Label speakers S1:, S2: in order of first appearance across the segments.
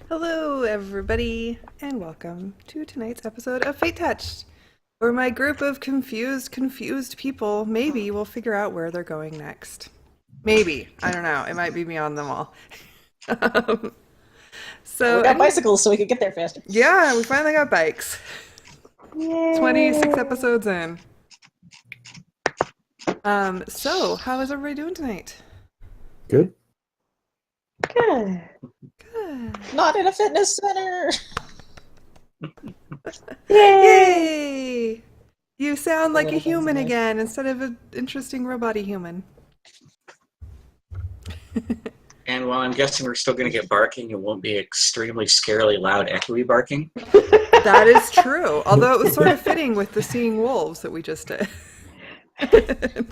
S1: Hello, everybody, and welcome to tonight's episode of Fate Touched, where my group of confused people maybe will figure out where they're going next. Maybe. I don't know. It might be beyond them all. um,
S2: We got bicycles so we could get there faster.
S1: Yeah, we finally got bikes.
S2: Yay.
S1: 26 episodes in. So, how is everybody doing tonight?
S3: Good.
S2: Good.
S1: Good.
S2: Not in a fitness center.
S1: Yay! You sound like a human again instead of an interesting robot-y human.
S4: And while I'm guessing we're still going to get barking, it won't be extremely scarily loud, echoey barking.
S1: That is true. Although it was sort of fitting with the Seeing Wolves that we just did.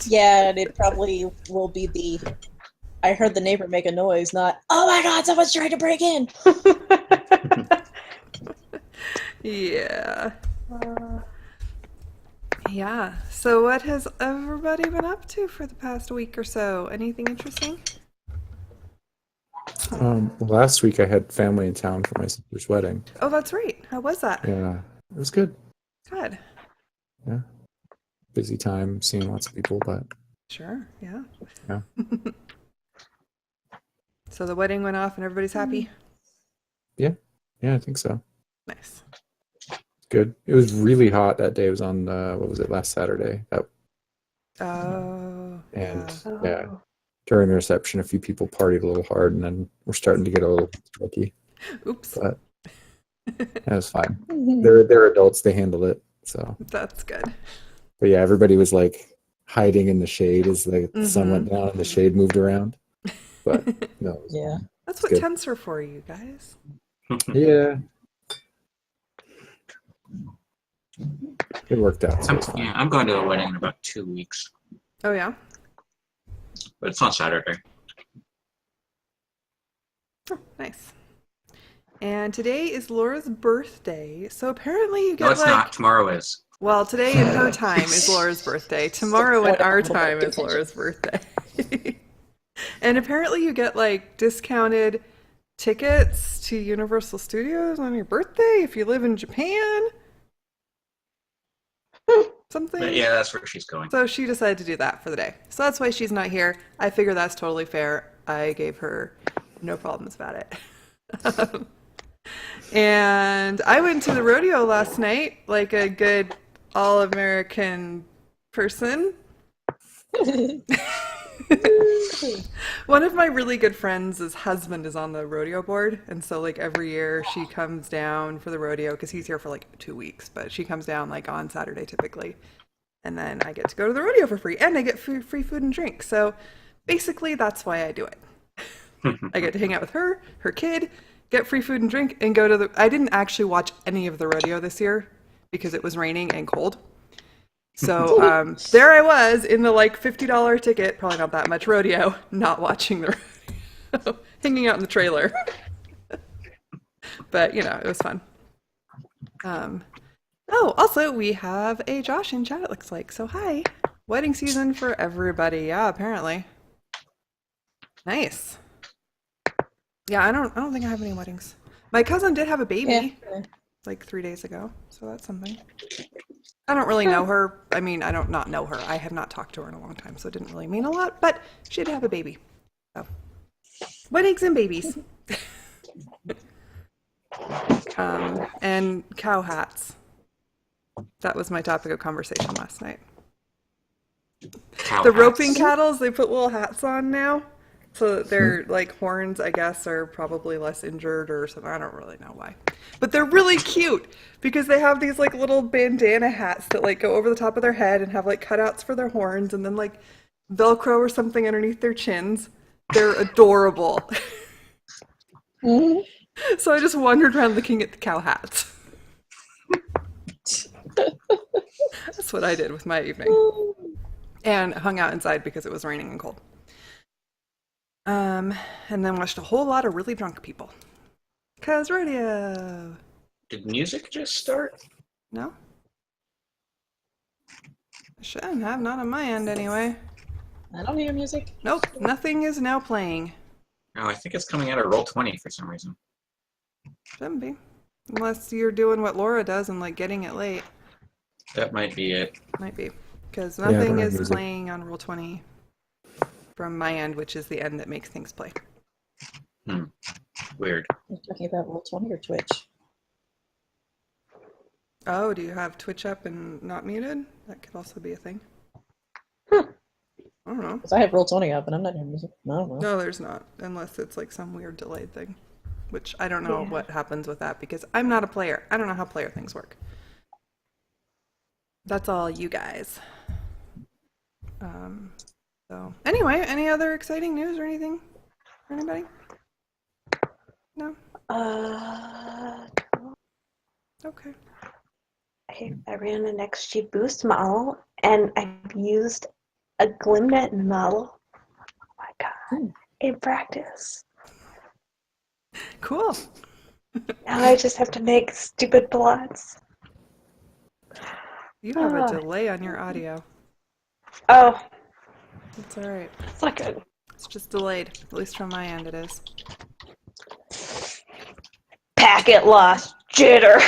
S2: Yeah, and it probably will be the I heard the neighbor make a noise, not, oh my god, someone's trying to break in!
S1: Yeah. Yeah. So what has everybody been up to for the past week or so? Anything interesting?
S3: Last week I had family in town for my sister's wedding.
S1: Oh, that's right. How was that?
S3: Yeah, it was good.
S1: Good.
S3: Yeah, busy time, seeing lots of people, but
S1: Sure. Yeah.
S3: yeah.
S1: So the wedding went off and everybody's happy?
S3: Yeah, I think so.
S1: Nice.
S3: Good. It was really hot that day. It was on what was it, last Saturday?
S1: Oh.
S3: Yeah. During the reception, a few people partied a little hard, and then we're starting to get a little tricky.
S1: Oops.
S3: But that was fine. They're adults. They handle it. So
S1: That's good.
S3: But yeah, everybody was like hiding in the shade as the sun went down and the shade moved around. But no.
S2: Yeah.
S1: That's what
S3: good.
S1: tents are for, you guys.
S3: Yeah. It worked out. So it's fine.
S4: Yeah, I'm going to a wedding in about 2 weeks,
S1: Oh, yeah?
S4: but it's on Saturday.
S1: Oh, nice. And today is Laura's birthday, so apparently you get
S4: No, it's
S1: like...
S4: not. Tomorrow is.
S1: Well, today in her time is Laura's birthday. Tomorrow in our time is Laura's birthday. And apparently you get like discounted tickets to Universal Studios on your birthday if you live in Japan. Something.
S4: But yeah, that's where she's going.
S1: So she decided to do that for the day. So that's why she's not here. I figure that's totally fair. I gave her no problems about it. And I went to the rodeo last night like a good all-American person. One of my really good friends' husband is on the rodeo board, and so like every year she comes down for the rodeo because he's here for like 2 weeks, but she comes down like on Saturday typically, and then I get to go to the rodeo for free, and I get free food and drink. So Basically, that's why I do it. I get to hang out with her, her kid, get free food and drink, and go to the... I didn't actually watch any of the rodeo this year because it was raining and cold. So there I was in the like $50 ticket, probably not that much rodeo, not watching the rodeo, hanging out in the trailer. But, you know, it was fun. Oh, also, we have a Josh in chat, it looks like. So, hi. Wedding season for everybody. Yeah, apparently. Nice. Yeah, I don't think I have any weddings. My cousin did have a baby like 3 days ago, so that's something. I don't really know her. I mean, I don't not know her. I have not talked to her in a long time, so it didn't really mean a lot, but she did have a baby. So, weddings and babies. And cow hats. That was my topic of conversation last night.
S4: Cow
S1: The
S4: hats.
S1: roping cattles, they put little hats on now. So that their like horns, I guess, are probably less injured or something. I don't really know why. But they're really cute because they have these like little bandana hats that like go over the top of their head and have like cutouts for their horns and then like Velcro or something underneath their chins. They're adorable. So I just wandered around looking at the cow hats. That's what I did with my evening. And hung out inside because it was raining and cold. And then watched a whole lot of really drunk people. 'Cause rodeo.
S4: Did music just start?
S1: No? It shouldn't have, not on my end anyway.
S2: I don't hear music.
S1: Nope, nothing is now playing.
S4: No, I think it's coming out of Roll20 for some reason.
S1: Shouldn't be. Unless you're doing what Laura does and like getting it late.
S4: That might be it.
S1: Might be. Because
S3: I don't
S1: nothing
S3: have
S1: is
S3: music.
S1: playing on Roll20 from my end, which is the end that makes things play.
S4: Weird.
S2: You're talking about Roll20 or Twitch?
S1: Oh, do you have Twitch up and not muted? That could also be a thing.
S2: Huh.
S1: I don't know.
S2: Because I have Roll20 up and I'm not hearing music. I don't know.
S1: No, there's not. Unless it's like some weird delayed thing. Which I don't know
S2: Yeah.
S1: what happens with that because I'm not a player. I don't know how player things work. That's all you guys. So anyway, any other exciting news or anything for anybody? No? Okay.
S5: I ran an XG Boost model, and I've used a Glimnet model. Oh my god! In practice.
S1: Cool.
S5: Now I just have to make stupid plots.
S1: You have a delay on your audio.
S5: Oh,
S1: That's all right.
S5: it's not good.
S1: It's just delayed. At least from my end it is.
S5: Packet loss jitter.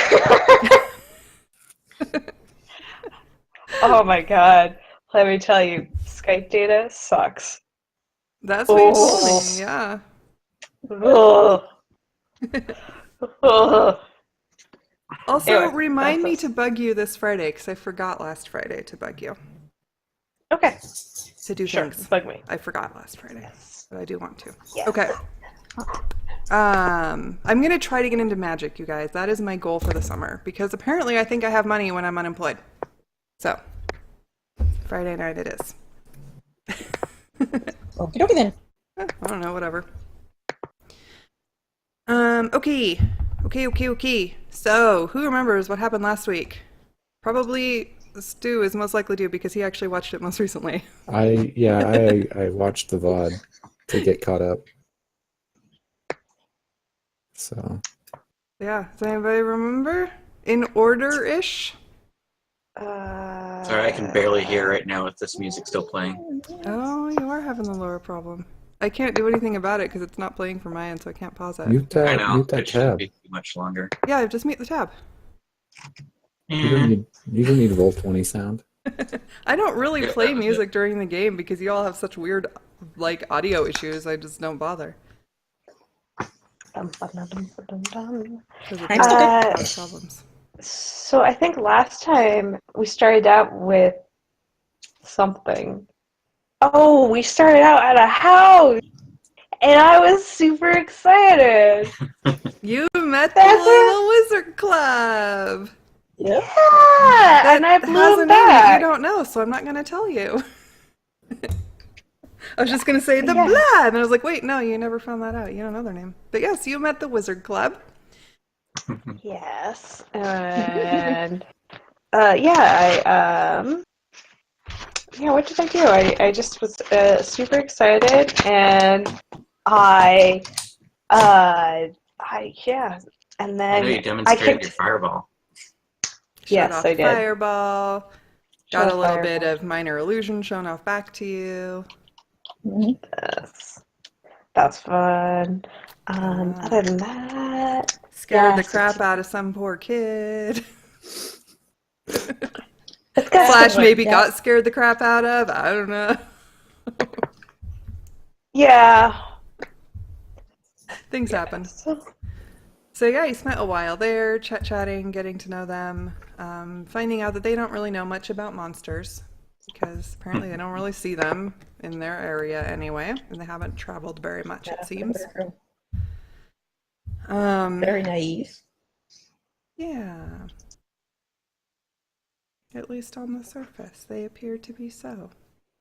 S5: Oh my god! Let me tell you, Skype data sucks.
S1: That's what you told me, yeah.
S5: Ugh. Ugh.
S1: Also,
S5: Anyway,
S1: remind me
S5: that's
S1: to bug you this Friday, because I forgot last Friday to bug you.
S5: Okay,
S1: To do
S5: sure.
S1: things.
S5: Bug me.
S1: I forgot last Friday, but I do want to.
S5: Yes.
S1: Okay. I'm gonna try to get into Magic, you guys. That is my goal for the summer, because apparently I think I have money when I'm unemployed. So, Friday night it is.
S2: Okie dokie then.
S1: I don't know, whatever. Okay. So, who remembers what happened last week? Probably Stu is most likely to because he actually watched it most recently.
S3: I watched the VOD to get caught up. So
S1: Yeah, does anybody remember? In order-ish?
S4: Sorry, I can barely hear right now with this music still playing.
S1: Oh, you are having the lower problem. I can't do anything about it because it's not playing from my end, so I can't pause it.
S3: mute
S4: I know,
S3: that
S4: it shouldn't
S3: tab.
S4: be too much longer.
S1: Yeah, just mute the tab.
S3: You don't need Roll20 sound.
S1: I don't really play music during the game because you all have such weird, like, audio issues. I just don't bother.
S5: Dum, ba, dum, dum, dum.
S1: Because
S2: I'm still good.
S1: cause problems.
S5: So I think last time we started out with something. Oh, we started out at a house, and I was super excited.
S1: You met the
S5: That's
S1: little wizard club.
S2: Yep.
S5: Yeah, and I
S1: That
S5: blew
S1: has a
S5: him
S1: name that
S5: back.
S1: you don't know, so I'm not going to tell you. I was just gonna say the
S5: Yeah.
S1: blah, and I was like, wait, no, you never found that out. You don't know their name. But yes, you met the Wizard Club.
S5: Yes. And yeah, yeah, what did I do? I just was super excited, and I yeah, and
S4: I know
S5: then
S4: you
S5: I
S4: demonstrated your
S5: kicked.
S4: fireball.
S1: Showed
S5: Yes,
S1: off
S5: I
S1: the
S5: did.
S1: fireball. Got a
S5: Showed
S1: little bit
S5: fireball.
S1: of minor illusion shown off back to you.
S2: Mhm.
S5: Yes, that's fun.
S1: Ah.
S5: Other than that,
S1: Scared the
S5: yes,
S1: crap out of some poor kid.
S5: it's got.
S1: Slash maybe
S2: Yeah.
S1: got scared the crap out of. I don't know.
S5: Yeah.
S1: Things happen.
S5: So,
S1: So yeah, you spent a while there, chatting, getting to know them, finding out that they don't really know much about monsters because apparently they don't really see them in their area anyway, and they haven't traveled very much, it
S2: Yeah,
S1: seems.
S2: they're
S1: Um,
S2: very naive.
S1: yeah, at least on the surface, they appear to be so.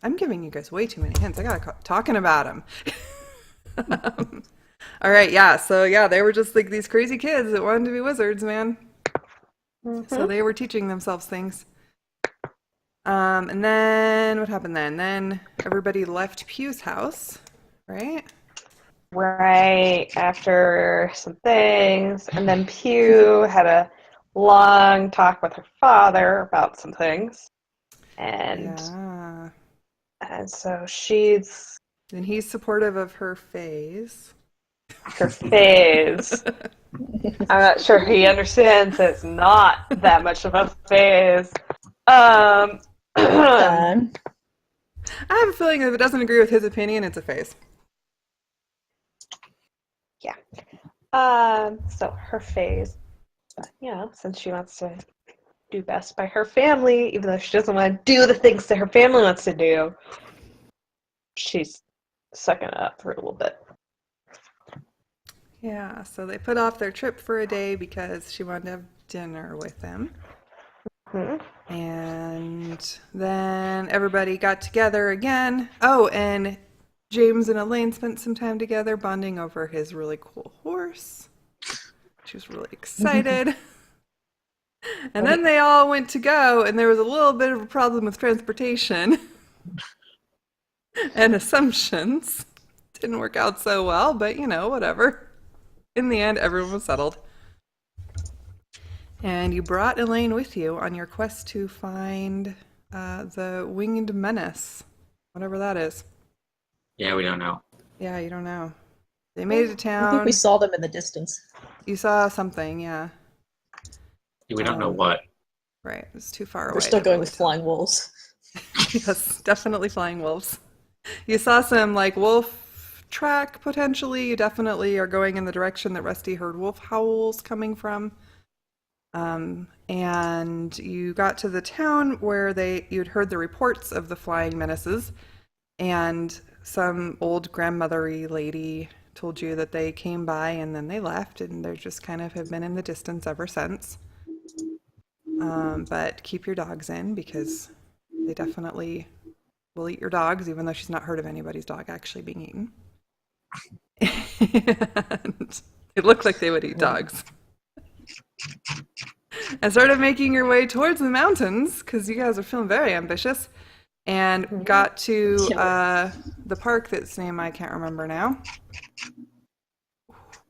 S1: I'm giving you guys way too many hints. I gotta talking about them. All right, yeah. So yeah, they were just like these crazy kids that wanted to be wizards, man. So
S5: mhm.
S1: they were teaching themselves things. And then what happened then? Then everybody left Pew's house, right?
S5: Right after some things, and then Pew had a long talk with her father about some things, and
S1: Yeah.
S5: so she's
S1: And he's supportive of her phase.
S5: her phase. I'm not sure he understands it's not that much of a phase. Um,
S2: Time.
S1: I have a feeling that if it doesn't agree with his opinion, it's a phase.
S5: yeah. So her phase, since she wants to do best by her family, even though she doesn't want to do the things that her family wants to do, she's sucking it up for a little bit.
S1: Yeah, so they put off their trip for a day because she wanted to have dinner with them.
S5: Hmm.
S1: And then everybody got together again. Oh, and James and Elaine spent some time together bonding over his really cool horse. She was really excited. And then they all went to go, and there was a little bit of a problem with transportation and assumptions. Didn't work out so well, but whatever. In the end, everyone was settled. And you brought Elaine with you on your quest to find the winged menace, whatever that is.
S4: Yeah, we don't know.
S1: Yeah, you don't know. They made it to
S2: I think we
S1: town.
S2: saw them in the distance.
S1: You saw something, yeah.
S4: We don't know what.
S1: Right, it's too far away.
S2: We're still
S1: to
S2: going
S1: really
S2: with
S1: tell.
S2: flying wolves.
S1: Yes, definitely flying wolves. You saw some like wolf track potentially. You definitely are going in the direction that Rusty heard wolf howls coming from. And you got to the town where you'd heard the reports of the flying menaces, and some old grandmothery lady told you that they came by and then they left, and they just kind of have been in the distance ever since. But keep your dogs in because they definitely will eat your dogs, even though she's not heard of anybody's dog actually being eaten. And it looked like they would eat dogs. And started making your way towards the mountains because you guys are feeling very ambitious, and got to the park that's name I can't remember now,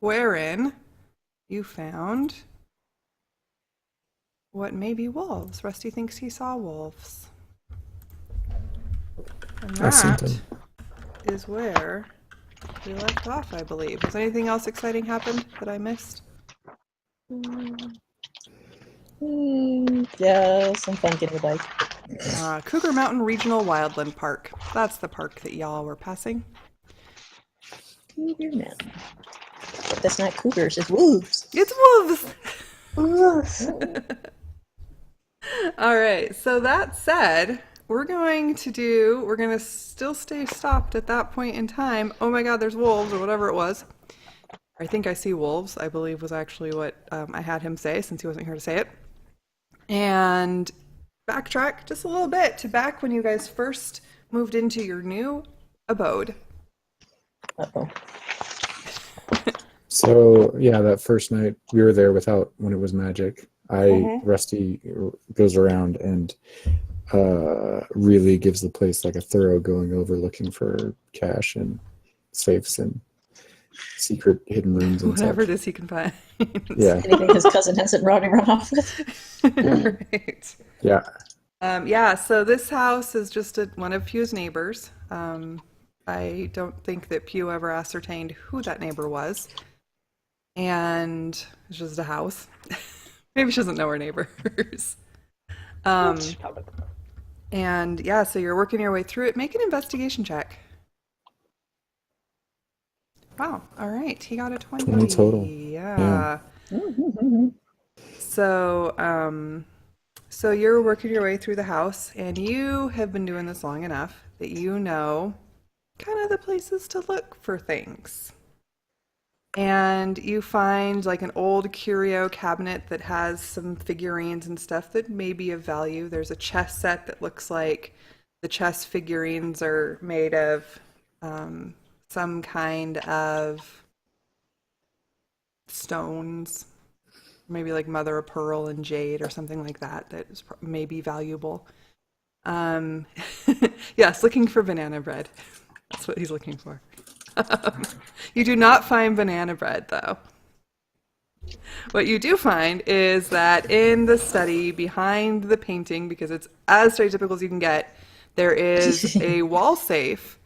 S1: wherein you found what may be wolves. Rusty thinks he saw wolves. And
S3: I seen
S1: that
S3: them.
S1: is where we left off, I believe. Has anything else exciting happened that I missed?
S2: Yeah, some fun getting a bike.
S1: Cougar Mountain Regional Wildland Park. That's the park that y'all were passing.
S2: Cougar Mountain. But that's not cougars, it's wolves.
S1: It's wolves! All right, so that said, we're going to still stay stopped at that point in time. Oh my god, there's wolves, or whatever it was. I think I see wolves, I believe was actually what I had him say since he wasn't here to say it. And backtrack just a little bit to back when you guys first moved into your new abode.
S2: Uh-oh.
S3: So yeah, that first night we were there without when it was magic. Rusty goes around and really gives the place like a thorough going over, looking for cash and safes and secret hidden rooms and
S1: Whatever
S3: such.
S1: it is he can find.
S3: Yeah,
S2: Anything his cousin hasn't run off with.
S1: Right.
S3: yeah.
S1: Yeah, so this house is just one of Pew's neighbors. I don't think that Pew ever ascertained who that neighbor was. And it's just a house. Maybe she doesn't know her neighbors. And yeah, so you're working your way through it. Make an investigation check. Wow, all right. He got a 20.
S3: 20 total.
S1: Yeah.
S3: Yeah.
S1: So you're working your way through the house, and you have been doing this long enough that you know kind of the places to look for things. And you find like an old curio cabinet that has some figurines and stuff that may be of value. There's a chess set that looks like the chess figurines are made of some kind of stones, maybe like mother of pearl and jade or something like that is maybe valuable. Yes, looking for banana bread. That's what he's looking for. You do not find banana bread, though. What you do find is that in the study behind the painting, because it's as stereotypical as you can get, there is a wall safe,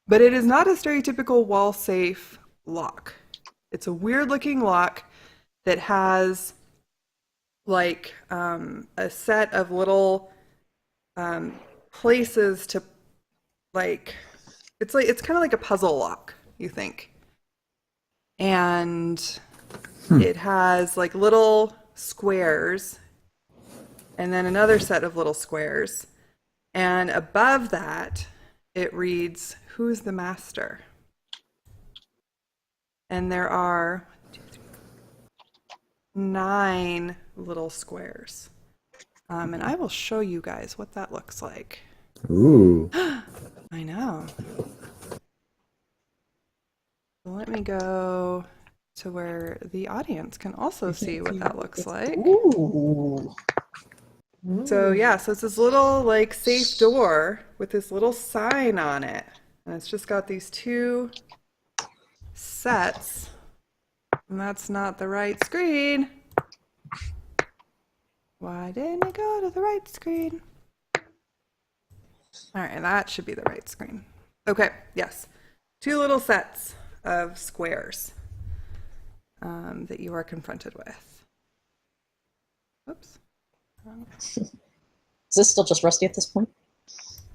S1: but it is not a stereotypical wall safe lock. It's a weird looking lock that has like a set of little places to like it's kind of like a puzzle lock, you think. And it has like little squares and then another set of little squares. And above that, it reads, "Who's the master?" And there are 9 little squares. And I will show you guys what that looks like.
S3: Ooh.
S1: I know. So let me go to where the audience can also see what that looks like.
S2: Ooh.
S1: So yeah, so it's this little like safe door with this little sign on it. And it's just got these 2 sets. And that's not the right screen. Why didn't it go to the right screen? All right, that should be the right screen. Okay, yes. 2 little sets of squares that you are confronted with. Oops.
S2: Is this still just Rusty at this point?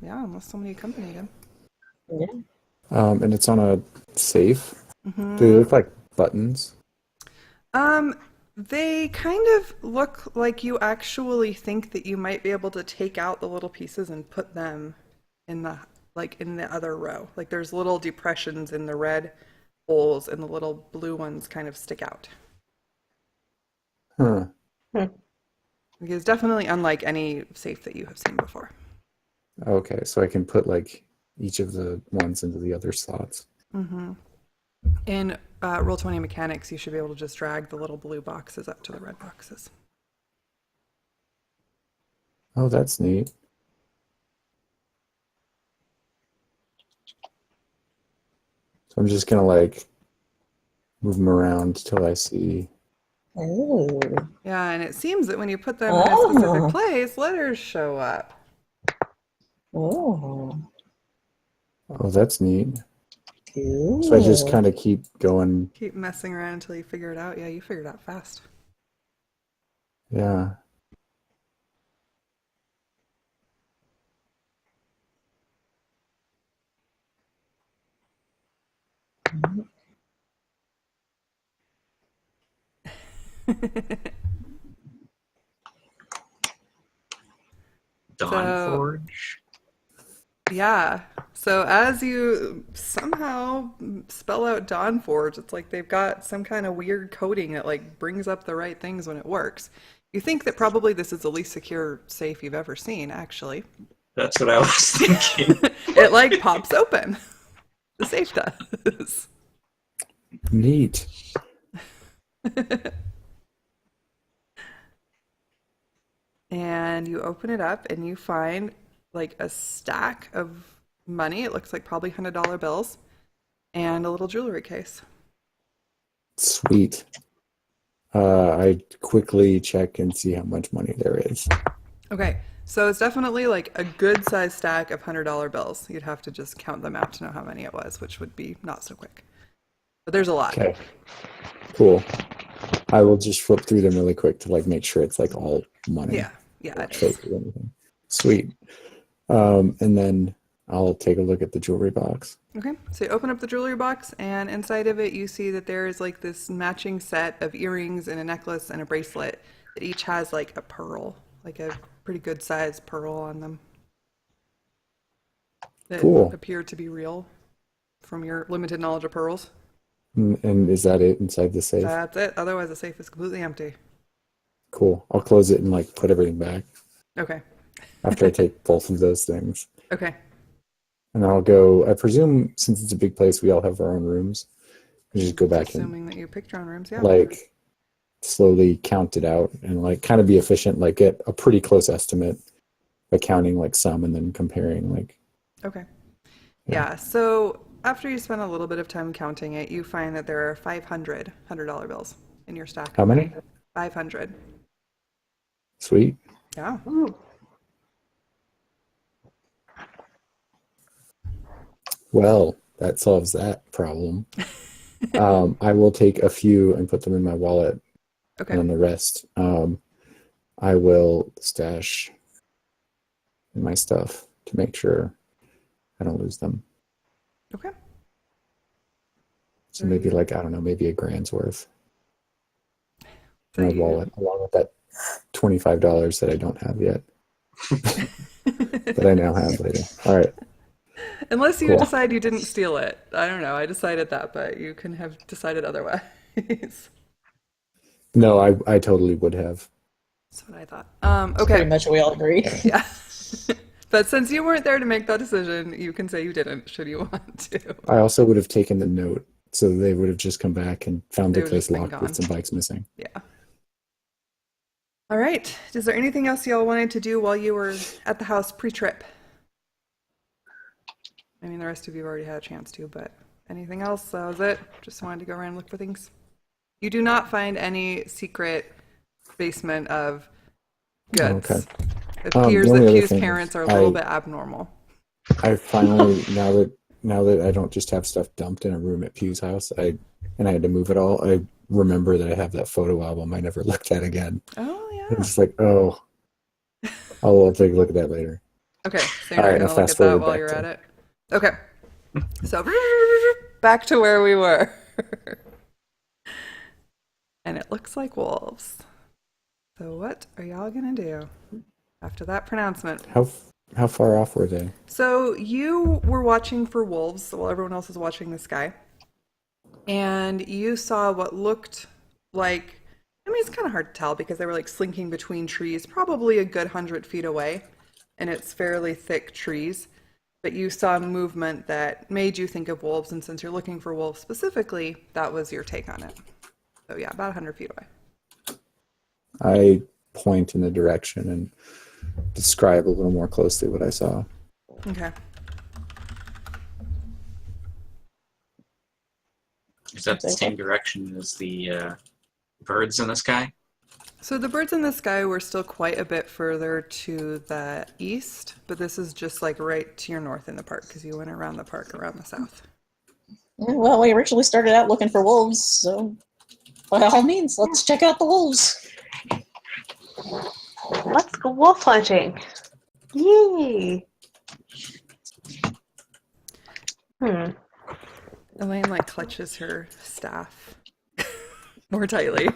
S1: Yeah, unless somebody accompanied him.
S2: Yeah.
S3: And it's on a safe.
S1: Mm-hmm.
S3: Do they look like buttons?
S1: They kind of look like you actually think that you might be able to take out the little pieces and put them in the other row. Like there's little depressions in the red holes and the little blue ones kind of stick out.
S3: Huh.
S1: It's definitely unlike any safe that you have seen before.
S3: Okay, so I can put like each of the ones into the other slots.
S1: Mm-hmm. In Roll20 mechanics, you should be able to just drag the little blue boxes up to the red boxes.
S3: Oh, that's neat. So I'm just gonna like move them around till I see.
S2: Oh.
S1: Yeah, and it seems that when you put them in a specific place, letters show up.
S2: Oh.
S3: Oh, that's neat.
S2: Cool.
S3: So I just kind of keep going.
S1: Keep messing around until you figure it out. Yeah, you figured it out fast.
S3: Yeah.
S4: Dawnforge.
S1: Yeah. So as you somehow spell out Dawnforge, it's like they've got some kind of weird coding that like brings up the right things when it works. You think that probably this is the least secure safe you've ever seen, actually.
S4: That's what I was thinking.
S1: It like pops open. The safe does.
S3: Neat.
S1: And you open it up and you find like a stack of money. It looks like probably $100 bills and a little jewelry case.
S3: Sweet. I quickly check and see how much money there is.
S1: Okay, so it's definitely like a good sized stack of $100 bills. You'd have to just count them out to know how many it was, which would be not so quick. But there's a lot.
S3: Okay. Cool. I will just flip through them really quick to like make sure it's like all money.
S1: Yeah, it
S3: Fake
S1: is.
S3: or anything. Sweet. And then I'll take a look at the jewelry box.
S1: Okay, so you open up the jewelry box, and inside of it, you see that there is like this matching set of earrings and a necklace and a bracelet that each has like a pearl, like a pretty good sized pearl on them that
S3: Cool.
S1: appear to be real from your limited knowledge of pearls.
S3: And is that it inside the safe?
S1: That's it. Otherwise, the safe is completely empty.
S3: Cool. I'll close it and like put everything back
S1: Okay.
S3: after I take both of those things.
S1: Okay.
S3: And I'll go, I presume since it's a big place, we all have our own rooms. We just go back and
S1: Assuming that you picked your own rooms, yeah.
S3: like slowly count it out and like kind of be efficient, like get a pretty close estimate by counting like some and then comparing like.
S1: Okay. Yeah. So after you spend a little bit of time counting it, you find that there are $500 bills in your stack.
S3: How many?
S1: 500.
S3: Sweet.
S1: Yeah.
S5: Ooh.
S3: Well, that solves that problem. I will take a few and put them in my wallet,
S1: Okay.
S3: and then the rest I will stash in my stuff to make sure I don't lose them.
S1: Okay.
S3: So maybe like, I don't know, maybe $1,000's worth
S1: So
S3: in my
S1: you-
S3: wallet, along with that $25 that I don't have yet, that I now have later. All right.
S1: Unless you
S3: Cool.
S1: decide you didn't steal it. I don't know. I decided that, but you can have decided otherwise.
S3: No, I totally would have.
S1: That's what I thought.
S2: Pretty
S1: Okay.
S2: much we all agree.
S1: Yeah. But since you weren't there to make that decision, you can say you didn't, should you want to.
S3: I also would have taken the note, so they would have just come back and found
S1: They
S3: the
S1: would
S3: place
S1: just been
S3: locked
S1: gone.
S3: with some bikes missing.
S1: Yeah. All right. Is there anything else y'all wanted to do while you were at the house pre-trip? I mean, the rest of you already had a chance to, but anything else? That was it. Just wanted to go around and look for things. You do not find any secret basement of goods.
S3: Okay.
S1: It appears
S3: the only
S1: that
S3: other
S1: Pew's
S3: thing
S1: parents
S3: is
S1: are a little
S3: I-
S1: bit abnormal.
S3: I finally now that I don't just have stuff dumped in a room at Pew's house, I had to move it all. I remember that I have that photo album I never looked at again.
S1: Oh,
S3: I'm
S1: yeah.
S3: just like, oh, I'll take a look at that later.
S1: Okay, so you're
S3: All
S1: not
S3: right,
S1: going
S3: now
S1: to look
S3: fast
S1: at that
S3: forward
S1: while
S3: back
S1: you're
S3: to-
S1: at it? Okay. So, back to where we were. And it looks like wolves. So what are y'all going to do after that pronouncement?
S3: How far off were they?
S1: So you were watching for wolves while everyone else was watching the sky. And you saw what looked like, I mean, it's kind of hard to tell because they were like slinking between trees, probably a good 100 feet away. And it's fairly thick trees. But you saw movement that made you think of wolves. And since you're looking for wolves specifically, that was your take on it. So yeah, about 100 feet away.
S3: I point in the direction and describe a little more closely what I saw.
S1: Okay.
S4: Is that the same direction as the birds in the sky?
S1: So the birds in the sky were still quite a bit further to the east, but this is just like right to your north in the park because you went around the park around the south.
S2: Yeah, well, we originally started out looking for wolves, so by all means, let's check out the wolves.
S5: Let's go wolf hunting. Yay!
S1: Elaine like clutches her staff more tightly.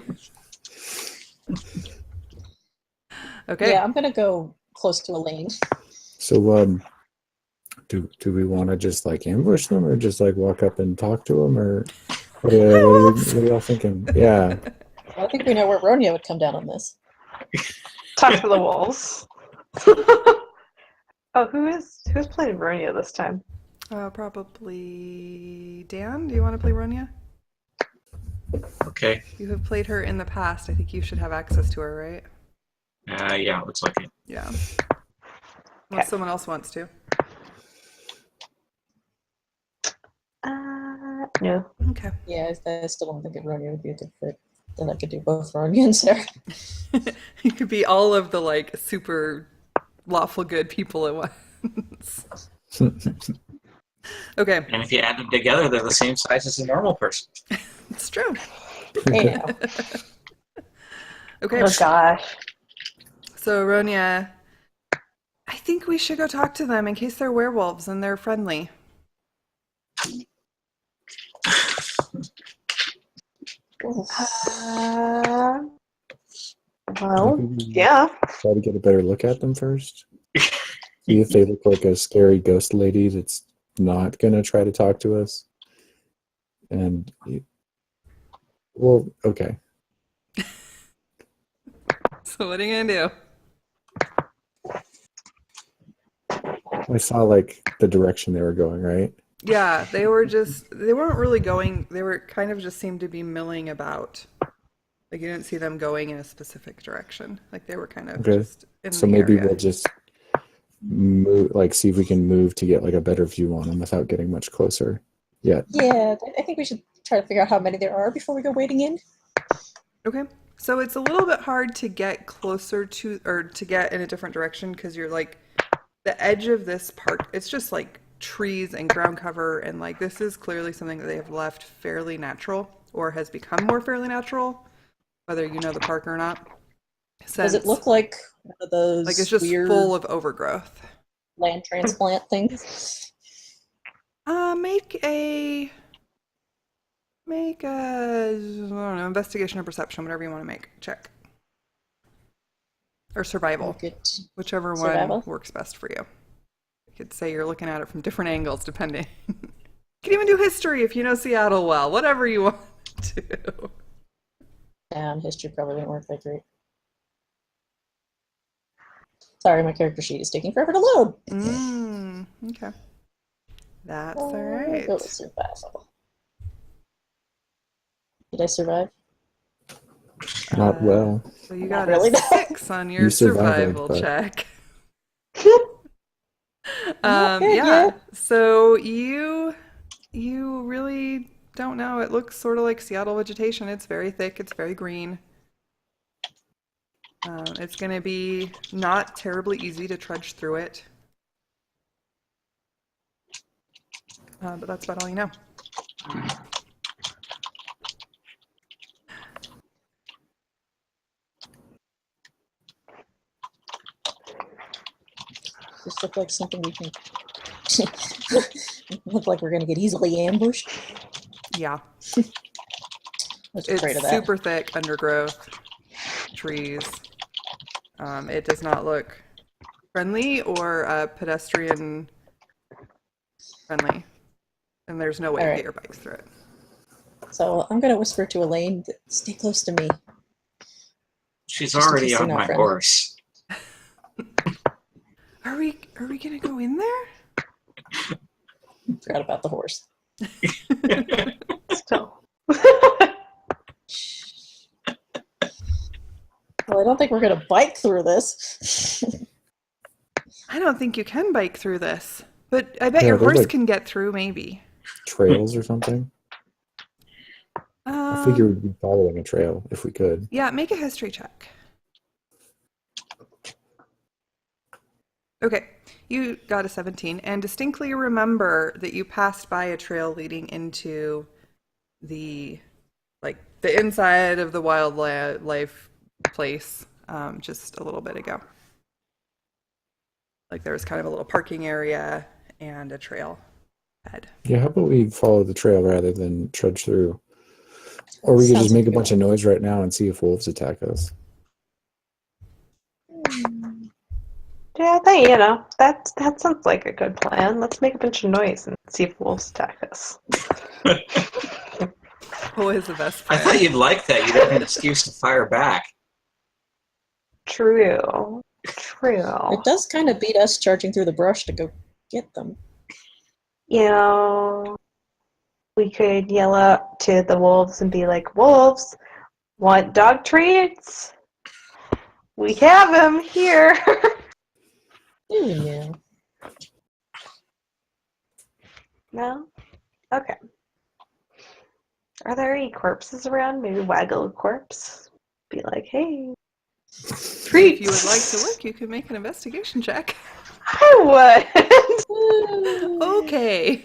S1: Okay.
S2: Yeah, I'm gonna go close to Elaine.
S3: So, do we want to just like ambush them or just like walk up and talk to them or what are y'all thinking? Yeah.
S2: I think we know where Romeo would come down on this.
S5: Talk to the wolves. Oh, who's playing Vernia this time?
S1: Probably Dan. Do you want to play Ronya?
S4: Okay.
S1: You have played her in the past. I think you should have access to her, right?
S4: Yeah, looks like it.
S1: Yeah.
S5: Okay.
S1: Unless someone else wants to.
S5: No.
S1: Okay.
S2: Yeah, I still don't think it Ronya would be a good fit. Then I could do both Ronya and Sarah.
S1: You could be all of the like super lawful good people at once. Okay,
S4: And if you add them together, they're the same size as a normal person.
S1: it's true.
S2: Yeah.
S1: Okay,
S5: Oh gosh.
S1: so Ronya, I think we should go talk to them in case they're werewolves and they're friendly.
S5: Uh, well,
S3: Maybe we
S5: yeah.
S3: try to get a better look at them first. See if they look like a scary ghost lady that's not gonna try to talk to us. And well, okay.
S1: So what are you gonna do?
S3: I saw like the direction they were going, right?
S1: Yeah, they weren't really going, they were kind of just seemed to be milling about. Like you didn't see them going in a specific direction. Like they were kind of
S3: Okay.
S1: just in
S3: So
S1: the
S3: maybe
S1: area.
S3: we'll just move, like see if we can move to get like a better view on them without getting much closer yet.
S2: Yeah, I think we should try to figure out how many there are before we go wading in.
S1: Okay. So it's a little bit hard to get closer to, or to get in a different direction because you're like, the edge of this park, it's just like trees and ground cover. And like, this is clearly something that they have left fairly natural or has become more fairly natural, whether you know the park or not.
S2: Does it look like one of those
S1: like it's just
S2: weird
S1: full of overgrowth?
S2: land transplant things?
S1: Make a, I don't know, investigation or perception, whatever you want to make. Check. Or survival. Whichever
S2: Survival?
S1: one works best for you. You could say you're looking at it from different angles, depending. You can even do history if you know Seattle well. Whatever you want to do.
S2: History probably wouldn't work that great. Sorry, my character sheet is taking forever to load.
S1: Okay. That's all right.
S2: Go with survival. Did I survive?
S3: Not well.
S1: So you
S2: Not
S1: got
S2: really,
S1: a
S2: no.
S1: 6 on your
S3: You survived,
S1: survival
S3: but-
S1: check.
S2: Not good,
S1: Yeah.
S2: yeah.
S1: So you really don't know. It looks sort of like Seattle vegetation. It's very thick. It's very green. It's going to be not terribly easy to trudge through it. But that's about all you know.
S2: This look like something we can look like we're gonna get easily ambushed.
S1: Yeah.
S2: I was afraid of
S1: It's
S2: that.
S1: super thick undergrowth, trees. It does not look friendly or pedestrian friendly. And there's no way to
S2: All right.
S1: get your bikes through it.
S2: So I'm gonna whisper to Elaine, stay close to me.
S4: She's
S2: Just in
S4: already
S2: case they're
S4: on
S2: not
S4: my
S2: friendly.
S4: horse.
S1: Are we gonna go in there?
S2: Forgot about the horse.
S5: Still.
S2: Well, I don't think we're gonna bike through this.
S1: I don't think you can bike through this. But I bet
S3: Yeah,
S1: your
S3: there's,
S1: horse
S3: like-
S1: can get through, maybe.
S3: Trails or something. I figure we'd be following a trail if we could.
S1: Yeah, make a history check. Okay, you got a 17 and distinctly remember that you passed by a trail leading into the inside of the wildlife place just a little bit ago. Like there was kind of a little parking area and a trail head.
S3: Yeah, how about we follow the trail rather than trudge through? Or we could
S2: Sounds
S3: just make a
S2: good.
S3: bunch of noise right now and see if wolves attack us.
S5: Yeah, that sounds like a good plan. Let's make a bunch of noise and see if wolves attack us.
S1: Always the best
S4: I
S1: plan.
S4: thought you'd like that. You'd have an excuse to fire back.
S5: True.
S2: It does kind of beat us charging through the brush to go get them.
S5: you know, we could yell out to the wolves and be like, "Wolves, want dog treats? We have them here."
S2: Ooh, yeah.
S5: No? Okay. Are there any corpses around? Maybe waggle a corpse. Be like, "Hey,
S1: If
S5: treats."
S1: you would like to look, you can make an investigation check.
S5: I would.
S1: Okay.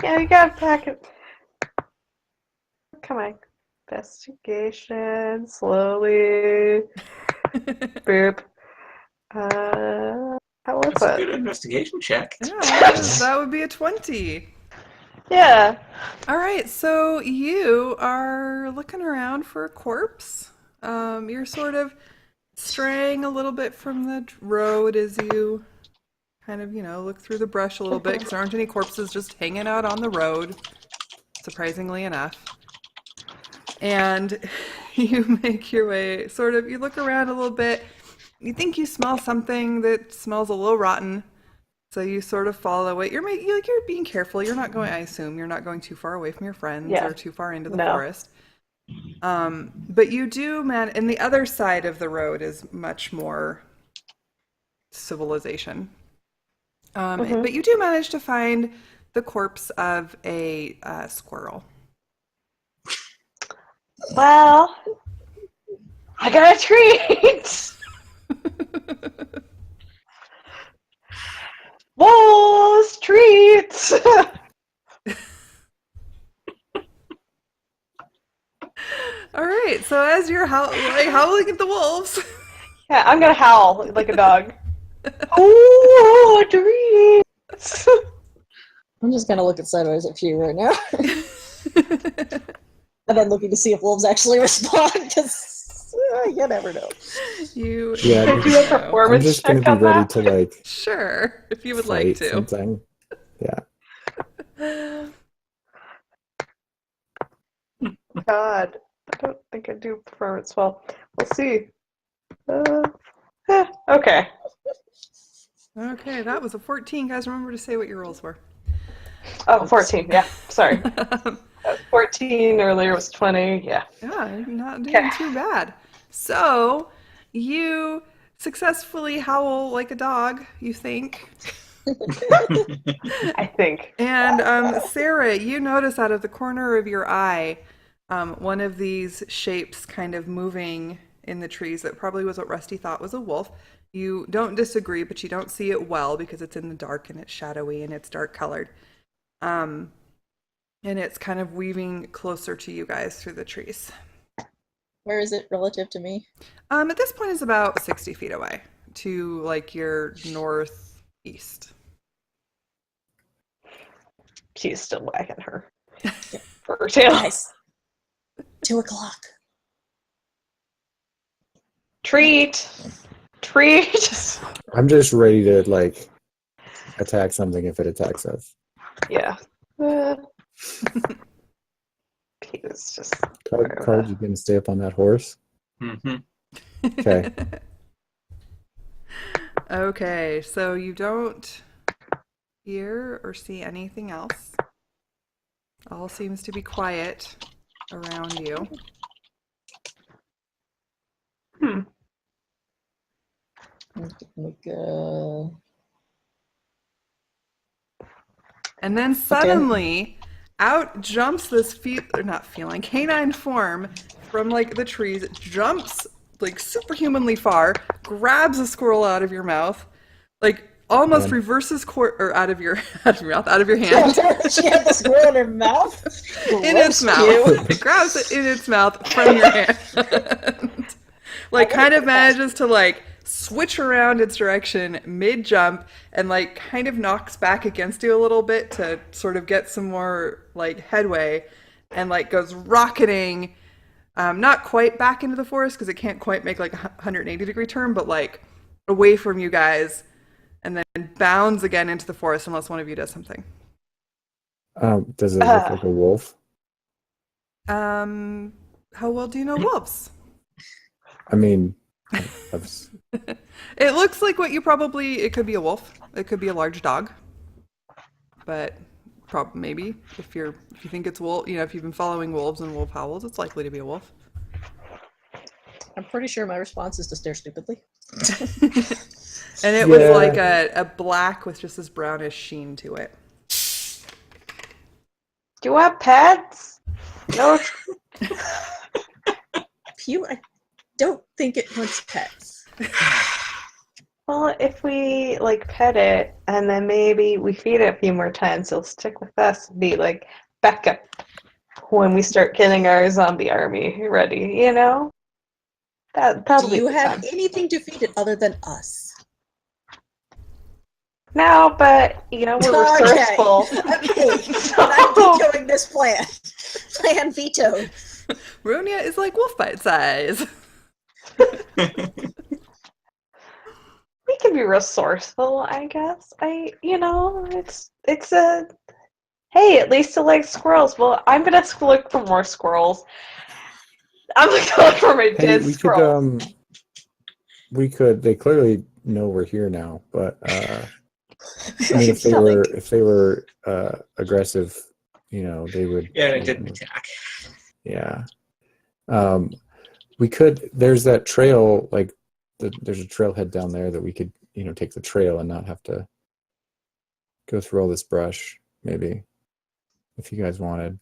S5: Yeah, you gotta pack it. Come on. Investigation. Slowly. Boop. How was
S4: That's a good
S5: it?
S4: investigation check.
S1: Yeah, that would be a 20.
S5: Yeah.
S1: All right, so you are looking around for a corpse. You're sort of straying a little bit from the road as you kind of, look through the brush a little bit because there aren't any corpses just hanging out on the road, surprisingly enough. And you make your way, you look around a little bit. You think you smell something that smells a little rotten. So you sort of follow it. You're being careful. You're not going. I assume you're not going too far away from your friends
S5: Yeah.
S1: or too far into the
S5: No.
S1: forest. But you do, man. And the other side of the road is much more civilization. But you do manage to find the corpse of a squirrel.
S5: Well, I got a treat. Wolves treats.
S1: All right. So as you're howling at the wolves.
S5: Yeah, I'm gonna howl like a dog. Oh, treats.
S2: I'm just gonna look at sideways at you right now. And then looking to see if wolves actually respond, because you never know.
S1: You
S3: Yeah,
S5: Can I do a
S3: I'm
S5: performance
S3: just gonna
S5: check
S3: be
S5: on
S3: ready
S5: that?
S3: to like
S1: sure if you would
S3: fight
S1: like to.
S3: sometime. Yeah.
S5: God, I don't think I do performance well. We'll see. Okay.
S1: Okay, that was a 14. Guys, remember to say what your rolls were.
S5: Oh, 14. Yeah, sorry. 14 earlier was 20. Yeah.
S1: Yeah, you're not doing too bad. So, you successfully howl like a dog, you think.
S5: I think.
S1: And Sarah, you notice out of the corner of your eye one of these shapes kind of moving in the trees. That probably was what Rusty thought was a wolf. You don't disagree, but you don't see it well because it's in the dark and it's shadowy and it's dark colored. And it's kind of weaving closer to you guys through the trees.
S2: Where is it relative to me?
S1: At this point, it's about 60 feet away to like your northeast.
S5: She's still wagging her fur tail.
S2: Guys, 2 o'clock.
S5: Treat.
S3: I'm just ready to like attack something if it attacks us.
S5: Yeah. Peter's just.
S3: Card, you gonna stay up on that horse?
S4: Mm-hmm.
S3: Okay.
S1: Okay, so you don't hear or see anything else. All seems to be quiet around you.
S2: Like,
S1: And then suddenly, out jumps this canine form from like the trees. It jumps like superhumanly far, grabs a squirrel out of your mouth, like almost reverses out of your mouth, out of your hand.
S2: she had the squirrel in her mouth?
S1: In its mouth. It grabs it in its mouth from your hand. Like kind of manages to like switch around its direction mid-jump and like kind of knocks back against you a little bit to sort of get some more like headway and like goes rocketing not quite back into the forest because it can't quite make like a 180-degree turn, but like away from you guys and then bounds again into the forest unless one of you does something.
S3: Does it look like a wolf?
S1: How well do you know wolves?
S3: I mean,
S1: It looks like what you probably. It could be a wolf. It could be a large dog. But maybe if you think it's wolf, if you've been following wolves and wolf howls, it's likely to be a wolf.
S2: I'm pretty sure my response is to stare stupidly.
S1: And it was
S3: Yeah.
S1: like a black with just this brownish sheen to it.
S5: Do you want pets? No.
S2: Pew, I don't think it wants pets.
S5: Well, if we like pet it and then maybe we feed it a few more times, it'll stick with us and be like backup when we start getting our zombie army ready, you know? That'll
S2: Do
S5: be
S2: you
S5: the
S2: have
S5: time.
S2: anything to feed it other than us?
S5: No, but we're resourceful.
S2: Okay.
S5: So-
S2: I'm vetoing this plan. Plan vetoed.
S1: Ronia is like wolf bite size.
S5: We can be resourceful, I guess. It's a hey, at least it likes squirrels. Well, I'm gonna look for more squirrels. I'm gonna look for my
S3: Hey,
S5: dead
S3: we
S5: squirrels.
S3: could. They clearly know we're here now, but I mean, if they were aggressive, they would.
S4: Yeah, it didn't attack.
S3: Yeah. We could. There's that trail. Like, there's a trailhead down there that we could, take the trail and not have to go through all this brush. Maybe, if you guys wanted,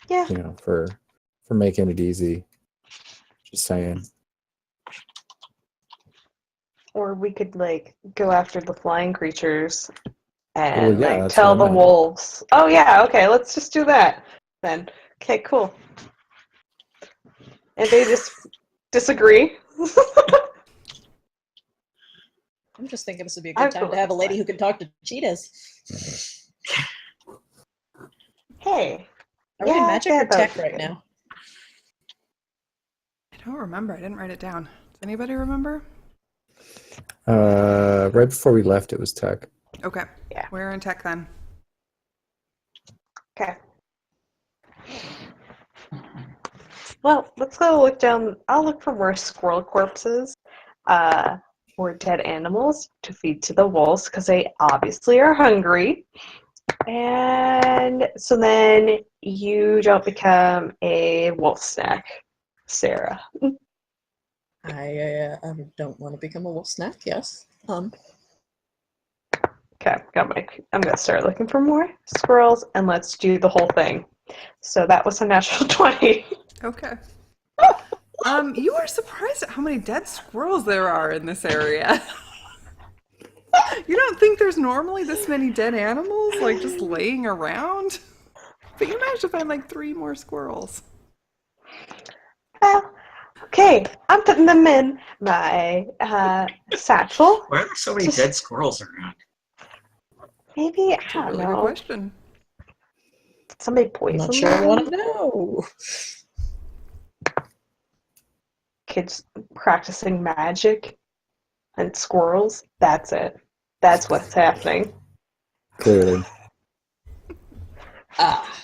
S5: Yeah.
S3: for making it easy. Just saying.
S5: Or we could go after the flying creatures
S3: Well,
S5: and
S3: yeah, that's
S5: tell
S3: what
S5: the
S3: I meant.
S5: wolves. Oh yeah, okay, let's just do that then. Okay, cool. And they just disagree.
S2: I'm just thinking this would be a good time to have a lady who can talk to cheetahs.
S5: Hey.
S2: Are we in magic or tech right
S5: good.
S2: now?
S1: I don't remember. I didn't write it down. Does anybody remember?
S3: Right before we left, it was tech.
S1: Okay.
S5: Yeah.
S1: We're in tech then.
S5: Okay. Well, let's go look down. I'll look for more squirrel corpses, or dead animals to feed to the wolves because they obviously are hungry. And so then you don't become a wolf snack, Sarah.
S2: I don't want to become a wolf snack. Yes.
S5: Okay, I'm gonna start looking for more squirrels, and let's do the whole thing. So that was a natural 20.
S1: Okay. You are surprised at how many dead squirrels there are in this area. You don't think there's normally this many dead animals, just laying around? But you managed to find 3 more squirrels.
S5: Well, okay, I'm putting them in my satchel.
S4: Why are there so many dead squirrels around?
S5: Maybe,
S1: That's a
S5: I don't
S1: really good
S5: know,
S1: question.
S5: somebody
S2: I'm
S5: poisoned
S2: not sure I
S5: them?
S2: want to know.
S5: Kids practicing magic and squirrels. That's it. That's what's happening.
S3: Clearly.
S2: Ah.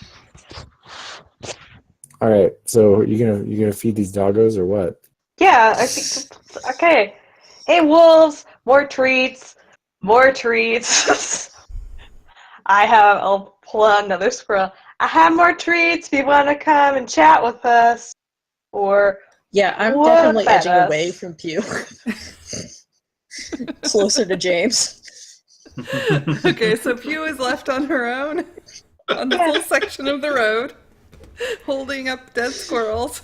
S3: All right. So you gonna feed these doggos or what?
S5: Yeah, I think. Okay. Hey, wolves! More treats! More treats! I'll pull out another squirrel. I have more treats if you want to come and chat with us. Or
S2: Yeah, I'm
S5: what
S2: definitely
S5: about
S2: edging
S5: us?
S2: away from Pew. Closer to James.
S1: Okay, so Pew is left on her own on this little section of the road, holding up dead squirrels.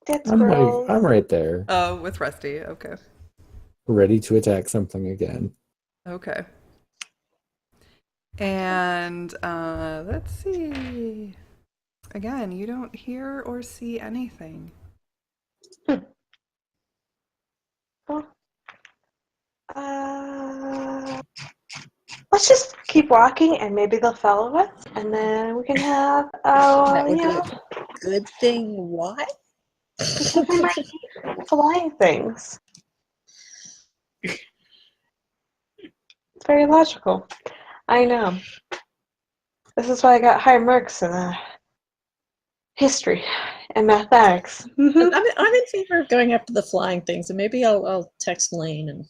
S5: Dead
S3: I'm
S5: squirrels.
S3: I'm right there,
S1: Oh, with Rusty. Okay.
S3: ready to attack something again.
S1: Okay. And let's see. Again, you don't hear or see anything.
S5: Well, let's just keep walking and maybe they'll follow us and then we can have,
S2: That would
S5: you
S2: be
S5: know,
S2: a good thing. Why?
S5: because we might eat flying things. It's very logical. I know. This is why I got high marks in history and mathematics.
S2: I'm in favor of going after the flying things, and maybe I'll text Lane and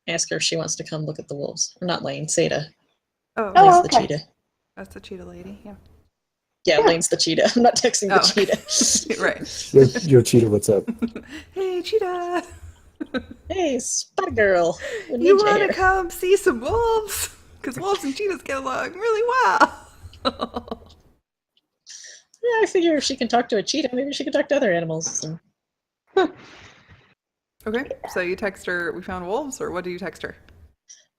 S2: ask her if she wants to come look at the wolves. Or not Lane, Seda.
S1: Oh,
S5: Oh,
S2: Lane's
S5: okay.
S2: the cheetah.
S1: that's the cheetah lady. Yeah.
S2: Yeah,
S5: Yeah.
S2: Lane's the cheetah. I'm not texting the
S1: Oh.
S2: cheetah.
S1: Right.
S3: Yo, Cheetah, what's up?
S1: Hey, cheetah.
S2: Hey, Spot Girl. We
S1: You
S2: need you
S1: want to
S2: here.
S1: come see some wolves? Because wolves and cheetahs get along really well.
S2: Yeah, I figure if she can talk to a cheetah, maybe she can talk to other animals. And
S1: Okay, so you text her, we found wolves, or what do you text her?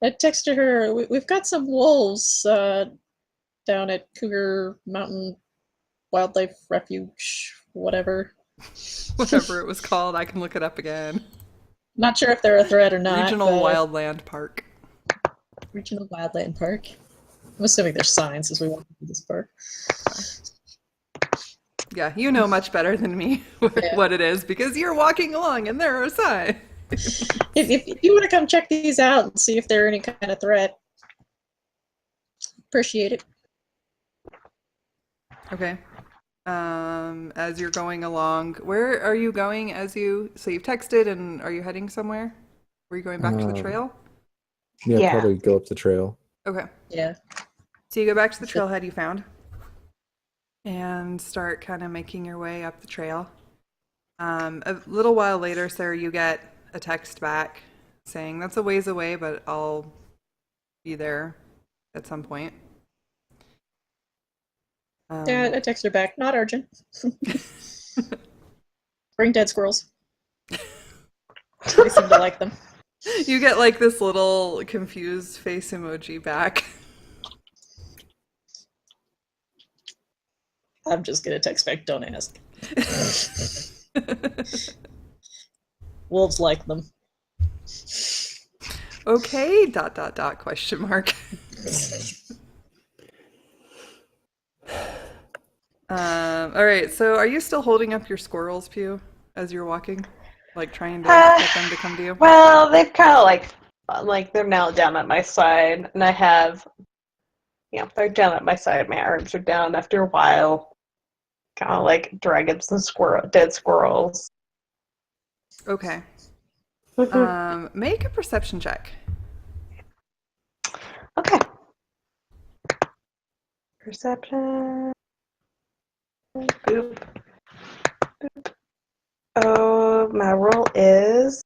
S2: I texted her, we've got some wolves down at Cougar Mountain Wildlife Refuge, whatever.
S1: Whatever it was called, I can look it up again.
S2: Not sure if they're a threat or not.
S1: Regional
S2: but
S1: Wildland Park.
S2: Regional Wildland Park. I'm assuming there's signs as we walk through this park.
S1: Yeah, you know much better than me what it is because you're walking along and there are signs.
S2: If you want to come check these out and see if they're any kind of threat, appreciate it.
S1: Okay. As you're going along, where are you going so you've texted and are you heading somewhere? Are you going back to the trail?
S3: Yeah,
S5: Yeah.
S3: probably go up the trail.
S1: Okay.
S2: Yeah.
S1: So you go back to the trailhead you found and start kind of making your way up the trail. A little while later, Sarah, you get a text back saying that's a ways away, but I'll be there at some point.
S2: Yeah, I text her back. Not urgent. Bring dead squirrels. We seem to like them.
S1: You get like this little confused face emoji back.
S2: I'm just gonna text back. Don't ask. Wolves like them.
S1: Okay, ... question mark. All right, so are you still holding up your squirrels, Pew, as you're walking? Like trying to get them to come to you?
S5: Well, they've kind of like they're now down at my side, and I have, they're down at my side. My arms are down after a while, kind of like dragging some dead squirrels.
S1: Okay. Make a perception check.
S5: Okay. Perception. Boop. Boop. Oh, my roll is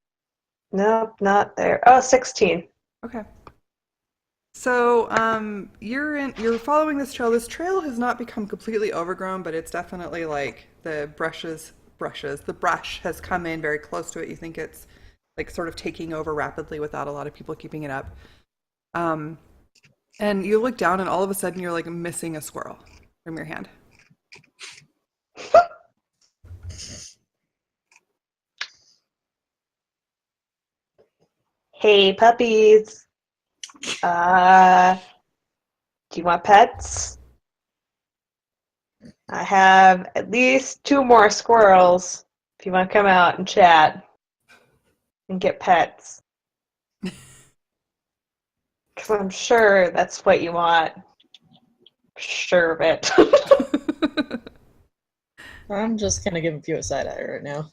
S5: nope, not there. Oh, 16.
S1: Okay. So, you're following this trail. This trail has not become completely overgrown, but it's definitely like the brush has come in very close to it. You think it's like sort of taking over rapidly without a lot of people keeping it up. And you look down and all of a sudden you're like missing a squirrel from your hand.
S5: Hey, puppies. Do you want pets? I have at least 2 more squirrels if you want to come out and chat and get pets. Because I'm sure that's what you want. Sure of it.
S2: I'm just gonna give a few a side eye right now.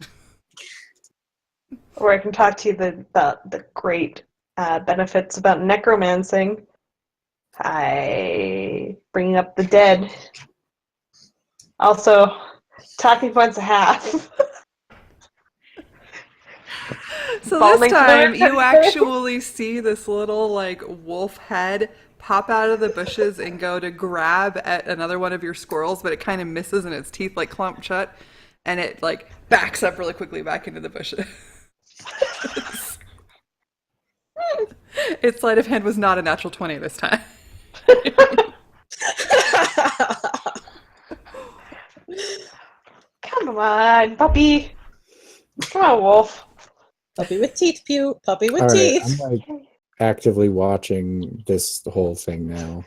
S5: Or I can talk to you about the great benefits about necromancing. Bringing up the dead. Also, talking points a half.
S1: So
S5: Falling
S1: this
S5: to the
S1: time
S5: right.
S1: you actually see this little like wolf head pop out of the bushes and go to grab at another one of your squirrels, but it kind of misses and its teeth like clump shut and it like backs up really quickly back into the bushes. Its sleight of hand was not a natural 20 this time.
S5: Come on, puppy. Come on, wolf.
S2: Puppy with teeth, Pew. Puppy with
S3: All right,
S2: teeth.
S3: I'm like actively watching the whole thing now.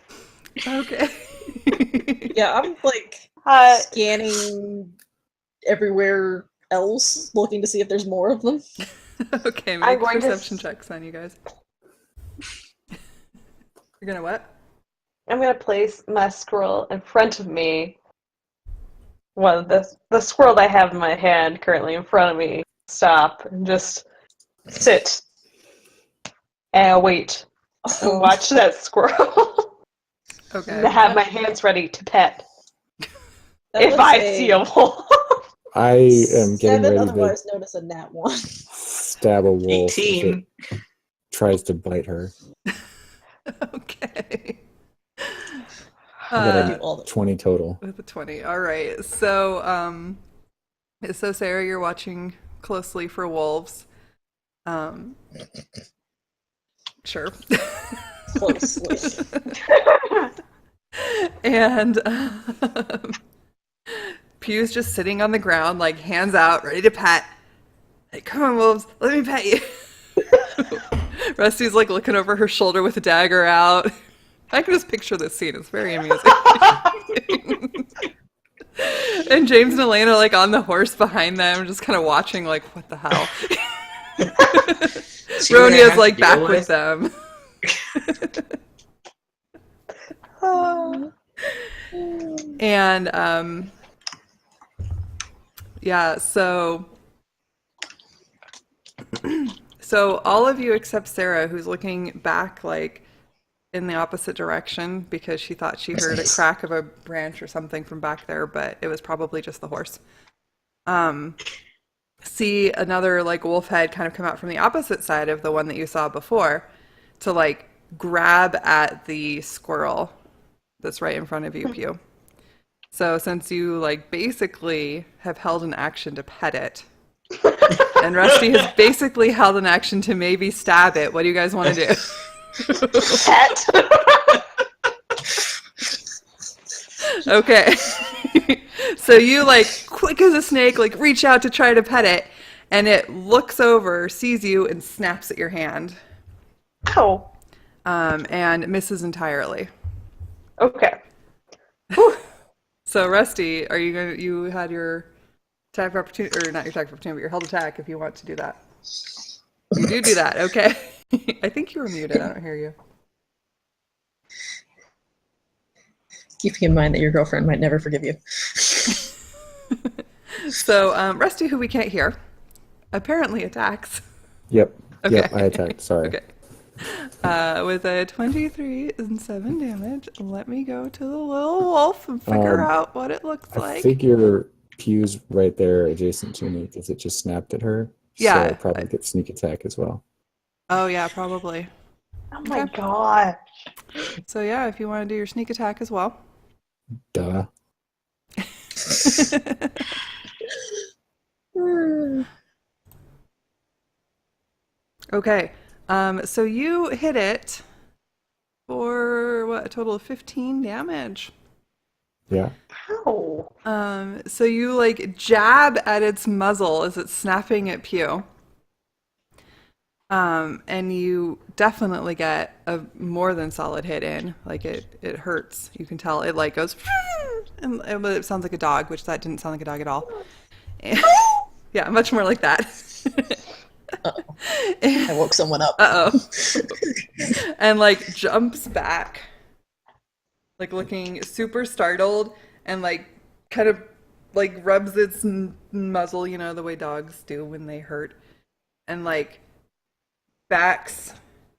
S1: Okay.
S2: Yeah, I'm like
S5: Uh,
S2: scanning everywhere else, looking to see if there's more of them.
S1: Okay,
S5: I'm
S1: make
S5: going to
S1: perception checks on you guys. You're gonna what?
S5: I'm going to place my squirrel in front of me well, the squirrel I have in my hand currently in front of me stop and just sit and wait and watch that squirrel
S1: Okay.
S5: and have my hands ready to pet
S2: That
S5: if
S2: was
S5: I
S2: a
S5: see a wolf.
S3: I am getting
S2: 7,
S3: ready to
S2: otherwise known as a nat 1.
S3: stab a wolf if
S4: 18.
S3: it tries to bite her.
S1: Okay.
S3: I got
S2: I do
S3: a
S2: all the
S3: 20 total.
S1: With a 20. All right. So Sarah, you're watching closely for wolves. Sure.
S2: closely.
S1: And Pew's just sitting on the ground, like hands out, ready to pet. Like, come on, wolves, let me pet you. Rusty's like looking over her shoulder with a dagger out. I can just picture this scene. It's very amusing. And James and Elaine are like on the horse behind them, just kind of watching, like, what the hell?
S4: See what I
S1: Ronia's
S4: have
S1: like
S4: to
S1: back
S4: deal
S1: with them. And yeah, so all of you except Sarah, who's looking back like in the opposite direction because she thought she heard a crack of a branch or something from back there, but it was probably just the horse. See another like wolf head kind of come out from the opposite side of the one that you saw before to like grab at the squirrel that's right in front of you, Pew. So since you like basically have held an action to pet it, and Rusty has basically held an action to maybe stab it, what do you guys want to do?
S5: Pet.
S1: Okay. So you like quick as a snake, like reach out to try to pet it, and it looks over, sees you, and snaps at your hand.
S5: Ow.
S1: And misses entirely.
S5: Okay.
S1: So Rusty, are you going to, you had your attack of opportunity, or not your attack of opportunity, but your held attack if you want to do that. You do that, okay. I think you were muted, I don't hear you.
S2: Keeping in mind that your girlfriend might never forgive you.
S1: So Rusty, who we can't hear, apparently attacks.
S3: Yep.
S1: Okay.
S3: Yep, I attacked. Sorry.
S1: Okay. With a 23 and 7 damage, let me go to the little wolf and figure out what it looks
S3: I
S1: like.
S3: figure Pew's right there adjacent to me because it just snapped at her.
S1: Yeah.
S3: So I probably get sneak attack as well.
S1: Oh yeah, probably.
S5: Oh my
S1: Okay.
S5: god.
S1: So yeah, if you want to do your sneak attack as well.
S3: Duh.
S1: Okay. So you hit it for what, a total of 15 damage.
S3: Yeah.
S5: Ow.
S1: So you like jab at its muzzle as it's snapping at Pew. And you definitely get a more than solid hit in. Like it hurts. You can tell it like goes, and it sounds like a dog, which that didn't sound like a dog at all. Yeah, much more like that.
S2: I woke someone up.
S1: Uh-oh. And like jumps back, like looking super startled, and like kind of like rubs its muzzle, you know, the way dogs do when they hurt, and like backs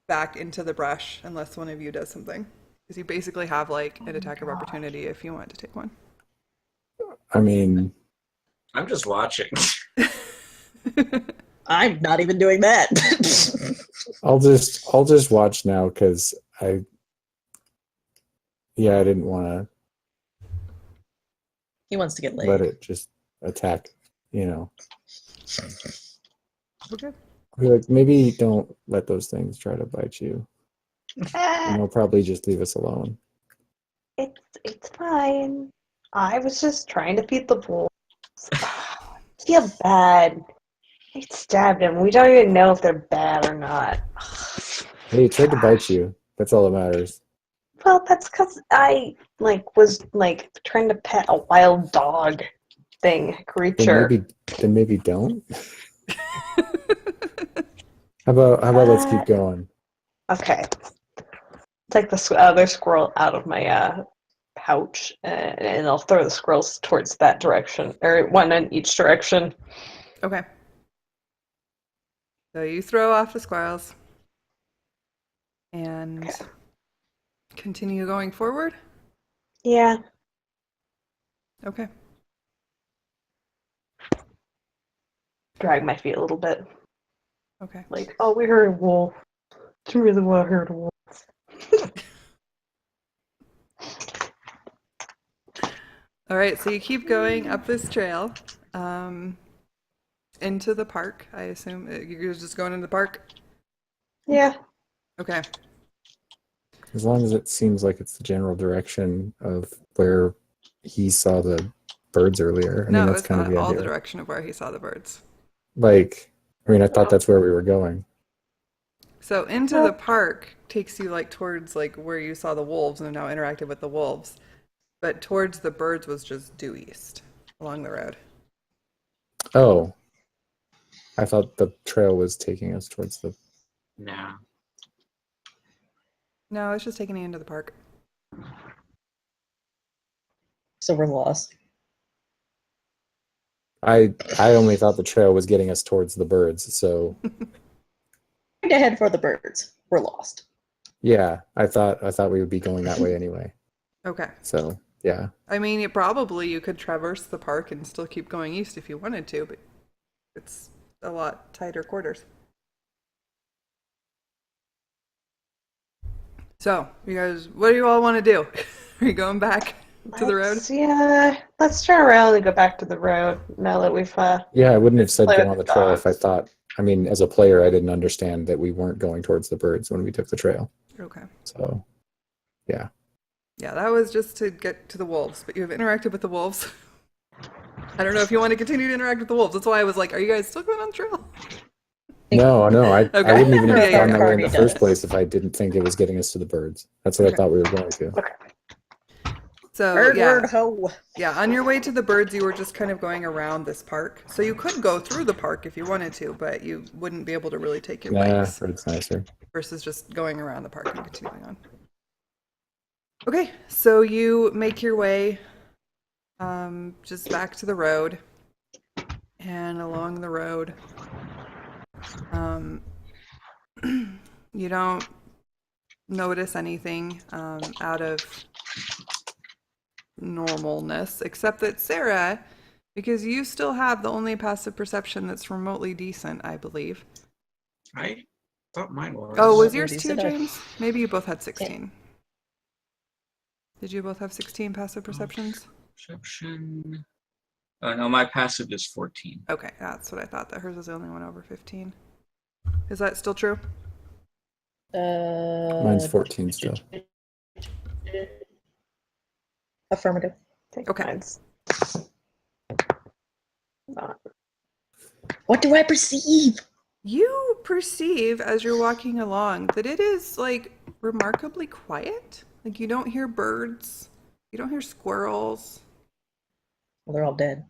S1: back into the brush unless one of you does something. Because you basically have like an attack of opportunity if you want to take one.
S3: I mean,
S4: I'm just watching.
S2: I'm not even doing that.
S3: I'll just watch now because I didn't want
S2: He wants to get
S3: to
S2: laid.
S3: let it just attack, you know.
S1: Okay.
S3: Be like, maybe don't let those things try to bite you. And they'll probably just leave us alone.
S5: It's fine. I was just trying to feed the wolves. Feel bad. I stabbed him. We don't even know if they're bad or not.
S3: Hey, it tried to bite you. That's all that matters.
S5: Well, that's because I was trying to pet a wild dog thing creature.
S3: Then maybe don't. How about let's keep going?
S5: Okay. Take the other squirrel out of my pouch, and I'll throw the squirrels towards that direction, or one in each direction.
S1: Okay. So you throw off the squirrels and continue going forward.
S5: Yeah.
S1: Okay.
S5: Drag my feet a little bit.
S1: Okay.
S5: Like, oh, we heard a wolf. Do you really want to hear a wolf?
S1: All right. So you keep going up this trail into the park. I assume you're just going into the park.
S5: Yeah.
S1: Okay.
S3: As long as it seems like it's the general direction of where he saw the birds earlier. I mean,
S1: No,
S3: that's
S1: it's
S3: kind of
S1: not
S3: the
S1: all
S3: idea.
S1: the direction of where he saw the birds.
S3: Like, I mean, I thought that's where we were going.
S1: So into the park takes you like towards like where you saw the wolves and now interacted with the wolves. But towards the birds was just due east along the road.
S3: Oh, I thought the trail was taking us towards the.
S4: No.
S1: No, it's just taking you into the park.
S2: So we're lost.
S3: I only thought the trail was getting us towards the birds. So
S2: Trying to head for the birds. We're lost.
S3: yeah, I thought we would be going that way anyway.
S1: Okay.
S3: So yeah,
S1: I mean, you could traverse the park and still keep going east if you wanted to, but it's a lot tighter quarters. So, you guys, what do you all want to do? Are you going back to the road?
S5: Yeah, let's turn around and go back to the road now that we've
S3: yeah, I wouldn't have said
S5: Play
S3: go
S5: with
S3: on the
S5: the
S3: trail if I
S5: dogs.
S3: thought. I mean, as a player, I didn't understand that we weren't going towards the birds when we took the trail.
S1: Okay.
S3: So yeah,
S1: Yeah, that was just to get to the wolves, but you have interacted with the wolves. I don't know if you want to continue to interact with the wolves. That's why I was like, are you guys still going on the trail?
S3: no, I
S1: Okay.
S3: wouldn't even have
S1: Yeah,
S3: gone
S1: yeah.
S3: that way in the
S2: Party
S3: first
S2: does.
S3: place if I didn't think it was getting us to the birds. That's what I
S1: Okay.
S3: thought we were going to.
S1: So,
S2: Bird
S1: yeah.
S2: word ho.
S1: Yeah, on your way to the birds, you were just kind of going around this park. So you could go through the park if you wanted to, but you wouldn't be able to really take your
S3: Nah,
S1: breaks
S3: bird's nicer.
S1: versus just going around the park and continuing on. Okay, so you make your way just back to the road, and along the road, um, you don't notice anything out of normalness, except that Sarah, because you still have the only passive perception that's remotely decent, I believe.
S4: I thought mine was.
S1: Oh, was
S2: Remotely
S1: yours too,
S2: decent.
S1: James? Maybe you both had 16. Did you both have 16 passive perceptions?
S4: Perception. Oh no, my passive is 14.
S1: Okay, that's what I thought, that hers was the only one over 15. Is that still true?
S3: Mine's 14 still.
S2: Affirmative.
S5: I think
S1: Okay.
S5: mine's not.
S2: What do I perceive?
S1: You perceive as you're walking along that it is like remarkably quiet. Like you don't hear birds, you don't hear squirrels.
S2: Well, they're all dead.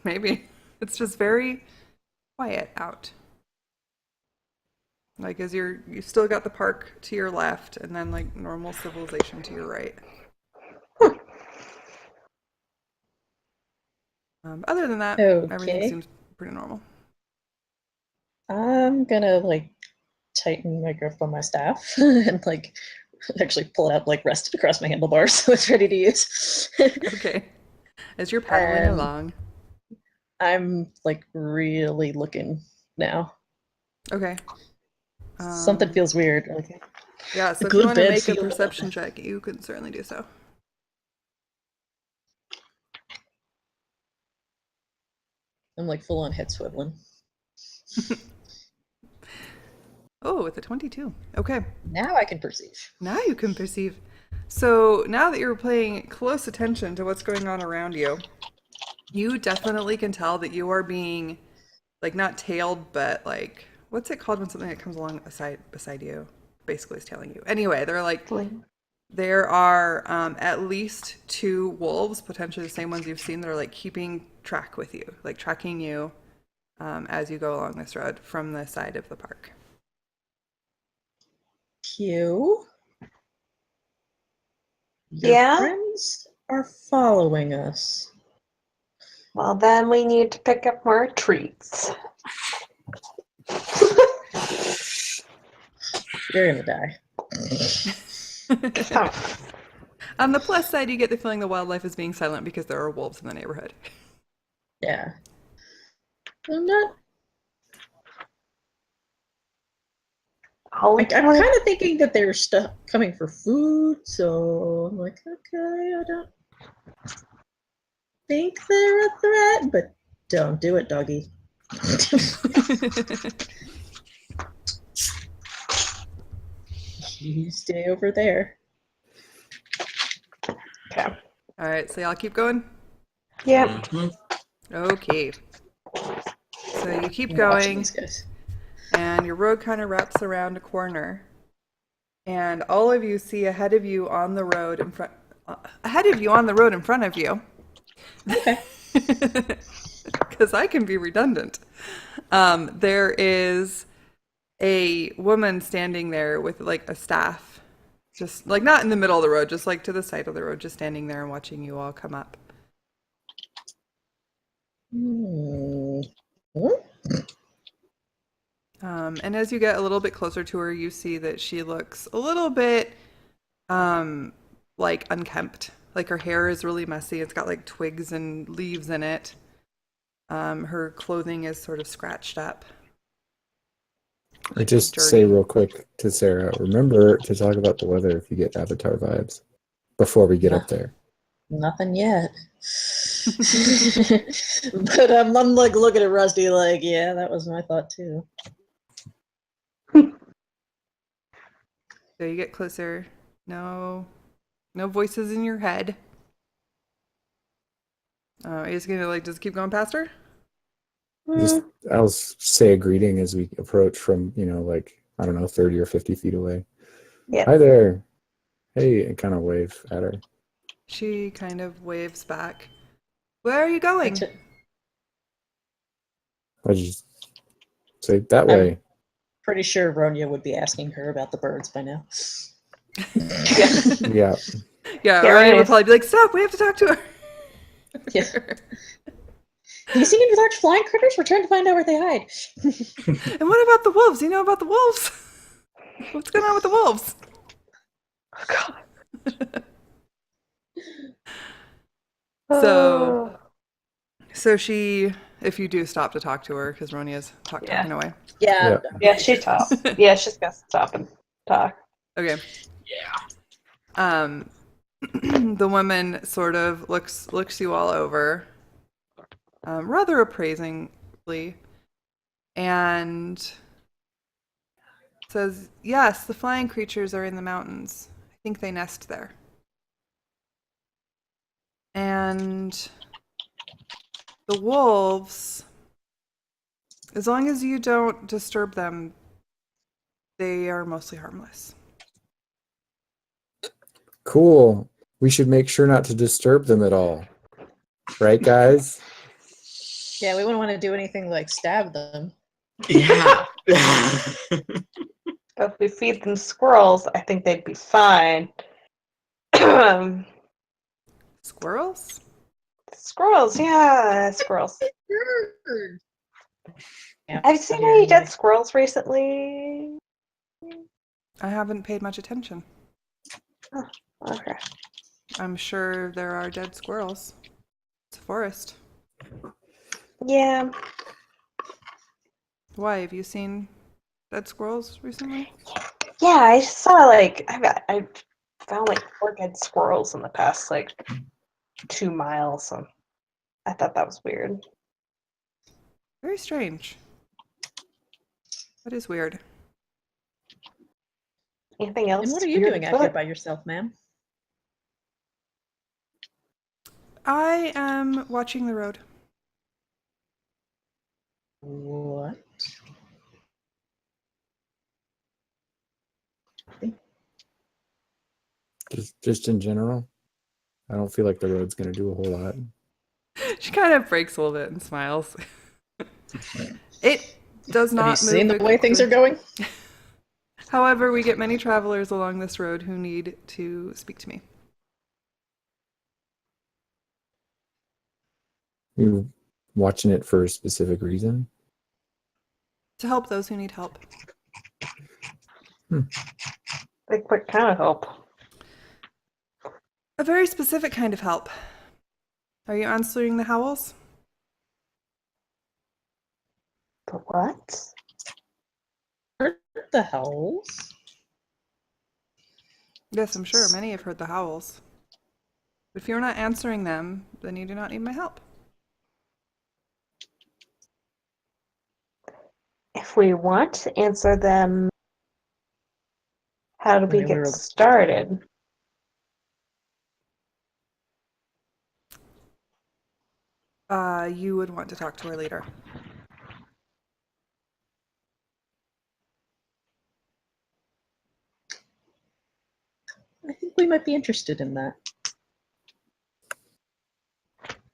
S1: Maybe. It's just very quiet out. Like as you still got the park to your left and then like normal civilization to your right. Other than that, everything
S2: Okay.
S1: seems pretty normal.
S2: I'm gonna like tighten my grip on my staff and like actually pull it up, like rest it across my handlebars so it's ready to use.
S1: Okay. As you're paddling
S2: And
S1: along.
S2: I'm like really looking now.
S1: Okay.
S2: Something feels weird. Like
S1: Yeah, so
S2: a
S1: if you
S2: good
S1: want to
S2: bed
S1: make a
S2: feel.
S1: perception check, you can certainly do so.
S2: I'm like full on head swiveling.
S1: Oh, with a 22. Okay.
S2: Now I can perceive.
S1: Now you can perceive. So now that you're paying close attention to what's going on around you, you definitely can tell that you are being, like, not tailed, but like, what's it called when something that comes along beside you basically is tailing you? Anyway, they're like, there are at least 2 wolves, potentially the same ones you've seen, that are like keeping track with you, like tracking you as you go along this road from the side of the park.
S2: Pew. Your
S5: Yeah?
S2: friends are following us.
S5: Well, then we need to pick up more treats.
S2: You're gonna die.
S1: On the plus side, you get the feeling the wildlife is being silent because there are wolves in the neighborhood.
S2: Yeah. I'm not.
S5: I'll
S2: I'm
S5: tell
S2: kind
S5: you.
S2: of thinking that they're coming for food, so I'm like, okay, I don't think they're a threat, but don't do it, doggy. You stay over there.
S5: Okay.
S1: All right, so y'all keep going?
S5: Yep.
S4: Mhm.
S1: Okay. So you keep
S2: I'm watching
S1: going,
S2: these guys.
S1: and your road kind of wraps around a corner. And all of you see ahead of you on the road in front of you.
S2: Okay.
S1: Because I can be redundant. There is a woman standing there with like a staff, just like not in the middle of the road, just like to the side of the road, just standing there and watching you all come up.
S2: Hmm.
S1: And as you get a little bit closer to her, you see that she looks a little bit like unkempt. Like her hair is really messy. It's got like twigs and leaves in it. Her clothing is sort of scratched up.
S3: I just say real quick to Sarah, remember to talk about the weather if you get Avatar vibes before we get up there.
S2: Nothing yet. But I'm like looking at Rusty like, yeah, that was my thought too.
S1: So you get closer. No voices in your head. Are you just gonna like just keep going past her?
S3: Just I'll say a greeting as we approach from, like, I don't know, 30 or 50 feet away.
S5: Yep.
S3: Hi there. Hey, and kind of wave at her.
S1: She kind of waves back. Where are you going?
S3: I just say that
S2: I'm
S3: way.
S2: pretty sure Ronya would be asking her about the birds by now.
S3: Yeah.
S1: Yeah,
S5: Yeah,
S1: Ryan
S5: right.
S1: would probably be like, "Stop! We have to talk to her."
S2: Yeah. Have you seen any large flying critters? We're trying to find out where they hide.
S1: And what about the wolves? You know about the wolves? What's going on with the wolves?
S5: Oh, God.
S1: So she, if you do stop to talk to her, because Ronia's talking away.
S2: Yeah.
S5: Yeah, she talks. Yeah, she's got to stop and talk.
S1: Okay.
S4: Yeah.
S1: The woman sort of looks you all over, rather appraisingly, and says, "Yes, the flying creatures are in the mountains. I think they nest there. And the wolves, as long as you don't disturb them, they are mostly harmless."
S3: Cool. We should make sure not to disturb them at all. Right, guys?
S2: Yeah, we wouldn't want to do anything like stab them.
S4: Yeah.
S5: But if we feed them squirrels, I think they'd be fine.
S1: Squirrels?
S5: Squirrels, yeah, squirrels.
S2: Yeah,
S5: Have you seen any dead squirrels recently?
S1: I haven't paid much attention.
S5: Oh, okay.
S1: I'm sure there are dead squirrels. It's a forest.
S5: Yeah.
S1: Why? Have you seen dead squirrels recently?
S5: Yeah, I saw I found like 4 dead squirrels in the past 2 miles. So I thought that was weird.
S1: Very strange. That is weird.
S5: Anything else?
S2: And what are you
S5: weird
S2: doing out here
S5: afoot?
S2: by yourself, ma'am?
S1: I am watching the road.
S2: What?
S3: Just in general. I don't feel like the road's going to do a whole lot.
S1: She kind of breaks a little bit and smiles. It does not
S2: Have you
S1: move
S2: seen the way things are going?
S1: However, we get many travelers along this road who need to speak to me.
S3: You're watching it for a specific reason?
S1: To help those who need help.
S5: Like, what kind of help?
S1: A very specific kind of help. Are you answering the howls?
S5: The what?
S2: What the hells?
S1: Yes, I'm sure many have heard the howls. If you're not answering them, then you do not need my help.
S5: If we want to answer them, how do we
S2: I mean, we
S5: get
S2: were-
S5: started?
S1: You would want to talk to our leader.
S2: I think we might be interested in that.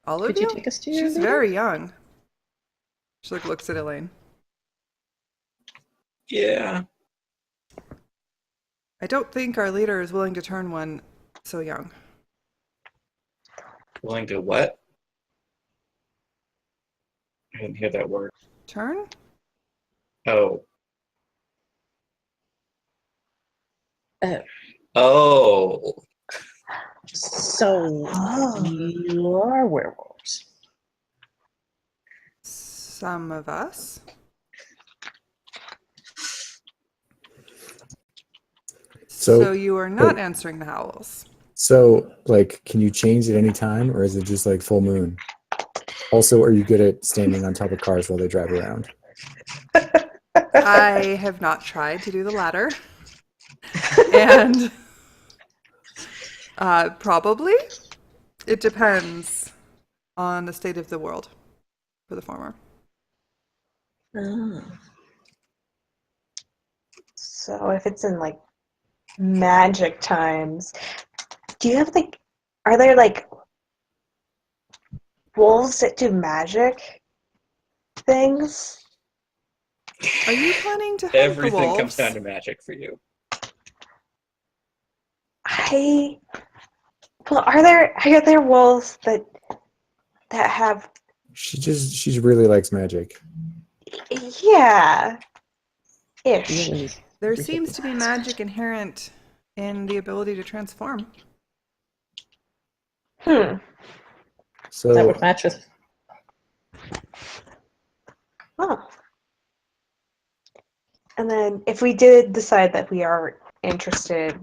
S1: All of
S2: Could you take us to your
S1: She's
S2: leader?
S1: very young. She looks at Elaine.
S4: Yeah.
S1: I don't think our leader is willing to turn one so young.
S4: Willing to what? I didn't hear that word.
S1: Turn?
S4: Oh.
S2: Uh,
S4: Oh.
S2: So
S5: Oh.
S2: you are werewolves.
S1: Some of us. So you are not answering the howls.
S3: So, like, can you change at any time, or is it just like full moon? Also, are you good at standing on top of cars while they drive around?
S1: I have not tried to do the latter. And probably. It depends on the state of the world for the former.
S2: Ah.
S5: So if it's in like magic times, do you have like, are there like wolves that do magic things?
S1: Are you planning to hunt the
S4: Everything
S1: wolves?
S4: comes down to magic for you.
S5: Well, are there wolves that have,
S3: She really likes magic.
S5: yeah, ish.
S2: Really?
S1: There seems to be magic inherent in the ability to transform.
S5: Hmm.
S3: So
S2: That would match with.
S5: Oh. And then if we did decide that we are interested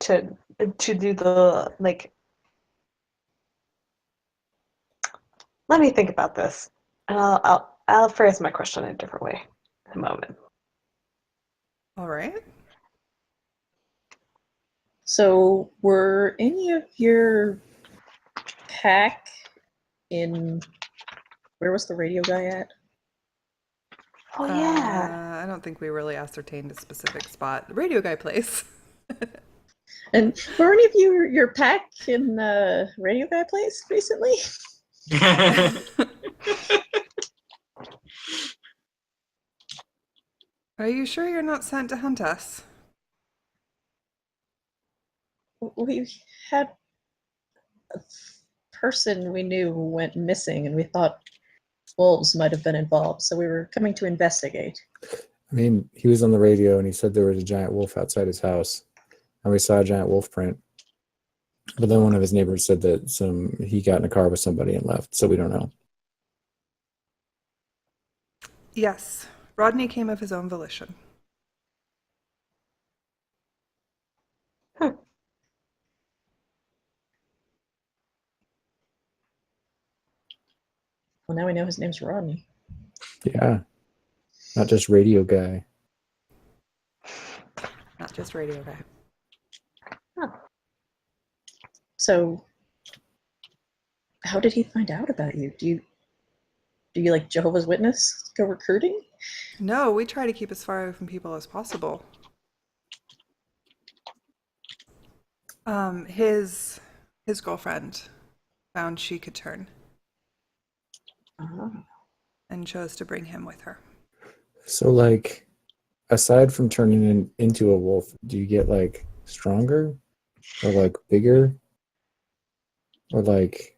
S5: to do the like, let me think about this, and I'll phrase my question in a different way in a moment.
S1: All right.
S2: So, were any of your pack in? Where was the radio guy at?
S5: Oh yeah.
S1: I don't think we really ascertained a specific spot. The radio guy place.
S2: And were any of your pack in radio guy place recently?
S1: Are you sure you're not sent to hunt us?
S2: We had a person we knew who went missing, and we thought wolves might have been involved, so we were coming to investigate.
S3: I mean, he was on the radio and he said there was a giant wolf outside his house, and we saw a giant wolf print. But then one of his neighbors said that he got in a car with somebody and left, so we don't know.
S1: Yes. Rodney came of his own volition.
S2: Well, now we know his name's Rodney.
S3: Yeah, not just radio guy.
S1: Not just radio guy.
S2: So, how did he find out about you? Do you like Jehovah's Witness go recruiting?
S1: No, we try to keep as far away from people as possible. His girlfriend found she could turn and chose to bring him with her.
S3: So, like, aside from turning into a wolf, do you get like stronger or like bigger? Or like,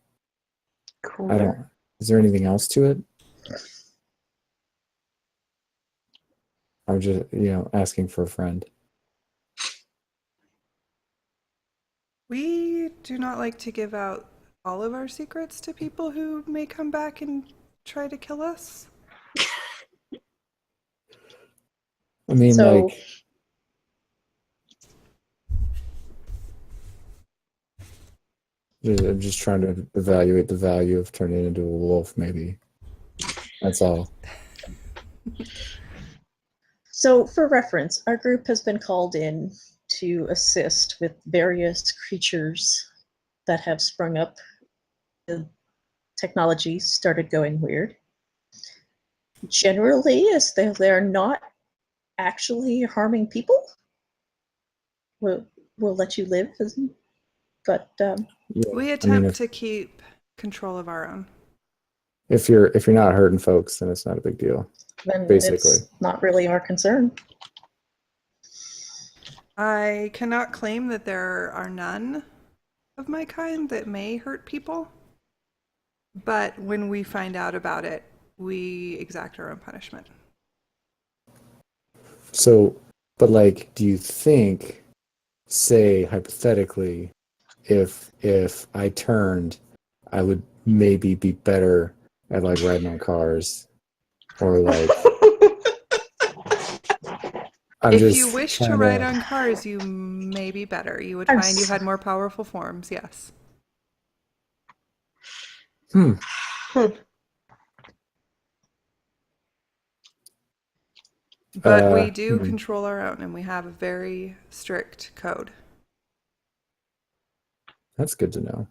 S5: Cool.
S3: I don't, is there anything else to it? I'm just, asking for a friend.
S1: We do not like to give out all of our secrets to people who may come back and try to kill us.
S3: I mean,
S2: So-
S3: like, I'm just trying to evaluate the value of turning into a wolf, maybe. That's all.
S2: So, for reference, our group has been called in to assist with various creatures that have sprung up. The technology started going weird. Generally, as they're not actually harming people, we'll let you live. But
S3: Yeah.
S1: We
S3: I mean,
S1: attempt to keep control of our own.
S3: if you're not hurting folks, then it's not a big deal.
S2: then
S3: Basically.
S2: it's not really our concern.
S1: I cannot claim that there are none of my kind that may hurt people, but when we find out about it, we exact our own punishment.
S3: So, but like, do you think, say hypothetically, if I turned, I would maybe be better at like riding on cars, or like I'm
S1: If
S3: just
S1: you wish
S3: trying
S1: to ride on cars, you may be better. You would
S2: I'm
S1: find you
S2: s-
S1: had more powerful forms, yes. But we do control our own, and we have a very strict code.
S3: That's good to know.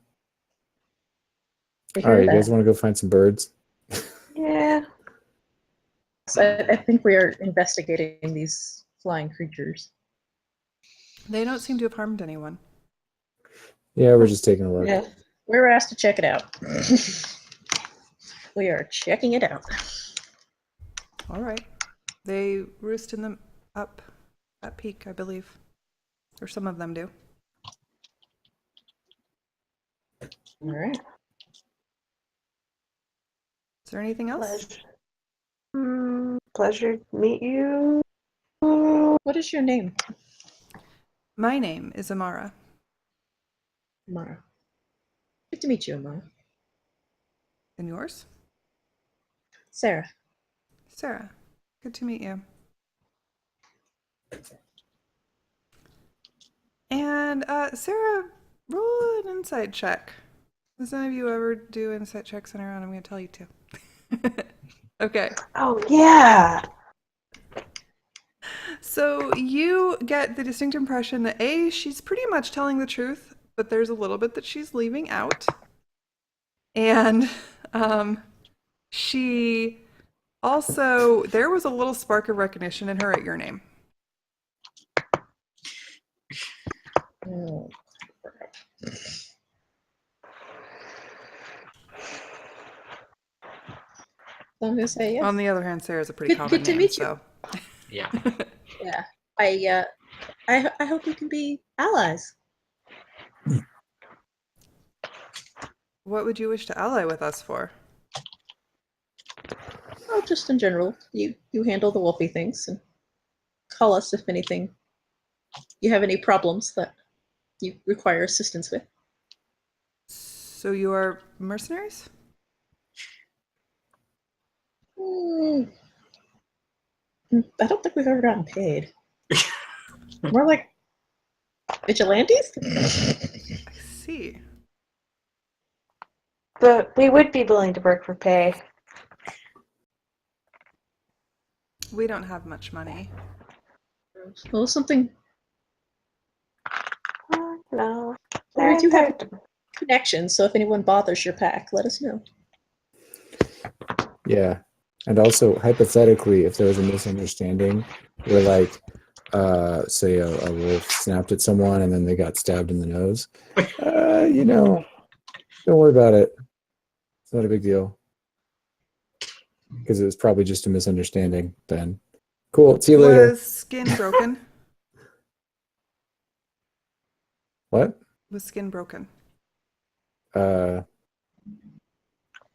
S2: We
S3: All right,
S2: hear
S3: you guys
S2: that.
S3: want to go find some birds?
S5: Yeah.
S2: So I think we are investigating these flying creatures.
S1: They don't seem to have harmed anyone.
S3: Yeah, we're just taking a look.
S2: Yeah, we were asked to check it out. We are checking it out.
S1: All right. They roost in them up at peak, I believe. Or some of them do.
S2: All right.
S1: Is there anything else?
S5: Pleasure to meet you.
S2: What is your name?
S1: My name is Amara.
S2: Amara. Good to meet you, Amara.
S1: And yours?
S2: Sarah.
S1: Sarah. Good to meet you. And Sarah, roll an insight check. Does any of you ever do insight checks on your own? I'm going to tell you to. Okay.
S5: Oh, yeah.
S1: So you get the distinct impression that A, she's pretty much telling the truth, but there's a little bit that she's leaving out. And she also, there was a little spark of recognition in her at your name.
S2: Oh, I'm gonna say yes.
S1: On the other hand, Sarah's a pretty
S2: Good-
S1: common
S2: good to
S1: name,
S2: meet you.
S1: so.
S4: Yeah.
S2: Yeah. I hope we can be allies.
S1: What would you wish to ally with us for?
S2: Well, just in general, you handle the wolfy things and call us if anything. You have any problems that you require assistance with.
S1: So you are mercenaries?
S2: I don't think we've ever gotten paid. More like vigilantes?
S1: I see.
S5: But we would be willing to work for pay.
S1: We don't have much money.
S2: Well, something.
S5: No.
S2: We do have connections, so if anyone bothers your pack, let us know.
S3: Yeah. And also, hypothetically, if there was a misunderstanding where, like, say a wolf snapped at someone and then they got stabbed in the nose, don't worry about it. It's not a big deal. Because it was probably just a misunderstanding then. Cool. See you later.
S1: Was skin broken?
S3: What?
S1: Was skin broken?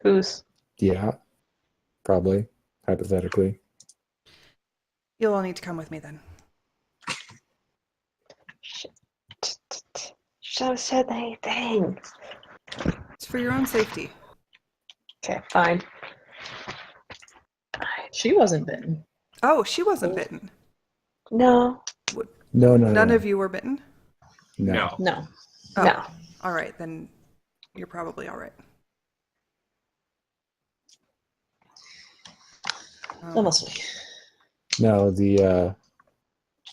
S5: Who's?
S3: Yeah, probably, hypothetically.
S1: You'll all need to come with me then.
S5: Should have said anything.
S1: It's for your own safety.
S5: Okay, fine.
S2: She wasn't bitten.
S1: Oh, she wasn't bitten.
S5: No.
S3: No,
S1: None of you were bitten?
S3: No.
S2: No.
S1: Oh,
S5: No.
S1: all right, then you're probably all right.
S2: That must be.
S3: No, the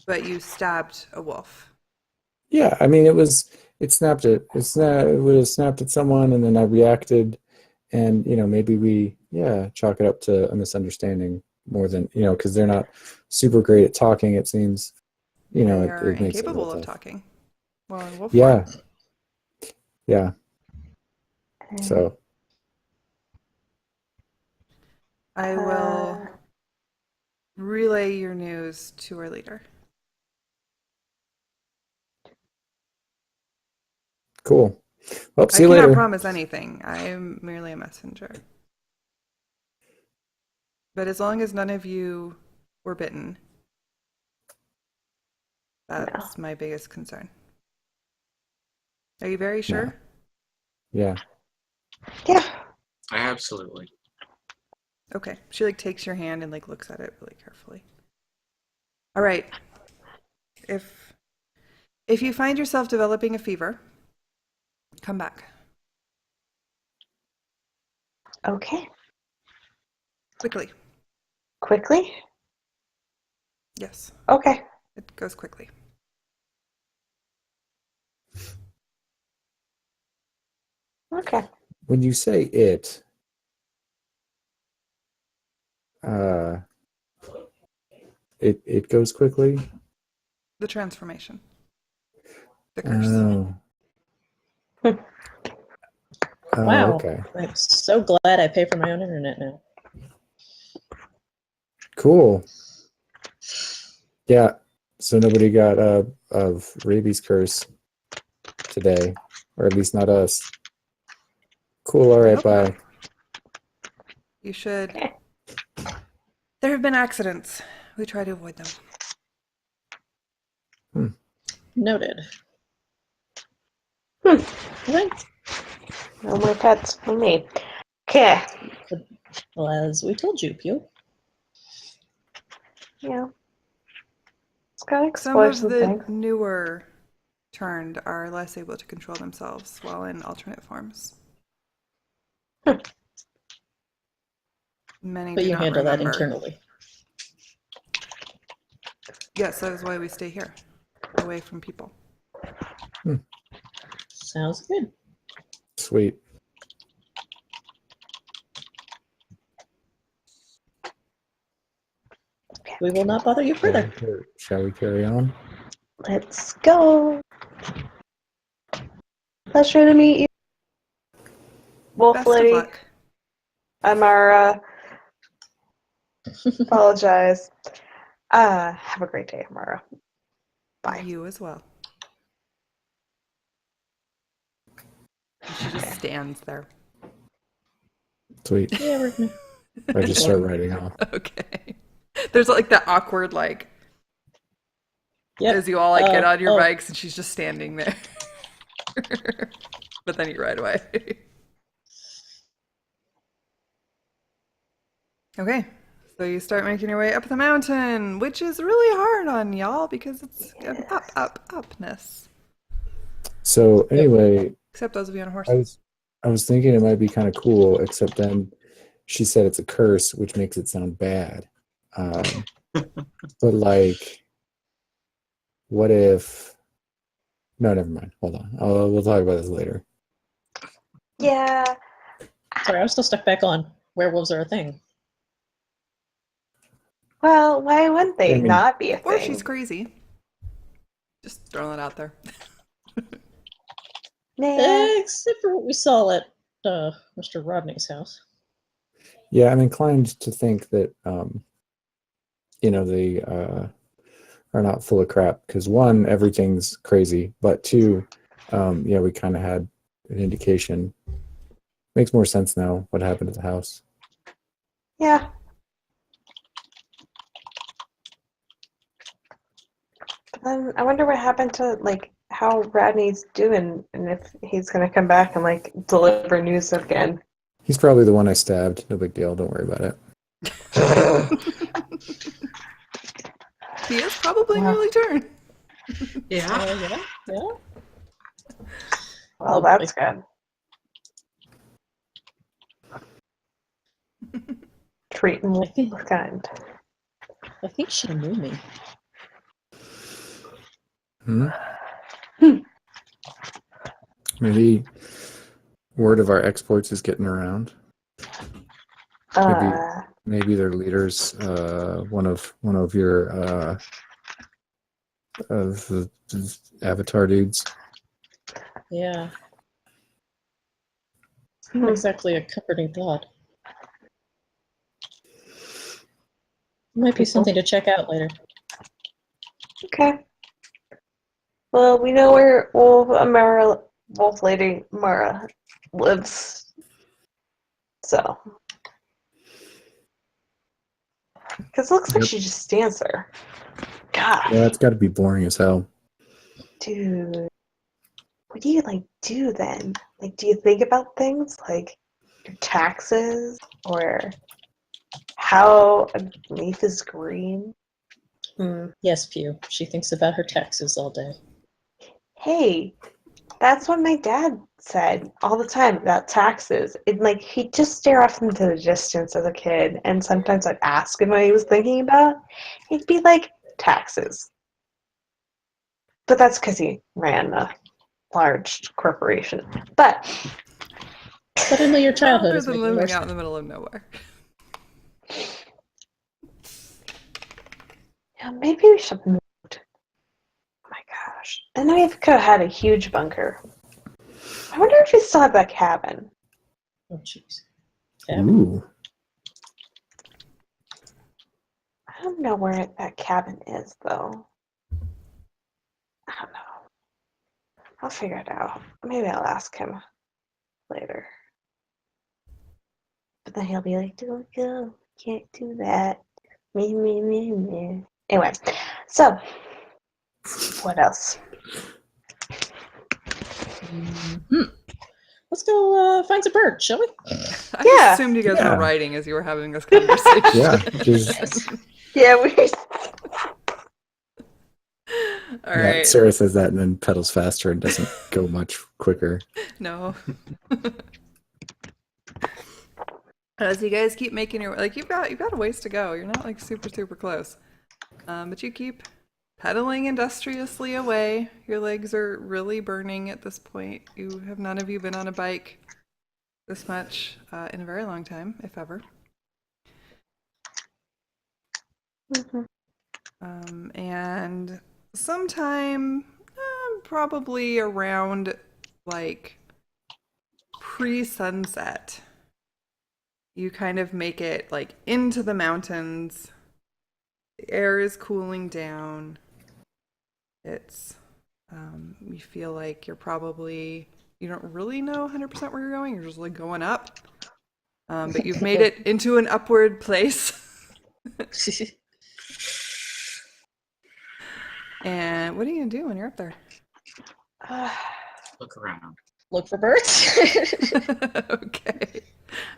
S1: But you stabbed a wolf.
S3: yeah, I mean it would have snapped at someone and then I reacted and maybe we chalk it up to a misunderstanding more than because they're not super great at talking, it seems.
S1: They
S3: It
S1: are
S3: makes it a
S1: incapable
S3: little
S1: of
S3: tough.
S1: talking. Well, in wolf
S3: Yeah.
S1: form.
S3: Yeah. So
S1: I will relay your news to our leader.
S3: cool. Well,
S1: I
S3: see you
S1: cannot
S3: later.
S1: promise anything. I am merely a messenger. But as long as none of you were bitten, that's my biggest concern. Are you very sure?
S3: Yeah.
S5: Yeah.
S4: Absolutely.
S1: Okay. She takes your hand and looks at it really carefully. All right. If you find yourself developing a fever, come back.
S5: Okay.
S1: Quickly.
S5: Quickly?
S1: Yes.
S5: Okay.
S1: It goes quickly.
S5: Okay.
S3: When you say it, it goes quickly.
S1: The transformation. The curse.
S3: Oh. Oh,
S2: Wow.
S3: okay.
S2: I'm so glad I pay for my own internet now.
S3: Cool. Yeah. So nobody got of rabies curse today, or at least not us. Cool. All
S1: I
S3: right.
S1: hope
S3: Bye.
S1: not. You should. There have been accidents. We try to avoid them.
S2: Noted. Right.
S5: No more pets for me. Okay.
S2: Well, as we told you, Pew.
S5: Yeah. It's got to
S1: Some
S5: explore
S1: of
S5: some
S1: the
S5: things.
S1: newer turned are less able to control themselves while in alternate forms. Many
S2: But
S1: do
S2: you
S1: not
S2: handle that
S1: remember.
S2: internally.
S1: Yes, that is why we stay here, away from people.
S2: Sounds good.
S3: Sweet.
S2: We will not bother you further.
S3: Shall we carry on?
S5: Let's go. Pleasure to meet you. Wolf
S1: Best of
S5: Lady.
S1: luck.
S5: Amara. Apologize. Have a great day, Amara. Bye.
S1: You as well. And she just stands there.
S3: Sweet.
S2: Yeah, we're gonna.
S3: I just start writing off.
S1: Okay. There's that awkward
S2: Yep.
S1: as you all get on your
S2: oh.
S1: bikes and she's just standing there. But then you ride away. Okay. So you start making your way up the mountain, which is really hard on y'all because it's an upness.
S3: So anyway,
S1: Except those of you on horses.
S3: I was thinking it might be kind of cool, except then she said it's a curse, which makes it sound bad. But what if? No, never mind. Hold on. We'll talk about this later.
S5: Yeah.
S2: Sorry, I was still stuck back on werewolves are a thing.
S5: Well, why wouldn't they
S3: I mean,
S5: not be a
S1: Or
S5: thing?
S1: she's crazy. Just throwing it out there.
S5: Nah.
S2: Except for what we saw at Mr. Rodney's house.
S3: Yeah, I'm inclined to think that they are not full of crap because one, everything's crazy, but two, we kind of had an indication. Makes more sense now what happened at the house.
S5: Yeah. But then I wonder what happened to like how Radney's doing and if he's gonna come back and like deliver news again.
S3: He's probably the one I stabbed. No big deal. Don't worry about it.
S1: He is probably an
S5: Wow.
S1: early turn.
S4: Yeah.
S2: Yeah.
S5: Well, that's good. Treat him with kind.
S2: I think she knew me.
S3: Hmm? Maybe word of our exploits is getting around. Maybe their leaders, one of your of the Avatar dudes.
S2: Yeah. Not exactly a comforting thought. Might be something to check out later.
S5: Okay. Well, we know where Wolf Lady Mara lives. So. Because it looks like she just stands there. God.
S3: Yeah, it's got to be boring as hell.
S5: Dude. What do you, like, do then? Like, do you think about things like your taxes or how a leaf is green?
S2: Yes, Pew. She thinks about her taxes all day.
S5: Hey, that's what my dad said all the time about taxes. It like he'd just stare off into the distance as a kid, and sometimes I'd ask him what he was thinking about. He'd be like, taxes. But that's because he ran a large corporation. But
S2: Suddenly your childhood
S1: Rather
S2: is
S1: than
S2: making more
S1: living out
S2: sense.
S1: in the middle of nowhere.
S5: yeah, maybe we should move. Oh my gosh. And I could have had a huge bunker. I wonder if we still have that cabin.
S2: Oh, jeez.
S3: Ooh.
S5: I don't know where that cabin is, though. I don't know. I'll figure it out. Maybe I'll ask him later. But then he'll be like, don't go. Can't do that. Me. Anyway, so, what else?
S2: Let's go find some birds, shall we?
S1: I
S5: Yeah.
S1: assumed you guys
S3: Yeah.
S1: were writing as you were having this conversation.
S3: Yeah, just
S5: Yeah, we.
S1: All
S3: yeah.
S1: right.
S3: Sarah says that and then pedals faster and doesn't go much quicker.
S1: No. As you guys keep making your like you've got a ways to go. You're not like super close. But you keep pedaling industriously away. Your legs are really burning at this point. None of you been on a bike this much in a very long time, if ever. And sometime probably around like pre-sunset, you kind of make it like into the mountains. The air is cooling down. It's you feel like you don't really know 100% where you're going. You're just like going up. But you've made it into an upward place. And what are you gonna do when you're up there?
S4: Look around.
S2: Look for birds.
S1: Okay.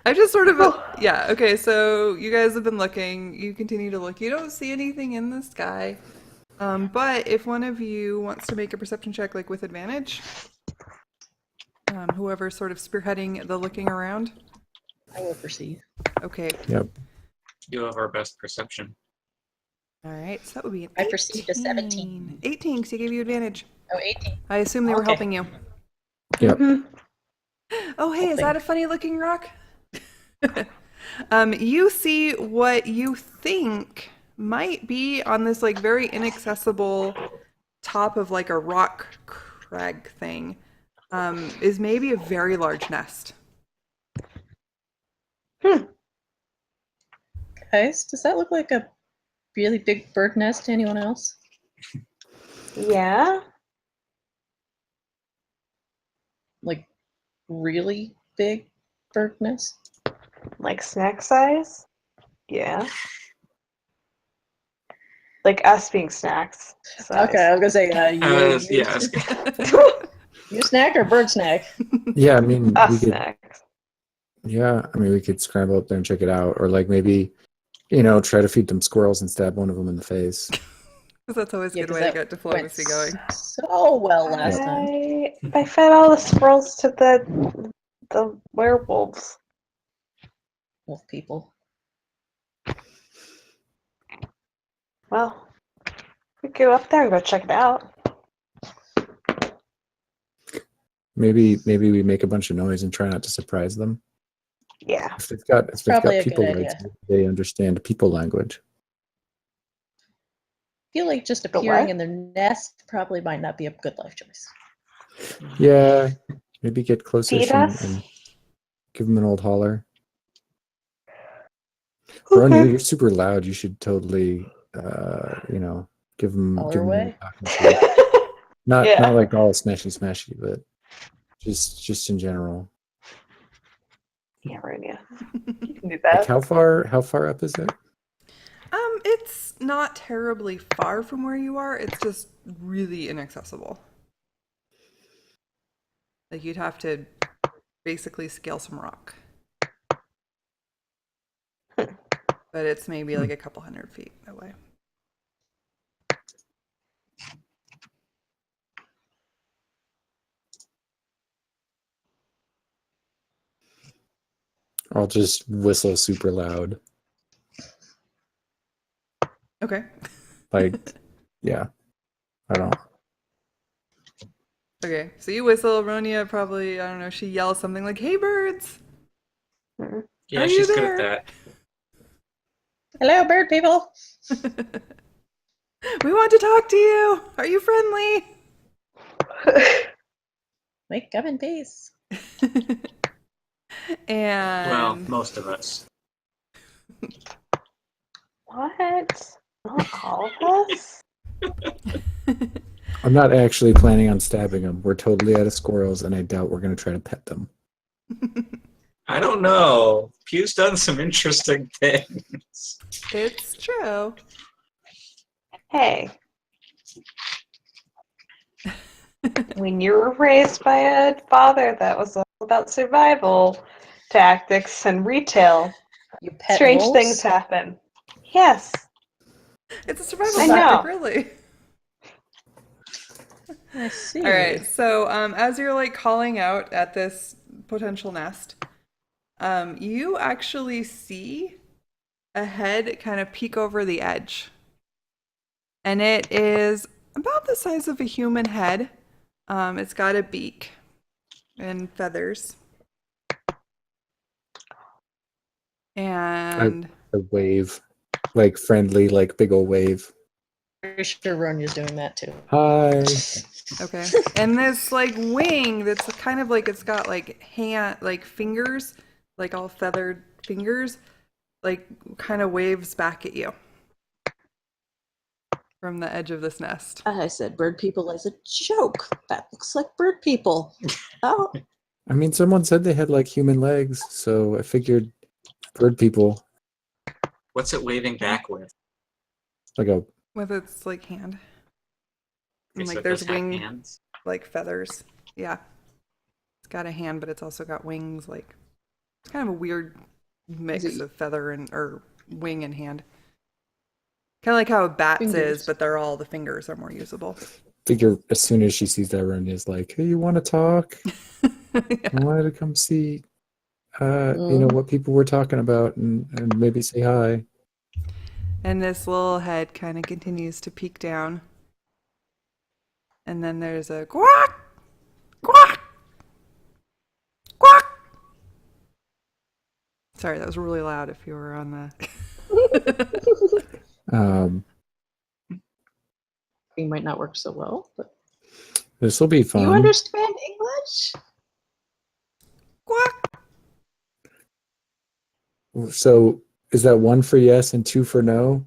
S1: I just sort of, yeah, okay, so you guys have been looking. You continue to look. You don't see anything in the sky. But if one of you wants to make a perception check, like with advantage, whoever's sort of spearheading the looking around.
S2: I will perceive.
S1: Okay.
S3: Yep.
S4: You have our best perception.
S1: All right, so that would be an
S2: I
S1: 18.
S2: perceived a 17.
S1: 18, because he gave you advantage.
S2: Oh, 18.
S1: I assume they were
S2: Okay.
S1: helping you.
S3: Yep.
S1: Oh, hey, is
S2: Helping.
S1: that a funny looking rock? You see what you think might be on this like very inaccessible top of like a rock crag thing, is maybe a very large nest.
S2: Guys, does that look like a really big bird nest to anyone else?
S5: Yeah.
S2: Like really big bird nest?
S5: Like snack size? Yeah. Like us being snacks size.
S2: Okay, I was gonna say,
S4: Yeah.
S2: you snack or bird snack?
S3: Yeah, I mean, we
S5: Us
S3: could.
S5: snacks.
S3: Yeah, I mean, we could scramble up there and check it out, or like maybe, try to feed them squirrels and stab one of them in the face.
S1: Because that's always a
S2: Yeah,
S1: good
S2: 'cause
S1: way to
S2: that
S1: get diplomacy going.
S2: so well last time.
S5: I fed all the squirrels to the werewolves.
S2: Wolf people.
S5: Well, we could go up there and go check it out.
S3: Maybe we make a bunch of noise and try not to surprise them.
S5: Yeah.
S3: If they've got
S2: Probably a
S3: people
S2: good
S3: legs,
S2: idea.
S3: they understand people language.
S2: I feel like just
S5: The
S2: appearing
S5: what?
S2: in their nest probably might not be a good life choice.
S3: Yeah, maybe get closer
S5: Feed
S3: and
S5: us?
S3: give them an old holler. Ron,
S5: Okay.
S3: you're super loud. You should totally, give them
S2: Holler away.
S3: talking to. Not
S5: Yeah.
S3: like all smashy, but just in general.
S5: Yeah, Runia. You can do
S3: Like
S5: that.
S3: how far up is it?
S1: It's not terribly far from where you are. It's just really inaccessible. Like you'd have to basically scale some rock. But it's maybe like a couple 100 feet away.
S3: I'll just whistle super loud.
S1: Okay.
S3: Like, yeah. I don't.
S1: Okay. So you whistle. Ronia probably, I don't know, she yells something like, "Hey, birds!"
S5: Mhm.
S4: Yeah,
S1: Are you
S4: she's good
S1: there?
S4: at that.
S2: Hello, bird people.
S1: We want to talk to you. Are you friendly?
S2: Wake up in peace.
S4: Well,
S1: And
S4: most of us.
S5: What? Not all of us?
S3: I'm not actually planning on stabbing them. We're totally out of squirrels, and I doubt we're going to try to pet them.
S4: I don't know. Pew's done some interesting things.
S1: it's true.
S5: Hey. When you were raised by a father that was all about survival tactics and retail,
S2: You pet
S5: strange
S2: wolves?
S5: things happen. Yes.
S1: It's a survival
S5: I
S1: tactic,
S5: know.
S1: really.
S2: I see.
S1: All right. So, as you're like calling out at this potential nest, you actually see a head kind of peek over the edge, and it is about the size of a human head. It's got a beak and feathers, and
S3: A wave. Like friendly, like big old wave.
S2: Pretty sure Ronya's doing that too.
S3: Hi.
S1: okay, and this like wing that's kind of like it's got like fingers, like all feathered fingers, like kind of waves back at you from the edge of this nest.
S2: I said bird people as a joke. That looks like bird people. Oh,
S3: I mean, someone said they had like human legs, so I figured bird people,
S4: What's it waving back with?
S3: like a
S1: With its like hand. And
S4: Okay, so
S1: like
S4: it
S1: there's
S4: does have
S1: wing
S4: hands.
S1: like feathers. Yeah. It's got a hand, but it's also got wings. Like it's kind of a weird mix
S2: Is it-
S1: of feather and or wing and hand. Kind of like how a bat's
S2: Fingers.
S1: is, but the fingers are more usable.
S3: figure. As soon as she sees that, Ronya's like, "Hey, you want to talk?
S1: Yeah.
S3: I wanted to come see, what people were talking about, and maybe say hi."
S1: And this little head kind of continues to peek down. And then there's a quack, quack, quack. Sorry, that was really loud if you were on the.
S2: he might not work so well, but
S3: This will be
S2: do you
S3: fun.
S2: understand English?
S1: Quack.
S3: So, is that 1 for yes and 2 for no?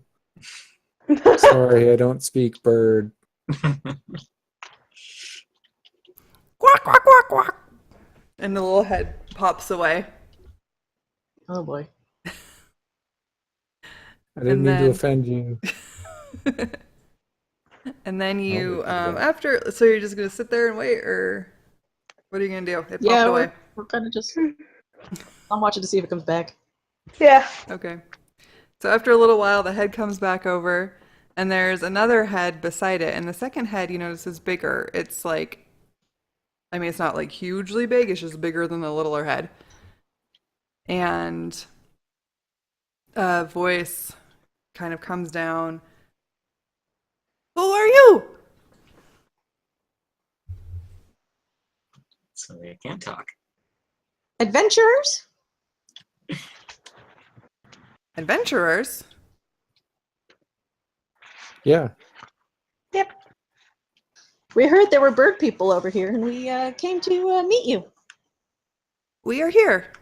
S3: Sorry, I don't speak bird.
S1: Quack, quack, quack, quack. And the little head pops away.
S2: Oh boy.
S3: I didn't
S1: And
S3: mean to
S1: then-
S3: offend you.
S1: And then you,
S3: we can do that.
S1: after, so you're just gonna sit there and wait, or what are you gonna do? It popped
S2: Yeah,
S1: away.
S2: we're kind of just. I'm watching to see if it comes back.
S5: Yeah.
S1: Okay. So after a little while, the head comes back over, and there's another head beside it. And the second head, you notice, is bigger. It's like, I mean, it's not like hugely big, it's just bigger than the littler head. And a voice kind of comes down. Who are you?
S4: So they can't talk.
S2: Adventurers?
S1: Adventurers?
S3: Yeah.
S5: Yep.
S2: We heard there were bird people over here, and we came to meet you.
S1: We are here.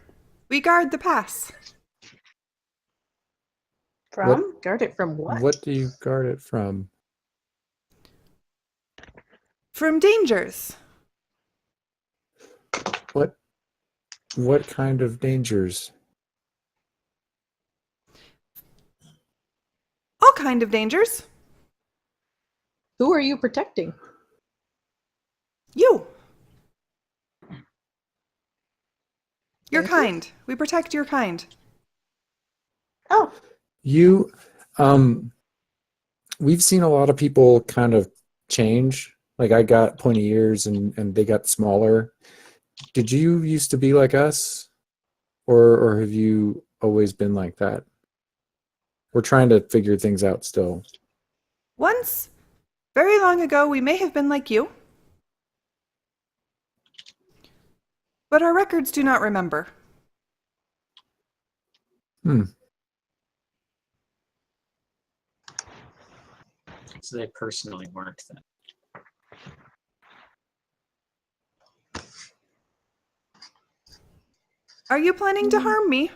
S1: We guard the pass.
S5: From?
S2: Guard it from what?
S3: What do you guard it from?
S1: From dangers.
S3: What kind of dangers?
S1: All kind of dangers.
S2: Who are you protecting?
S1: You. Your
S2: Thank you.
S1: kind. We protect your kind.
S2: Oh,
S3: You, we've seen a lot of people kind of change. Like I got pointy ears and they got smaller. Did you used to be like us? Or have you always been like that? We're trying to figure things out still.
S1: Once, very long ago, we may have been like you. But our records do not remember.
S4: So they personally weren't then.
S1: Are you planning to harm me?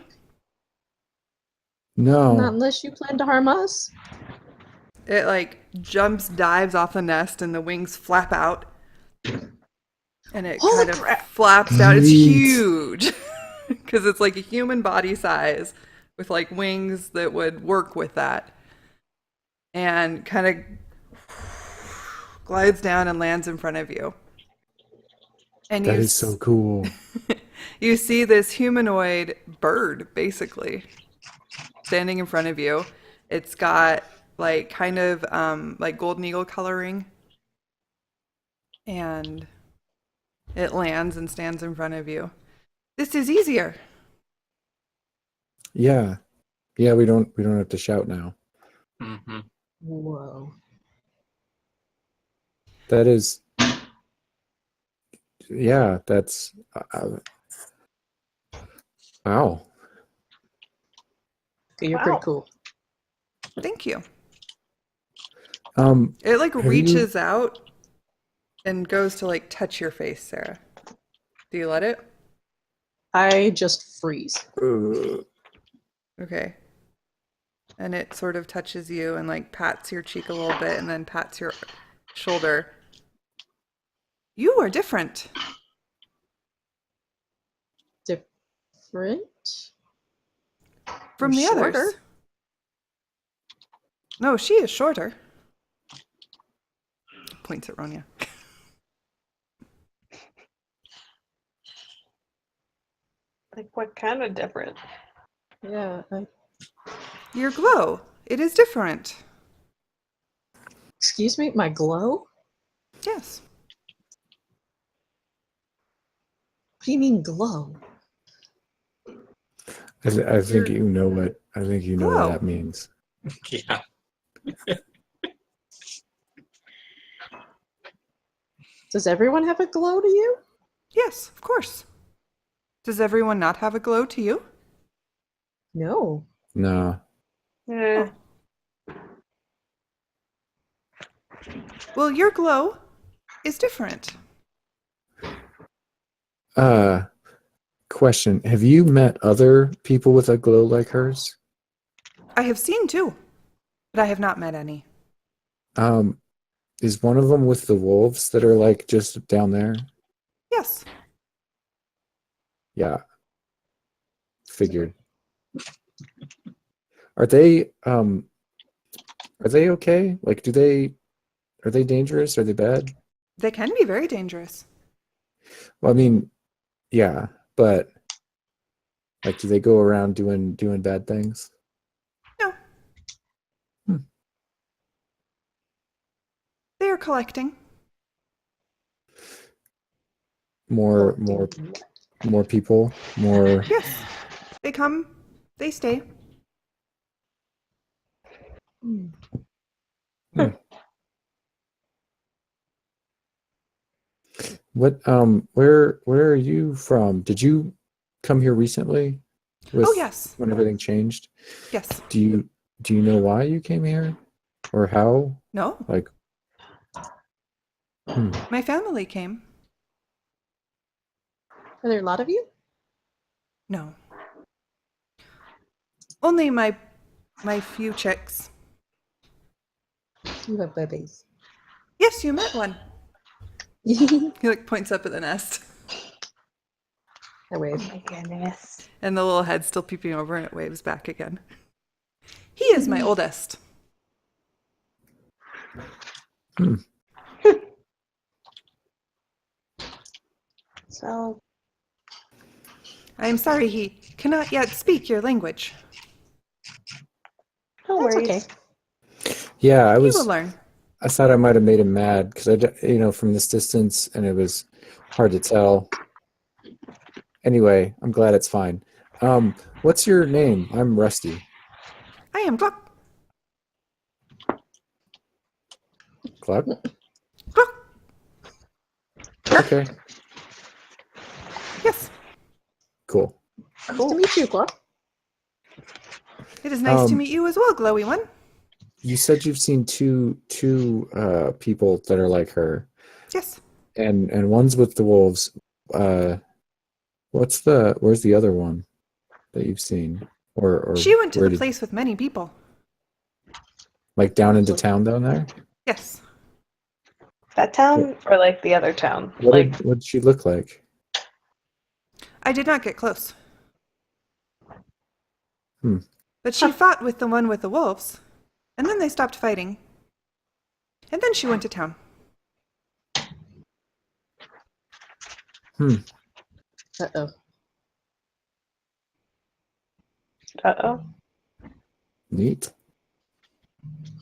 S3: No.
S2: not unless you plan to harm us.
S1: It like jumps, dives off the nest, and the wings flap out. And it
S2: Holy
S1: kind of
S2: crap.
S1: flaps down. It's
S3: Neat.
S1: huge. Because it's like a human body size with like wings that would work with that. And kind of glides down and lands in front of you. And
S3: That
S1: you
S3: is so cool.
S1: you see this humanoid bird, basically, standing in front of you. It's got like kind of like golden eagle coloring, and it lands and stands in front of you. This is easier.
S3: Yeah. Yeah, we don't have to shout now.
S4: Mm-hmm.
S2: Whoa.
S3: That is, yeah, that's, wow.
S2: Okay, you're
S5: Wow.
S2: pretty cool.
S1: Thank you.
S3: Um,
S1: It like
S3: Have you-
S1: reaches out and goes to like touch your face, Sarah. Do you let it?
S2: I just freeze.
S1: Okay. And it sort of touches you and like pats your cheek a little bit and then pats your shoulder. You are different.
S2: Different?
S1: From
S2: I'm
S1: the others.
S2: shorter.
S1: No, she is shorter. Points at Ronya.
S5: Like, what kind of different?
S2: Yeah.
S1: Your glow. It is different.
S2: Excuse me? My glow?
S1: Yes.
S2: What do you mean glow?
S3: I think you know what
S1: Glow.
S3: that means.
S4: Yeah.
S2: Does everyone have a glow to you?
S1: Yes, of course. Does everyone not have a glow to you?
S2: No.
S3: No.
S5: Eh,
S1: Well, your glow is different.
S3: Question. Have you met other people with a glow like hers?
S1: I have seen two, but I have not met any.
S3: Is one of them with the wolves that are like just down there?
S1: Yes.
S3: Yeah, figured. Are they okay? Like, are they dangerous? Are they bad?
S1: They can be very dangerous.
S3: Well, I mean, yeah, but like, do they go around doing bad things?
S1: No,
S3: Hmm.
S1: they are collecting.
S3: More people, more.
S1: Yes, they come, they stay.
S2: Hmm.
S3: Hmm. What where are you from? Did you come here recently
S1: Oh,
S3: with
S1: yes.
S3: when everything changed?
S1: Yes.
S3: Do you know why you came here or how?
S1: No,
S3: Like, hmm.
S1: my family came.
S2: Are there a lot of you?
S1: No. Only my few chicks.
S2: You have babies.
S1: Yes, you met one.
S2: I
S1: He like points up at the nest.
S5: Oh
S2: wave.
S5: my goodness.
S1: And the little head's still peeping over and it waves back again. He is my oldest.
S3: Hmm.
S5: So,
S1: I am sorry he cannot yet speak your language.
S5: no
S2: That's
S5: worries.
S2: okay.
S3: Yeah,
S1: He will learn.
S3: I thought I might have made him mad because from this distance, and it was hard to tell. Anyway, I'm glad it's fine. What's your name? I'm Rusty.
S1: I am Gluck.
S3: Clark?
S1: Gluck.
S3: Okay,
S1: Yes,
S3: cool.
S2: Nice to meet you, Clark.
S1: it is nice to
S3: Um,
S1: meet you as well, glowy one.
S3: You said you've seen two people that are like her,
S1: Yes,
S3: and one's with the wolves. Uh, where's the other one that you've seen? Or
S1: she went to
S3: where
S1: the
S3: did,
S1: place with many people.
S3: like, down into town down there?
S1: Yes,
S5: That town or like the other town?
S3: What did she look like?
S1: I did not get close.
S3: Hmm.
S1: But she fought with the one with the wolves, and then they stopped fighting. And then she went to town.
S3: Hmm.
S2: Uh-oh.
S5: Uh-oh.
S3: Neat.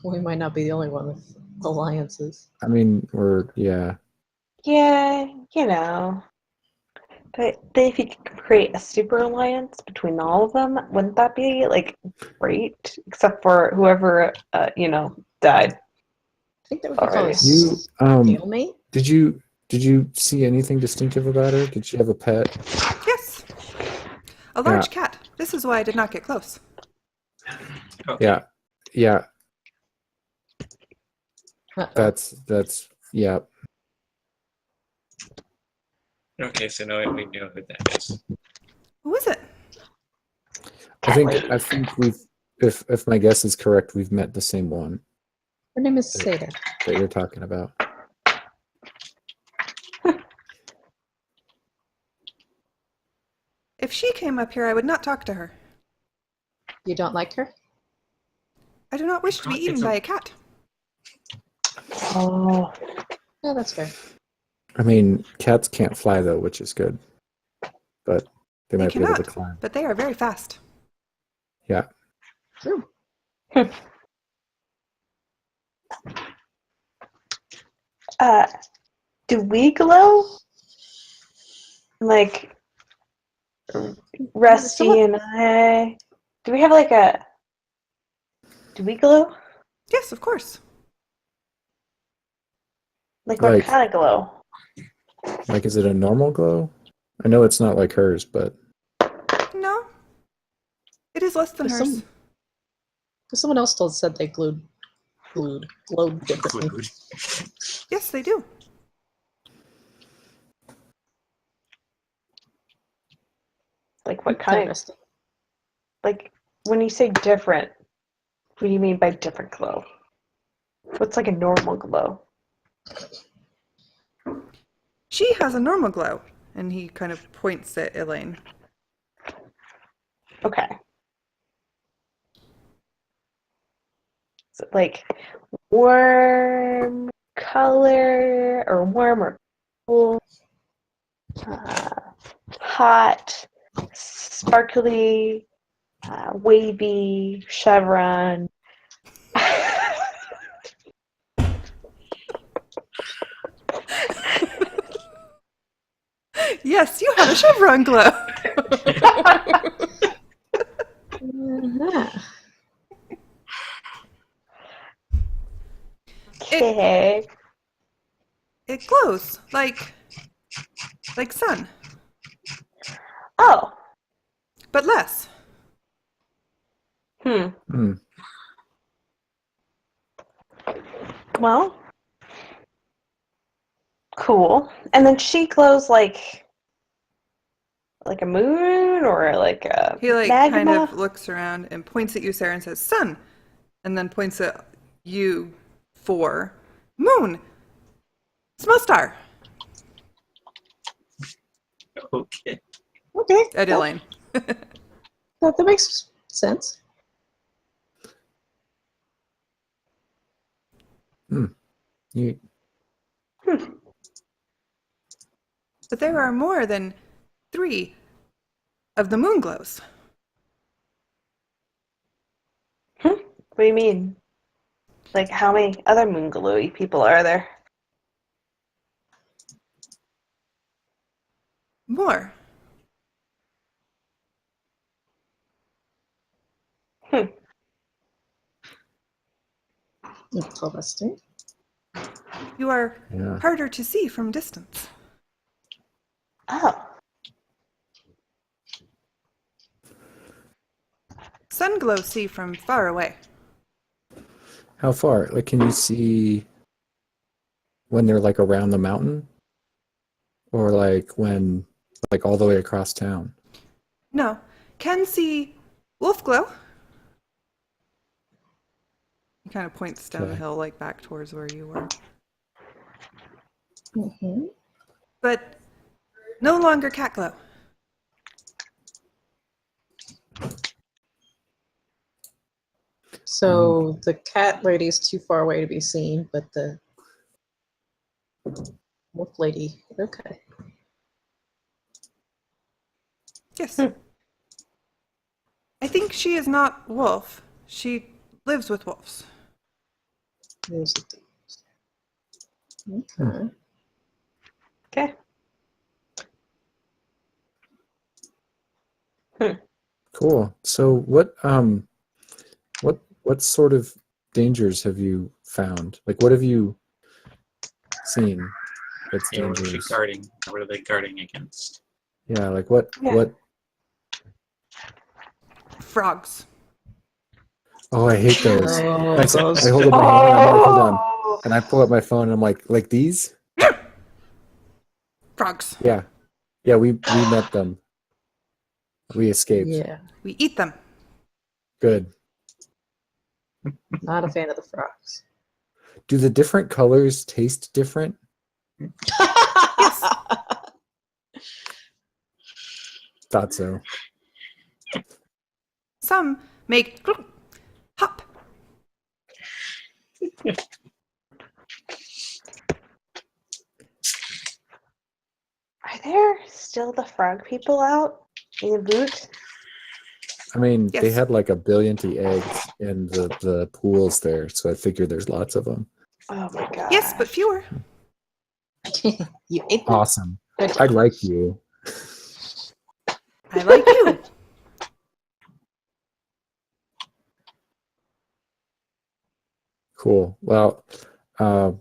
S2: We might not be the only one with alliances.
S3: I mean, yeah.
S5: Yeah, you know. But then if you could create a super alliance between all of them, wouldn't that be like great? Except for whoever died
S2: I think that would be called a
S5: already.
S3: You
S2: stalemate.
S3: did you see anything distinctive about her? Did she have a pet?
S1: Yes, a
S3: Yeah.
S1: large cat. This is why I did not get close.
S4: Okay.
S3: Yeah. Yeah.
S2: Uh-oh.
S3: That's yeah.
S4: Okay, so now we know who that is.
S1: Who is it?
S3: I think we've if my guess is correct, we've met the same one
S2: Her name is Seda.
S3: that you're talking about.
S1: If she came up here, I would not talk to her.
S2: You don't like her?
S1: I do not wish to be eaten by a cat.
S5: Oh.
S2: No, that's fair.
S3: I mean, cats can't fly though, which is good. But they
S1: They
S3: might be able to
S1: cannot,
S3: climb.
S1: but they are very fast.
S3: Yeah.
S2: True.
S5: Do we glow? Like Rusty
S2: Someone-
S5: and I. Do we have like a? Do we glow?
S1: Yes, of course.
S5: Like what
S3: Like-
S5: kind of glow?
S3: Like, is it a normal glow? I know it's not like hers, but
S1: No, it is less than hers.
S2: Someone else said they glowed differently.
S4: Glued.
S1: Yes, they do.
S5: Like what kind?
S2: Interesting.
S5: Like when you say different, what do you mean by different glow? What's like a normal glow?
S1: She has a normal glow, and he kind of points at Elaine.
S5: Okay. Is it like warm color or warm or cool? Hot, sparkly, wavy, chevron.
S1: Yes, you have a chevron glow.
S2: Uh-huh.
S5: Okay.
S1: It glows like sun,
S5: Oh.
S1: but less.
S3: Hmm.
S5: Well. Cool. And then she glows like a moon or like a
S1: He like kind
S5: magma.
S1: of looks around and points at you, Sarah, and says, "Sun," and then points at you, 4, moon, small star,
S4: Okay.
S2: Okay.
S1: at Elaine.
S2: That makes sense.
S3: You,
S1: But there are more than 3 of the moon glows.
S5: What do you mean? Like, how many other moon glowy people are there?
S1: More.
S2: Interesting.
S1: You are
S3: yeah.
S1: harder to see from distance.
S5: Oh.
S1: Sun glow see from far away.
S3: How far? Like, can you see when they're like around the mountain, or like when like all the way across town?
S1: No, can see wolf glow. He kind of points down the
S3: Okay.
S1: hill, like back towards where you were.
S2: Mm-hmm.
S1: But no longer cat glow.
S2: So the cat lady is too far away to be seen, but the wolf lady, okay.
S1: Yes. I think she is not wolf. She lives with wolves.
S2: Those are the- Okay.
S5: Okay.
S3: Cool. So what sort of dangers have you found? Like, what have you seen that's
S4: Yeah, what is she
S3: dangerous?
S4: guarding? What are they guarding against?
S3: Yeah, like
S5: Yeah.
S3: what?
S1: Frogs.
S3: Oh, I hate those.
S2: Oh,
S3: I
S2: those
S3: hold up my hand. I'm like, hold on,
S5: Oh.
S3: and I pull up my phone and I'm like these?
S1: Frogs.
S3: Yeah, yeah. We met them. We escaped.
S2: Yeah,
S1: We eat them.
S3: Good.
S2: not a fan of the frogs.
S3: Do the different colors taste different?
S1: Yes.
S3: Thought so.
S1: Some make hop.
S5: Are there still the frog people out in the boot?
S3: I mean, they
S1: Yes.
S3: had like 1 billion eggs in the pools there, so I figured there's lots of them.
S5: Oh my god.
S1: Yes, but fewer.
S2: You ate them?
S3: Awesome. I like you.
S1: I like you.
S3: Cool. Well, uh,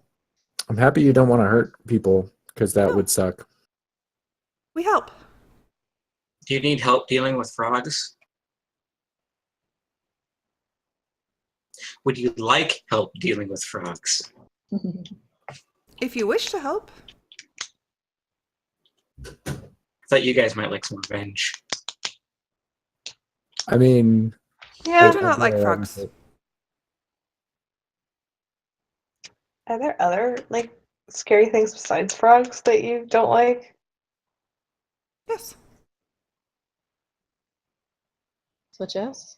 S3: I'm happy you don't want to hurt people because that
S1: No.
S3: would suck.
S1: We help.
S4: Do you need help dealing with frogs? Would you like help dealing with frogs?
S1: If you wish to help.
S4: I thought you guys might like some revenge.
S3: I mean,
S5: Yeah.
S1: I do not like frogs.
S5: Are there other like scary things besides frogs that you don't like?
S1: Yes.
S2: Such as?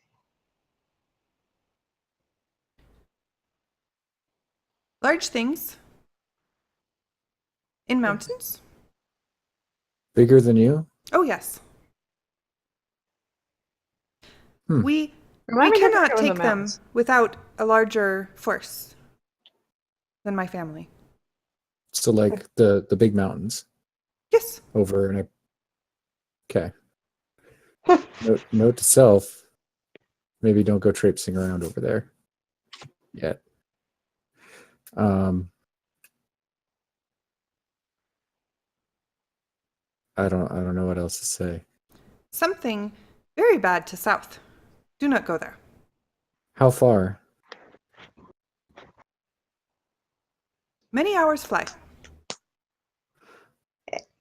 S1: Large things in mountains.
S3: Bigger than you?
S1: Oh yes.
S3: Hmm.
S1: We
S2: Remind me how to
S1: cannot
S2: go in the
S1: take them
S2: mountains.
S1: without a larger force than my family.
S3: So like the big mountains
S1: Yes.
S3: over in a. Okay. Note to self: maybe don't go traipsing around over there yet. I don't know what else to say.
S1: Something very bad to south. Do not go there.
S3: How far?
S1: Many hours fly.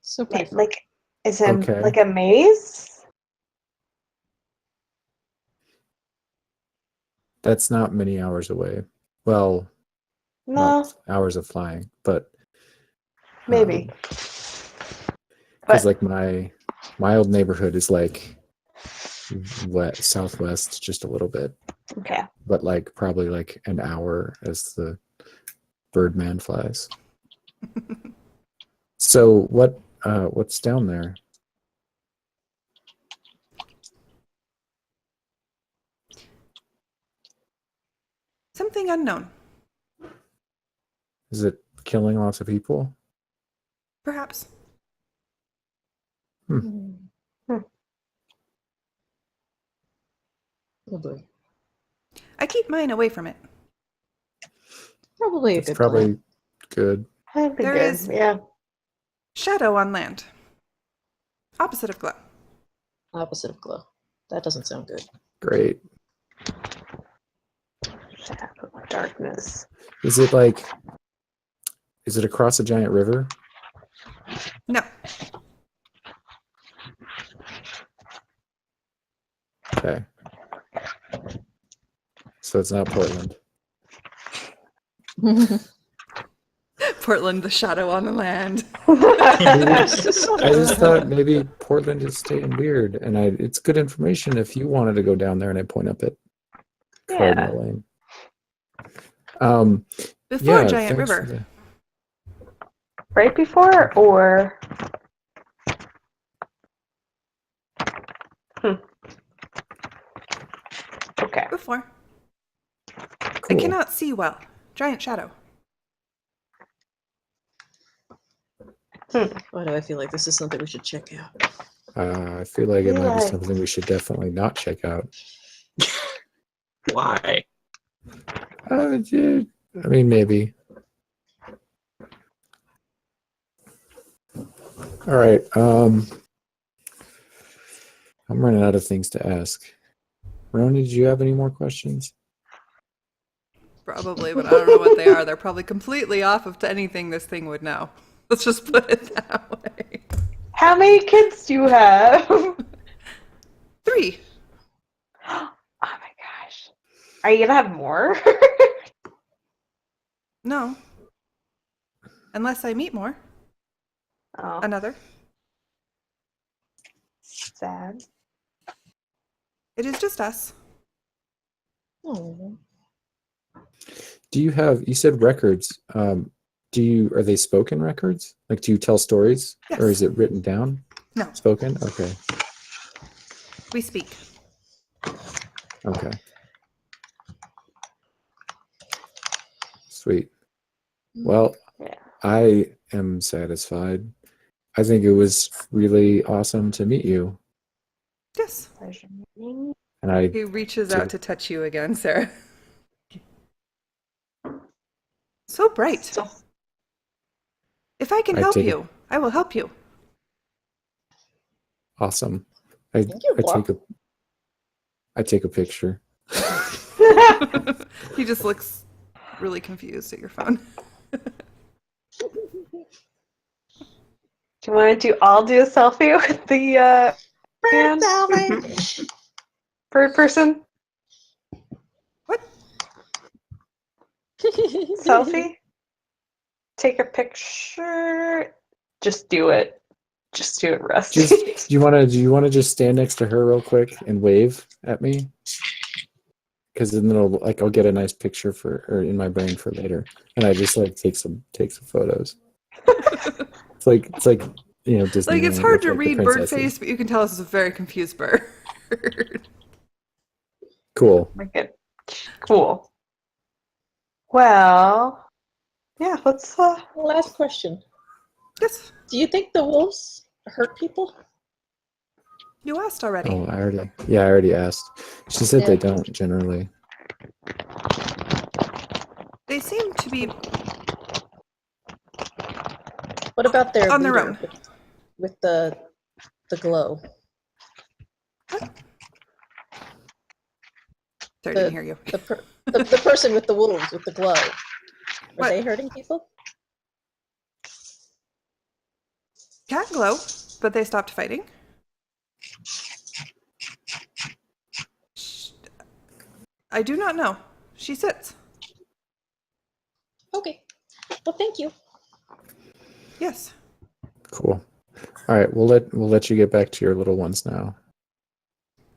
S2: So pretty far.
S5: Like, is it
S3: Okay.
S5: like a maze?
S3: That's not many hours away. Well,
S5: No,
S3: not hours of flying, but
S5: maybe.
S3: because
S5: But
S3: like my old neighborhood is like southwest just a little bit,
S5: okay.
S3: but like probably like an hour as the Birdman flies. So what's down there?
S1: Something unknown.
S3: Is it killing lots of people?
S1: Perhaps.
S2: Hmm. Oh boy.
S1: I keep mine away from it.
S2: Probably a
S3: That's
S2: good
S3: probably
S2: plan.
S3: good.
S5: That'd be
S1: There
S5: good.
S1: is-
S5: Yeah.
S1: Shadow on land. Opposite of glow.
S2: Opposite of glow. That doesn't sound good.
S3: Great.
S5: Shadow of darkness.
S3: Is it across a giant river?
S1: No.
S3: Okay. So it's not Portland.
S1: Portland, the shadow on the land.
S3: I just thought maybe Portland is staying weird, and it's good information if you wanted to go down there and I point up at
S5: Yeah.
S3: Cardinal Lane.
S1: Before
S3: Yeah,
S1: Giant
S3: thanks for
S1: River.
S5: Right before or okay.
S1: Before. I
S3: Cool.
S1: cannot see well. Giant shadow.
S2: Why do I feel like this is something we should check out?
S3: I feel like it might be
S5: Yeah.
S3: something we should definitely not check out.
S4: Why?
S3: Yeah, I mean, maybe. All right. I'm running out of things to ask. Roni, did you have any more questions?
S1: Probably, but I don't know what they are. They're probably completely off of anything this thing would know. Let's just put it that way.
S5: How many kids do you have?
S1: 3.
S5: Oh my gosh. Are you gonna have more?
S1: No. Unless I meet more.
S5: Oh,
S1: Another.
S5: sad.
S1: It is just us.
S2: Oh.
S3: Do you have? You said records. Are they spoken records? Like, do you tell stories,
S1: Yes.
S3: or is it written down?
S1: No,
S3: Spoken. Okay.
S1: we speak.
S3: Okay. Sweet. Well,
S5: Yeah.
S3: I am satisfied. I think it was really awesome to meet you,
S1: Yes.
S5: Pleasure meeting.
S3: and I
S1: He reaches
S3: Two.
S1: out to touch you again, Sarah. So bright.
S5: So
S1: If I can
S3: I
S1: help
S3: take it.
S1: you, I will help you.
S3: Awesome. I
S2: Thank you,
S3: I take a picture.
S1: He just looks really confused at your phone.
S5: do you want to do a selfie with the
S2: Bird
S5: man?
S2: selfie.
S5: Bird person?
S1: What?
S5: Selfie? Take a picture. Just do it. Just do it, Rusty.
S3: Just do you wanna just stand next to her real quick and wave at me? Because then I'll get a nice picture or in my brain for later, and I just like take some photos. It's like Disneyland
S1: Like it's hard
S3: with,
S1: to
S3: like, the
S1: read bird
S3: princesses.
S1: face, but you can tell this is a very confused bird.
S3: Cool.
S5: Make it cool. Well, yeah, let's
S2: Last question.
S1: Yes,
S2: Do you think the wolves hurt people?
S1: you asked already.
S3: Oh, I already asked. She said
S2: Yeah.
S3: they don't generally.
S1: They seem to be
S2: What about their
S1: on their
S2: leader
S1: own.
S2: with the glow?
S1: Sorry, I didn't hear you.
S2: The person with the wolves with the glow. Are
S1: What?
S2: they hurting people?
S1: Cat glow, but they stopped fighting. I do not know. She sits.
S2: Okay. Well, thank you.
S1: Yes.
S3: Cool. All right, we'll let you get back to your little ones now.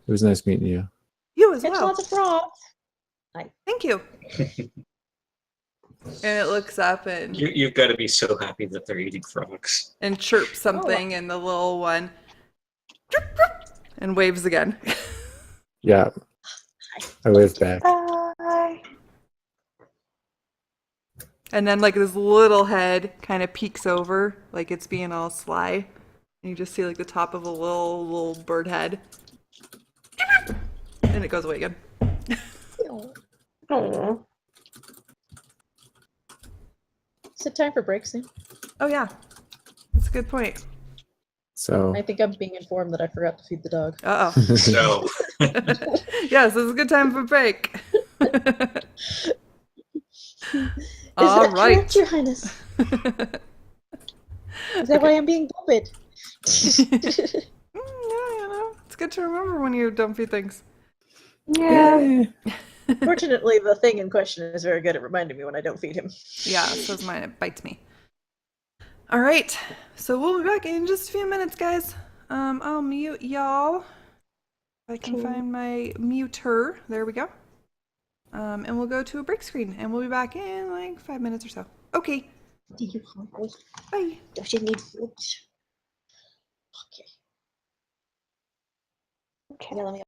S3: It was nice meeting you.
S1: You as
S2: Catch
S1: well.
S2: lots of frogs.
S1: Thank you. And it looks up and
S4: You've got to be so happy that they're eating frogs.
S1: chirps something, and the little one and waves again.
S3: Yeah, I waved back.
S5: bye.
S1: And then like this little head kind of peeks over, like it's being all sly. And you just see like the top of a little bird head. And it goes away again.
S5: Oh,
S2: Is it time for break soon?
S1: Oh yeah. That's a good point.
S3: So
S2: I think I'm being informed that I forgot to feed the dog.
S1: Uh-oh.
S4: So
S1: Yes, this is a good time for a break.
S2: Is
S1: All
S2: that
S1: right.
S2: correct, Your Highness? Is that why I'm being bullied?
S1: Yeah, it's good to remember when you don't feed things.
S5: yeah.
S2: Fortunately, the thing in question is very good at reminding me when I don't feed him.
S1: Yeah, so's mine. It bites me. All right, so we'll be back in just a few minutes, guys. I'll mute y'all. If I can find my muter. There we go. And we'll go to a break screen, and we'll be back in like 5 minutes or so. Okay,
S2: Do you hungry?
S1: bye.
S2: Does she need food? Okay.
S5: Okay.
S2: Yeah, let me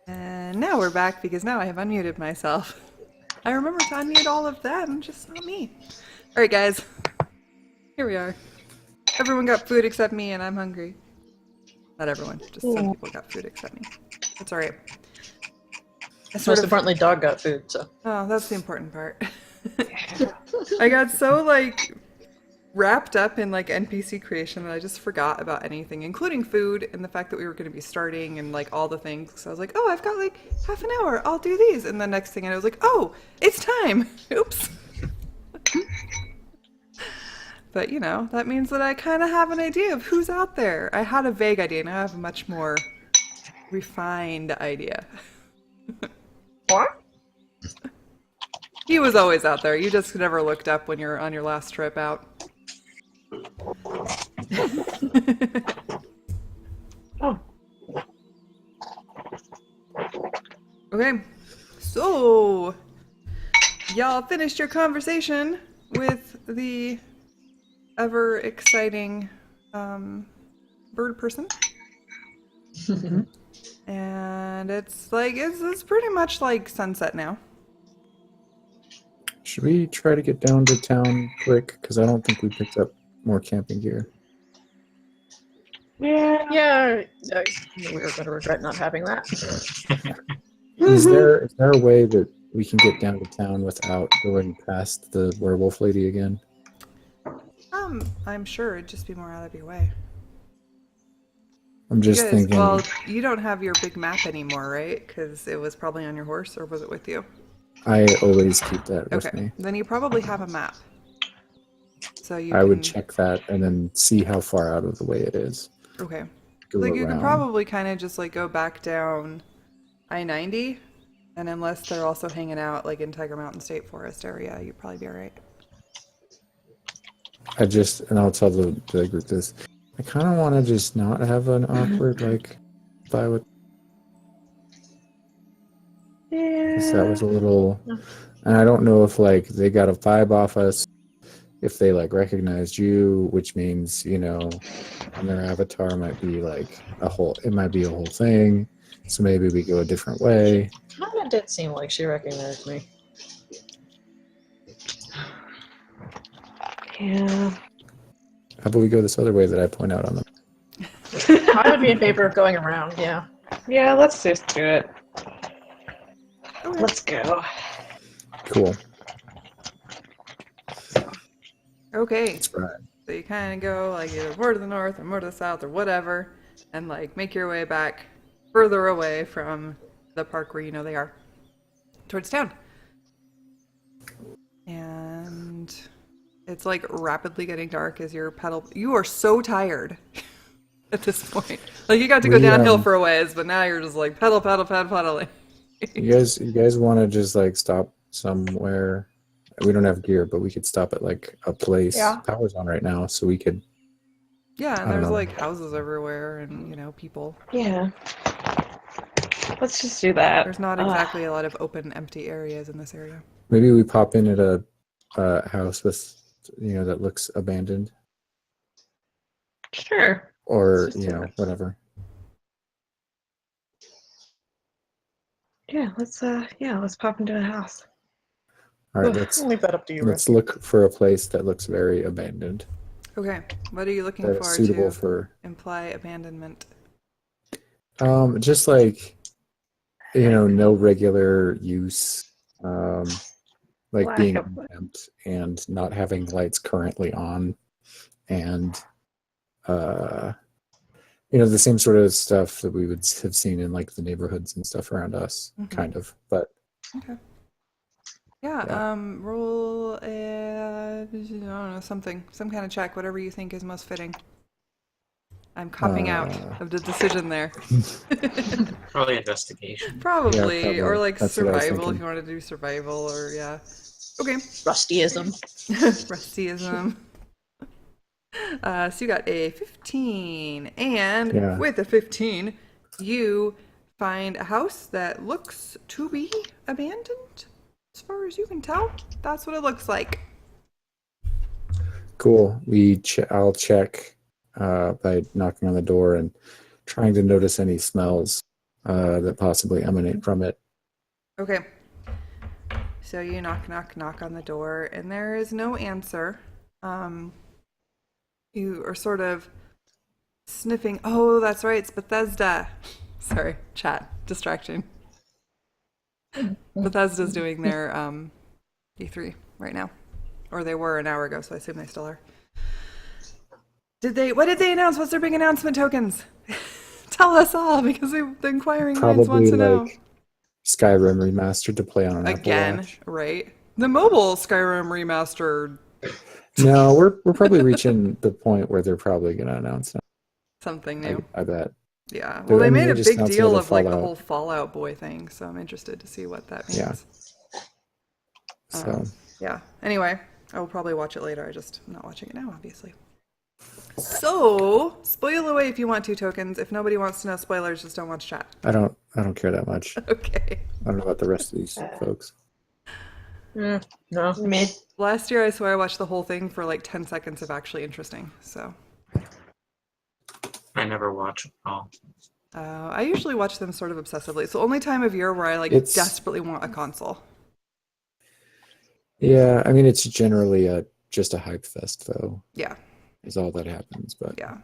S1: And now we're back because now I have unmuted myself. I remember to unmute all of them, just not me. All right, guys. Here we are. Everyone got food except me, and I'm hungry. Not everyone, just some people got food except me. That's all right.
S2: Most importantly, dog got food, so.
S1: Oh, that's the important part. I got so like wrapped up in like NPC creation that I just forgot about anything, including food and the fact that we were going to be starting and like all the things. So I was like, oh, I've got like half an hour. I'll do these. And the next thing I was like, oh, it's time. Oops. But you know, that means that I kind of have an idea of who's out there. I had a vague idea. Now I have a much more refined idea.
S2: What?
S1: He was always out there. You just never looked up when you're on your last trip out.
S5: Oh.
S1: Okay, so y'all finished your conversation with the ever exciting bird person, and it's like it's pretty much like sunset now.
S3: Should we try to get down to town quick? Because I don't think we picked up more camping gear.
S5: Yeah.
S2: Yeah, we were going to regret not having that.
S3: Is there a way that we can get down to town without going past the werewolf lady again?
S1: I'm sure it'd just be more out of your way.
S3: I'm just
S1: You guys,
S3: thinking.
S1: well, you don't have your big map anymore, right? Because it was probably on your horse, or was it with you?
S3: I always keep that with
S1: Okay,
S3: me.
S1: then you probably have a map. So you
S3: I
S1: can...
S3: would check that and then see how far out of the way it is.
S1: Okay.
S3: Go
S1: Like you could
S3: around.
S1: probably kind of just like go back down I-90, and unless they're also hanging out like in Tiger Mountain State Forest area, you'd probably be all right.
S3: And I'll tell the group this. I kind of want to just not have an awkward like vibe with. Because that was a little, and I don't know if like they got a vibe off us, if they like recognized you, which means, you know, and their avatar might be like it might be a whole thing. So maybe we go a different way.
S2: Kind of did seem like she recognized me.
S5: Yeah.
S3: How about we go this other way that I point out on them?
S2: I would be in favor of going around, yeah.
S5: Yeah, let's just do it.
S1: Okay.
S5: Let's go.
S3: Cool.
S1: Okay.
S3: That's right.
S1: So you kind of go like either more to the north or more to the south or whatever, and like make your way back further away from the park where you know they are, towards town. And it's like rapidly getting dark as your pedal. You are so tired at this point. Like you got to go downhill for a ways, but now you're just like pedaling.
S3: You guys want to just like stop somewhere? We don't have gear, but we could stop at like a place.
S2: Yeah.
S3: Power's on right now, so we could.
S1: Yeah, and
S3: I don't
S1: there's
S3: know.
S1: like houses everywhere, and you know people.
S5: Yeah. Let's just do that.
S1: There's not exactly a lot of open, empty areas in this area.
S3: Maybe we pop in at a house with, you know, that looks abandoned,
S5: Sure.
S3: or
S5: Let's just
S3: you
S5: do
S3: know,
S5: that.
S3: whatever.
S5: Yeah, let's pop into a house.
S3: All right,
S2: I'll leave that up to you,
S3: let's
S2: Rusty.
S3: look for a place that looks very abandoned.
S1: Okay, what are you looking
S3: That's
S1: for
S3: suitable
S1: to
S3: for
S1: imply abandonment?
S3: just like, you know, no regular use, like
S5: Lack
S3: being
S5: of-
S3: unkempt and not having lights currently on, and you know, the same sort of stuff that we would have seen in like the neighborhoods and stuff around us,
S1: Mhm.
S3: kind of. But
S1: Okay. Yeah,
S3: Yeah.
S1: roll I don't know, some kind of check, whatever you think is most fitting. I'm copping out of the decision there.
S4: Probably investigation.
S1: Probably,
S3: probably.
S1: or like
S3: That's what I was
S1: survival if
S3: thinking.
S1: you want to do survival, or yeah. Okay.
S2: Rustyism.
S1: Rustyism. So you got a 15, and
S3: Yeah.
S1: with a 15, you find a house that looks to be abandoned. As far as you can tell, that's what it looks like.
S3: Cool. I'll check by knocking on the door and trying to notice any smells that possibly emanate from it.
S1: Okay. So you knock on the door, and there is no answer. You are sort of sniffing. Oh, that's right, it's Bethesda. Sorry, chat distraction. Bethesda's doing their E3 right now, or they were an hour ago, so I assume they still are. What did they announce? What's their big announcement tokens? Tell us all, because the inquiring minds want
S3: Probably
S1: to know.
S3: like Skyrim remastered to play on an Apple
S1: Again,
S3: Watch.
S1: right? The mobile Skyrim remastered
S3: No, we're probably reaching the point where they're probably going to announce it.
S1: something new.
S3: I bet.
S1: Yeah. Well, they
S3: I mean,
S1: made
S3: they
S1: a
S3: just
S1: big
S3: announced
S1: deal
S3: another
S1: of like the
S3: Fallout.
S1: whole Fallout Boy thing, so I'm interested to see what that means.
S3: Yeah. So
S1: Yeah. Anyway, I will probably watch it later. I'm not watching it now, obviously. So, spoil away if you want to, tokens. If nobody wants to know spoilers, just don't watch chat.
S3: I don't care that much.
S1: Okay.
S3: I don't know about the rest of these folks.
S2: No.
S5: Mid.
S1: Last year, I swear I watched the whole thing for like 10 seconds of actually interesting. So,
S4: I never watch them all.
S1: I usually watch them sort of obsessively. It's the only time of year where I like
S3: It's-
S1: desperately want a console.
S3: Yeah, I mean, it's generally just a hype fest, though,
S1: Yeah.
S3: is all that happens. But
S1: Yeah.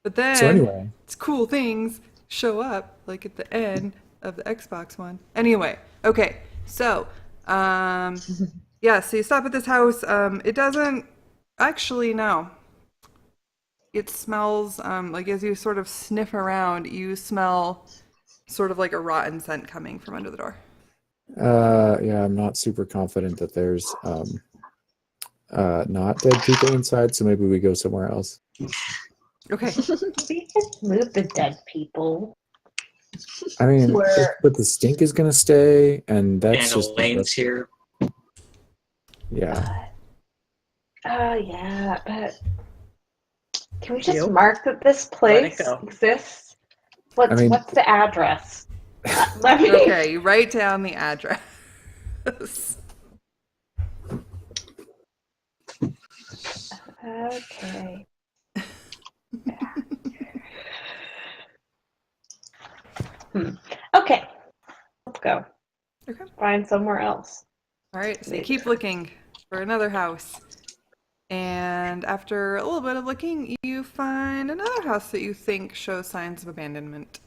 S1: But then
S3: so anyway,
S1: it's cool things show up like at the end of the Xbox one. Anyway, okay. So, yeah, so you stop at this house. It doesn't actually no. It smells like as you sort of sniff around, you smell sort of like a rotten scent coming from under the door.
S3: yeah, I'm not super confident that there's not dead people inside, so maybe we go somewhere else.
S1: Okay.
S5: We can move the dead people.
S3: I mean,
S5: Where-
S3: but the stink is gonna stay, and that's
S4: And
S3: just
S4: Elaine's here.
S3: yeah.
S5: Yeah, but can we just
S2: Yep.
S5: mark that this
S2: Let it
S5: place
S2: go.
S5: exists? What's
S3: I mean-
S5: what's the address? Let me.
S1: Okay, you write down the address.
S5: Okay. Okay. Let's go.
S1: Okay.
S5: Find somewhere else.
S1: All right, so you keep looking for another house. And after a little bit of looking, you find another house that you think shows signs of abandonment.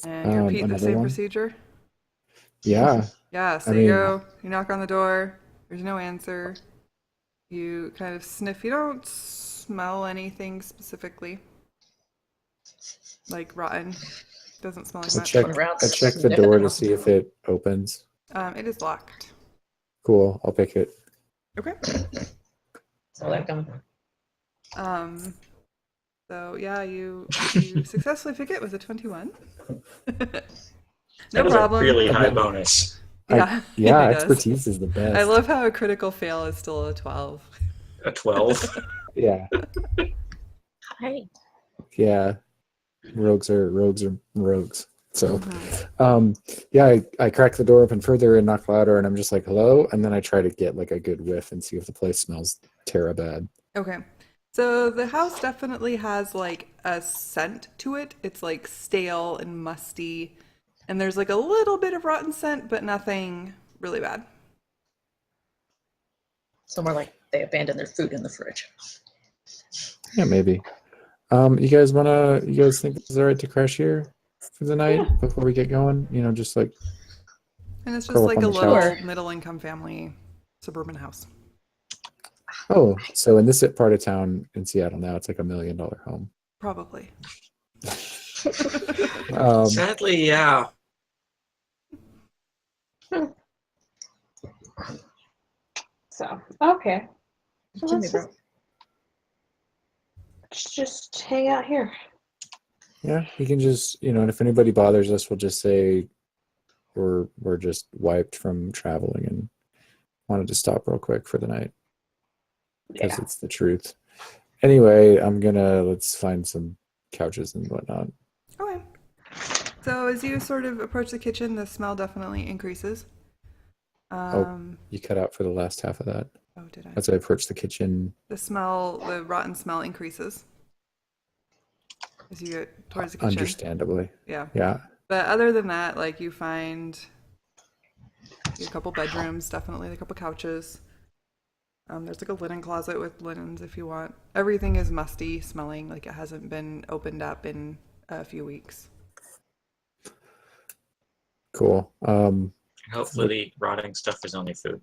S1: And you repeat the
S3: Another
S1: same
S3: one?
S1: procedure.
S3: Yeah.
S1: Yeah, so
S3: I
S1: you
S3: mean-
S1: go, you knock on the door, there's no answer. You kind of sniff, you don't smell anything specifically. Like rotten. Doesn't smell like
S3: I
S1: much.
S3: check
S2: Around
S3: I check the
S2: sniffing
S3: door
S2: it.
S3: to see if it opens.
S1: It is locked.
S3: Cool, I'll pick it.
S1: Okay.
S2: So like
S1: So yeah, you successfully pick it with a 21.
S4: That
S1: No
S4: was
S1: problem.
S4: a really high bonus.
S1: Yeah,
S3: Yeah,
S1: it does.
S3: expertise is the best.
S1: I love how a critical fail is still a 12.
S4: A 12.
S3: Yeah,
S2: hi.
S3: yeah. Rogues are rogues. So,
S1: Mhm.
S3: yeah, I crack the door open further and knock louder, and I'm just like, "Hello," and then I try to get like a good whiff and see if the place smells terra bad.
S1: Okay. So the house definitely has like a scent to it. It's like stale and musty. And there's like a little bit of rotten scent, but nothing really bad.
S2: Somewhere like they abandoned their food in the fridge.
S3: Yeah, maybe. You guys think it's all right to crash here for the night before we get going? You know, just like
S1: And it's just
S3: Curl up
S1: like
S3: on
S1: a
S3: the
S1: little
S2: couch.
S1: middle income family suburban house.
S3: oh, so in this part of town in Seattle now, it's like $1 million home.
S1: Probably.
S4: Sadly, yeah.
S5: So okay. So
S2: Give me
S5: let's
S2: bro.
S5: just hang out here.
S3: Yeah, you can just, and if anybody bothers us, we'll just say we're just wiped from traveling and wanted to stop real quick for the night because
S5: Yeah.
S3: it's the truth. Anyway, let's find some couches and whatnot.
S1: Okay. So as you sort of approach the kitchen, the smell definitely increases.
S3: You cut out for the last half of that.
S1: Oh, did I?
S3: As I approach the kitchen,
S1: The rotten smell increases as you get towards the kitchen.
S3: understandably.
S1: Yeah.
S3: Yeah.
S1: But other than that, like you find a couple bedrooms, definitely a couple couches. There's like a linen closet with linens if you want. Everything is musty, smelling like it hasn't been opened up in a few weeks.
S3: Cool.
S4: Hopefully, the rotting stuff is only food.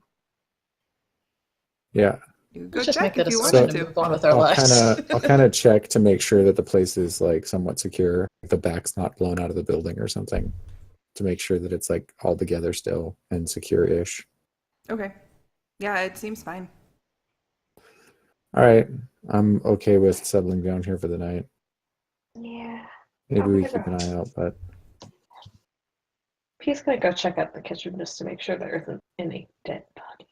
S3: Yeah.
S1: You go
S2: Let's just make
S1: check
S2: that
S1: if you
S2: assumption
S1: wanted
S2: and
S1: to.
S2: move on with our
S3: I'll
S2: lives.
S3: kind of check to make sure that the place is like somewhat secure. The back's not blown out of the building or something, to make sure that it's like all together still and secure-ish.
S1: Okay. Yeah, it seems fine.
S3: All right. I'm okay with settling down here for the night.
S5: Yeah.
S3: Maybe
S5: I'm
S3: we
S5: gonna
S3: keep
S5: go.
S3: an eye out, but
S5: He's gonna go check out the kitchen just to make sure there isn't any dead bodies.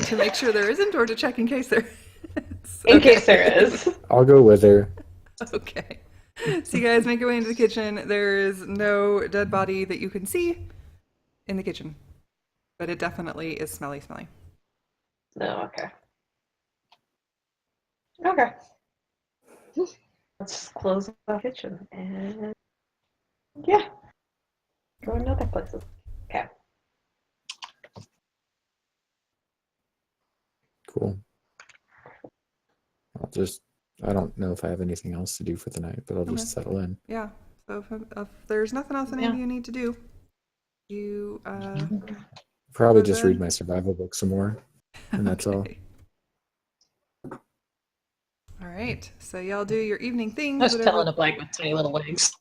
S1: To make sure there isn't, or to check in case there is.
S5: In
S1: Okay.
S5: case there is.
S3: I'll go with her.
S1: Okay. So you guys make your way into the kitchen. There is no dead body that you can see in the kitchen, but it definitely is smelly.
S5: No, okay. Okay. Let's close the kitchen and yeah. Go in other places. Okay.
S3: Cool. I don't know if I have anything else to do for the night, but I'll just
S1: Okay.
S3: settle in.
S1: Yeah. So if there's nothing else any of you need to do, you
S3: Probably
S1: Well,
S3: just
S1: then-
S3: read my survival book some more, and that's all.
S1: okay. All right. So y'all do your evening things.
S2: I was
S1: whatever-
S2: pelling a blank with tiny little legs.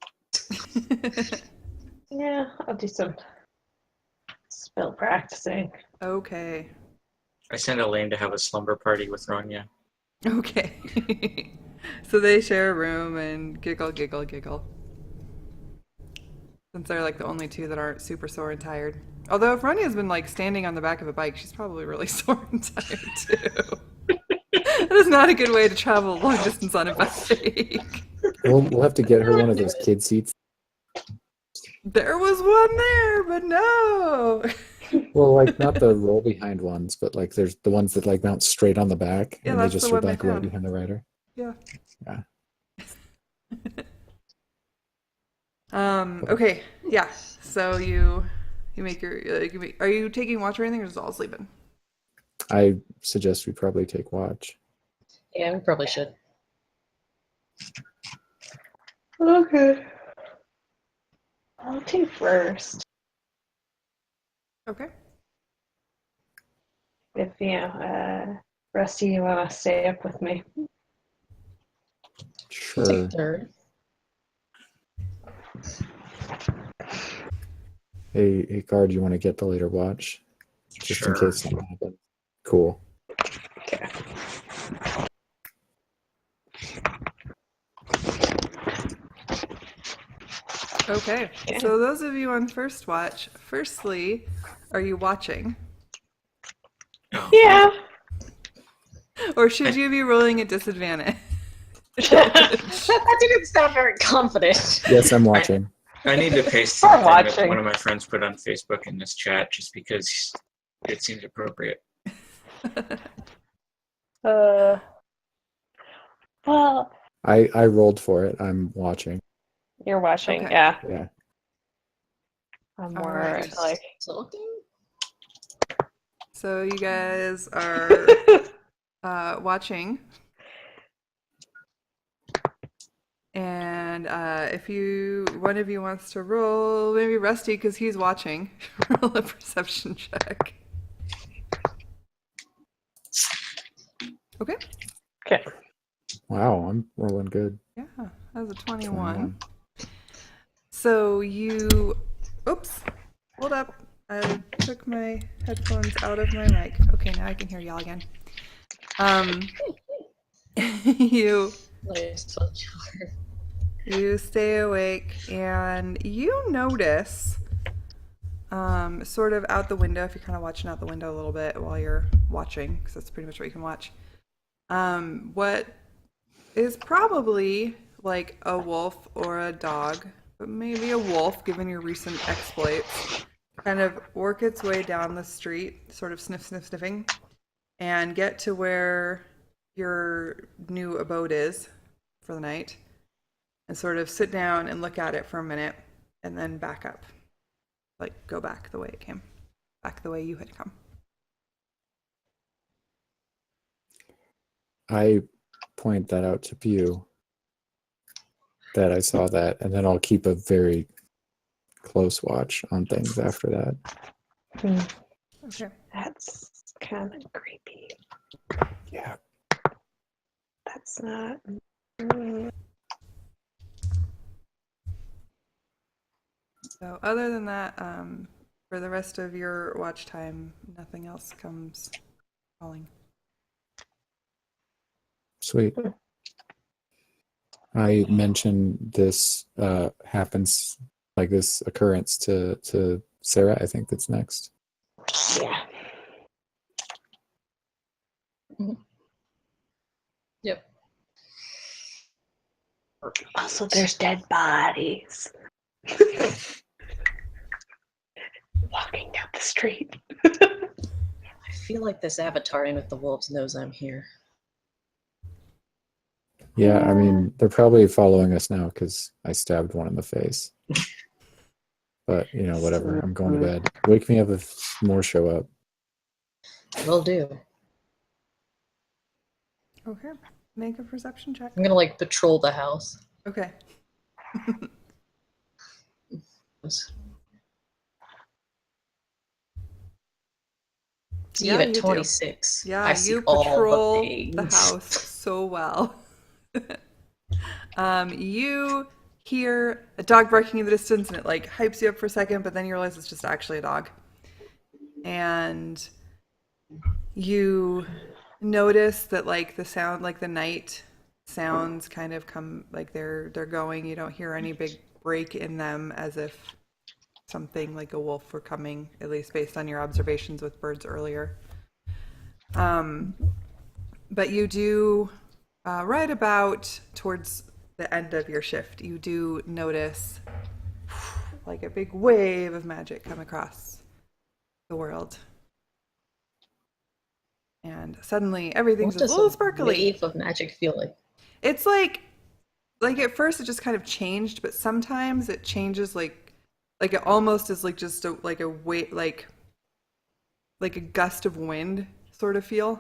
S5: Yeah, I'll do some spell practicing.
S1: Okay.
S4: I sent Elaine to have a slumber party with Ronya.
S1: Okay. So they share a room and giggle. Since they're like the only two that aren't super sore and tired. Although if Ronya's been like standing on the back of a bike, she's probably really sore and tired too. That is not a good way to travel long distance on a bike.
S3: We'll have to get her one of those kid seats.
S1: There was one there, but no.
S3: Well, like not the roll behind ones, but like there's the ones that like mount straight on the back,
S1: Yeah,
S3: and they
S1: that's
S3: just
S1: the
S3: are
S1: one they
S3: like right
S1: found.
S3: behind the rider.
S1: Yeah.
S3: Yeah.
S1: Okay. Yeah. So you make your are you taking watch or anything, or just all sleeping?
S3: I suggest we probably take watch.
S2: Yeah, we probably should.
S5: Okay. I'll do first.
S1: Okay.
S5: If Rusty, you wanna stay up with me?
S2: We'll
S3: Sure.
S2: take a third.
S3: Hey, guard, you want to get the later watch? Just in
S4: Sure.
S3: case something happens. Cool.
S5: Okay.
S1: Okay.
S5: Okay.
S1: So those of you on first watch, firstly, are you watching?
S4: Oh.
S5: Yeah.
S1: Or should you be rolling at disadvantage?
S2: That didn't sound very confident.
S3: Yes, I'm watching.
S4: I need to paste
S5: We're
S4: something that
S5: watching.
S4: one of my friends put on Facebook in this chat just because it seems appropriate.
S5: Well,
S3: I rolled for it. I'm watching.
S5: you're watching,
S1: Okay.
S5: yeah.
S3: Yeah.
S5: I'm
S1: All
S5: more
S1: right.
S5: like
S2: Talking?
S1: So you guys are watching. And if one of you wants to roll, maybe Rusty, because he's watching, roll a perception check. Okay.
S5: okay.
S3: Wow, I'm rolling good.
S1: Yeah, that was a 21. So you, oops, hold up. I took my headphones out of my mic. Okay, now I can hear y'all again. You stay awake and you notice, sort of out the window, if you're kind of watching out the window a little bit while you're watching, because that's pretty much what you can watch, what is probably like a wolf or a dog, but maybe a wolf given your recent exploits, kind of work its way down the street, sort of sniffing, and get to where your new abode is for the night and sort of sit down and look at it for a minute and then back up. Like, go back the way it came, back the way you had come.
S3: I point that out to Pew that I saw that, and then I'll keep a very close watch on things after that.
S1: Okay.
S5: That's kind of creepy.
S3: Yeah.
S5: That's not.
S1: So other than that, for the rest of your watch time, nothing else comes calling.
S3: Sweet. I mentioned this happens, like this occurrence to Sarah. I think that's next.
S5: Yeah.
S2: Yep.
S5: Also, there's dead bodies walking down the street.
S2: I feel like this avatar in with the wolves knows I'm here.
S3: Yeah, I mean, they're probably following us now because I stabbed one in the face. But, you know, whatever. I'm going to bed. Wake me up if more show up.
S2: Will do.
S1: Okay. Make a perception check.
S2: I'm gonna like patrol the house.
S1: Okay.
S2: See
S1: Yeah,
S2: you at
S1: you do.
S2: 26.
S1: Yeah,
S2: I see
S1: you
S2: all
S1: patrol
S2: the
S1: the
S2: things.
S1: house so well. You hear a dog barking in the distance and it like hypes you up for a second, but then you realize it's just actually a dog. And you notice that like the sound, like the night sounds kind of come, like they're going. You don't hear any big break in them as if something like a wolf were coming, at least based on your observations with birds earlier. But you do, right about towards the end of your shift, you do notice like a big wave of magic come across the world. And suddenly everything's
S2: What
S1: just a
S2: does
S1: little
S2: a
S1: sparkly.
S2: wave of magic feel like?
S1: It's like at first it just kind of changed, but sometimes it changes like it almost is like just a wait, like a gust of wind sort of feel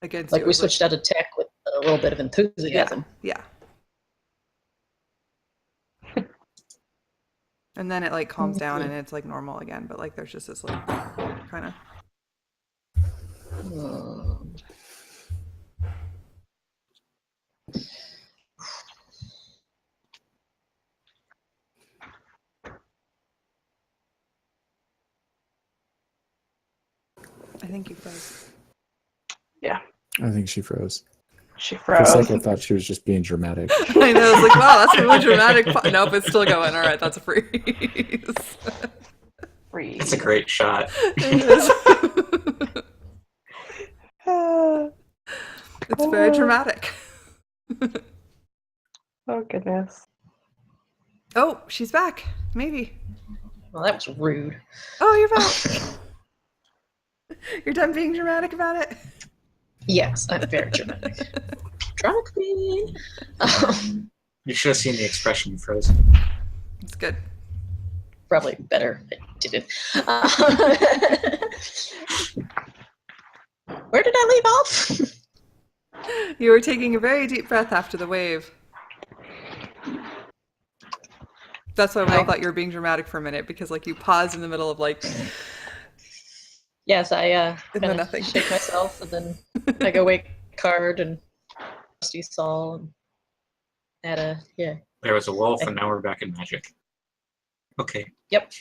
S1: against
S2: Like
S1: you.
S2: we
S1: It's
S2: switched out of tech with a little bit of enthusiasm.
S1: yeah. And then it like calms down and it's like normal again, but like there's just this like kind of. I think you froze.
S5: Yeah,
S3: I think she froze.
S5: she
S3: For a
S5: froze.
S3: second, I thought she was just being dramatic.
S1: I know. I was like, wow, that's a really dramatic. Nope, it's still going. All right, that's a freeze.
S5: Freeze.
S4: It's a great shot.
S1: It is. It's very dramatic.
S5: Oh goodness.
S1: Oh, she's back. Maybe.
S2: Well, that was rude.
S1: Oh, you're back. You're done being dramatic about it?
S2: Yes, I'm very dramatic. Drama queen.
S4: You should have seen the expression you froze.
S1: It's good.
S2: Probably better if I didn't. Where did I leave off?
S1: You were taking a very deep breath after the wave. That's why we all thought you were being dramatic for a minute, because like you paused in the middle of like.
S2: Yes, I
S1: And then
S2: kinda
S1: nothing.
S2: shake myself, and then I go wake card and Rusty Saul and add a
S4: There was a wolf, and now we're back in magic. Okay.
S2: Yep.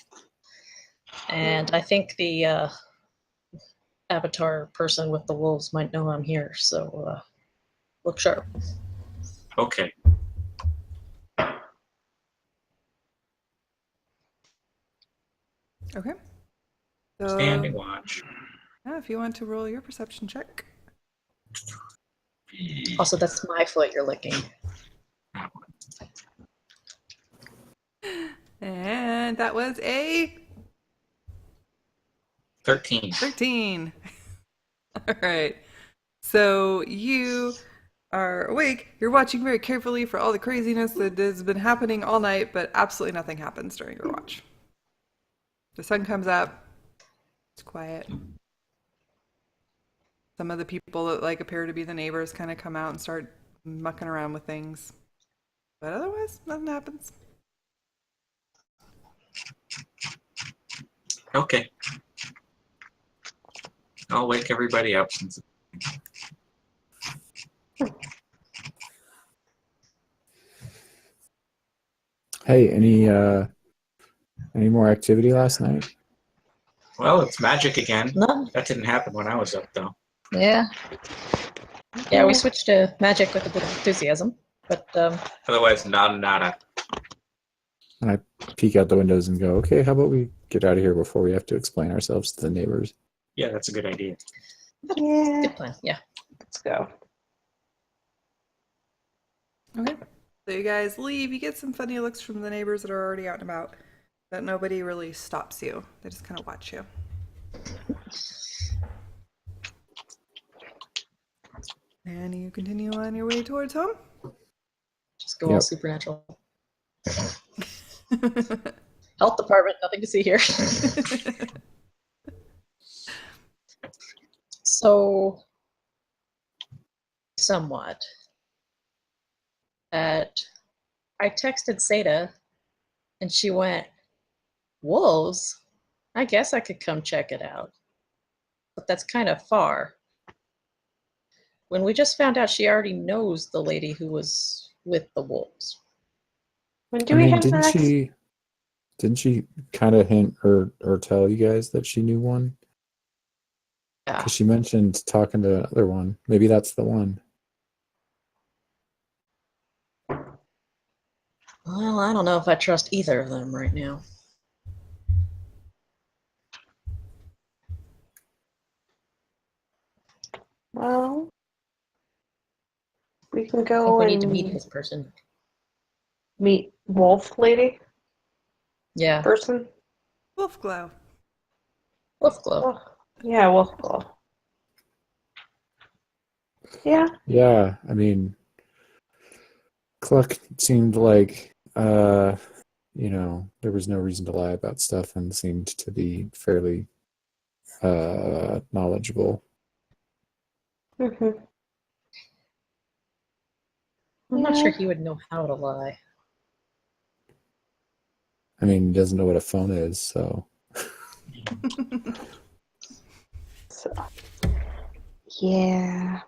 S2: And I think the avatar person with the wolves might know I'm here, so look sharp.
S4: Okay.
S1: Okay. So,
S4: Standing watch.
S1: yeah, if you want to roll your perception check.
S2: Also, that's my foot you're licking.
S1: And that was a
S4: 13.
S1: 13. All right. So you are awake. You're watching very carefully for all the craziness that has been happening all night, but absolutely nothing happens during your watch. The sun comes up. It's quiet. Some of the people that like appear to be the neighbors kind of come out and start mucking around with things. But otherwise, nothing happens.
S4: Okay. I'll wake everybody up.
S3: Hey, any more activity last night?
S4: Well, it's magic again.
S2: No.
S4: That didn't happen when I was up, though.
S2: Yeah. Yeah, we switched to magic with a bit of enthusiasm, but
S4: Otherwise, nada.
S3: And I peek out the windows and go, okay, how about we get out of here before we have to explain ourselves to the neighbors?
S4: Yeah, that's a good idea.
S5: Yeah.
S2: good plan. Yeah.
S5: Let's go.
S1: Okay. So you guys leave. You get some funny looks from the neighbors that are already out and about, but nobody really stops you. They just kind of watch you. And you continue on your way towards home.
S2: Just go all
S3: Yep.
S2: supernatural. Health department, nothing to see here. So, somewhat. I texted Seda, and she went, "Wolves? I guess I could come check it out. But that's kind of far." When we just found out she already knows the lady who was with the wolves.
S5: When do
S3: I
S5: we
S3: mean,
S5: have the next?
S3: didn't she kind of hint or tell you guys that she knew one?
S2: Yeah.
S3: Because she mentioned talking to another one. Maybe that's the one.
S2: Well, I don't know if I trust either of them right now.
S5: Well, we can
S2: I think
S5: go
S2: we
S5: and
S2: need to meet this person.
S5: meet Wolf Lady
S2: Yeah,
S5: person.
S1: Wolf glow.
S2: Wolf Glow.
S5: Oh, yeah, Wolf Glow. Yeah.
S3: Yeah, I mean, Cluck seemed like, there was no reason to lie about stuff and seemed to be fairly knowledgeable.
S5: Mm-hmm.
S2: I'm not
S5: Yeah.
S2: sure he would know how to lie.
S3: I mean, he doesn't know what a phone is, so.
S5: So, yeah.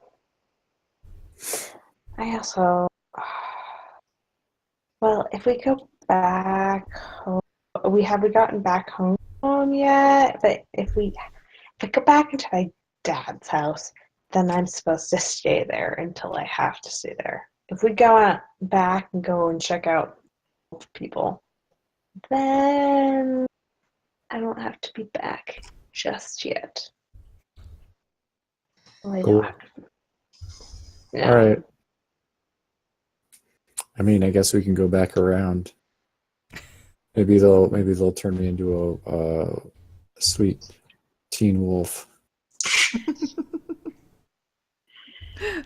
S5: I also, well, if we go back home, we haven't gotten back home yet. But if we go back into my dad's house, then I'm supposed to stay there until I have to stay there. If we go out back and go and check out people, then I don't have to be back just yet. Well, I don't
S3: Cool.
S5: have to. Yeah.
S3: All right. I mean, I guess we can go back around. Maybe they'll turn me into a sweet teen wolf.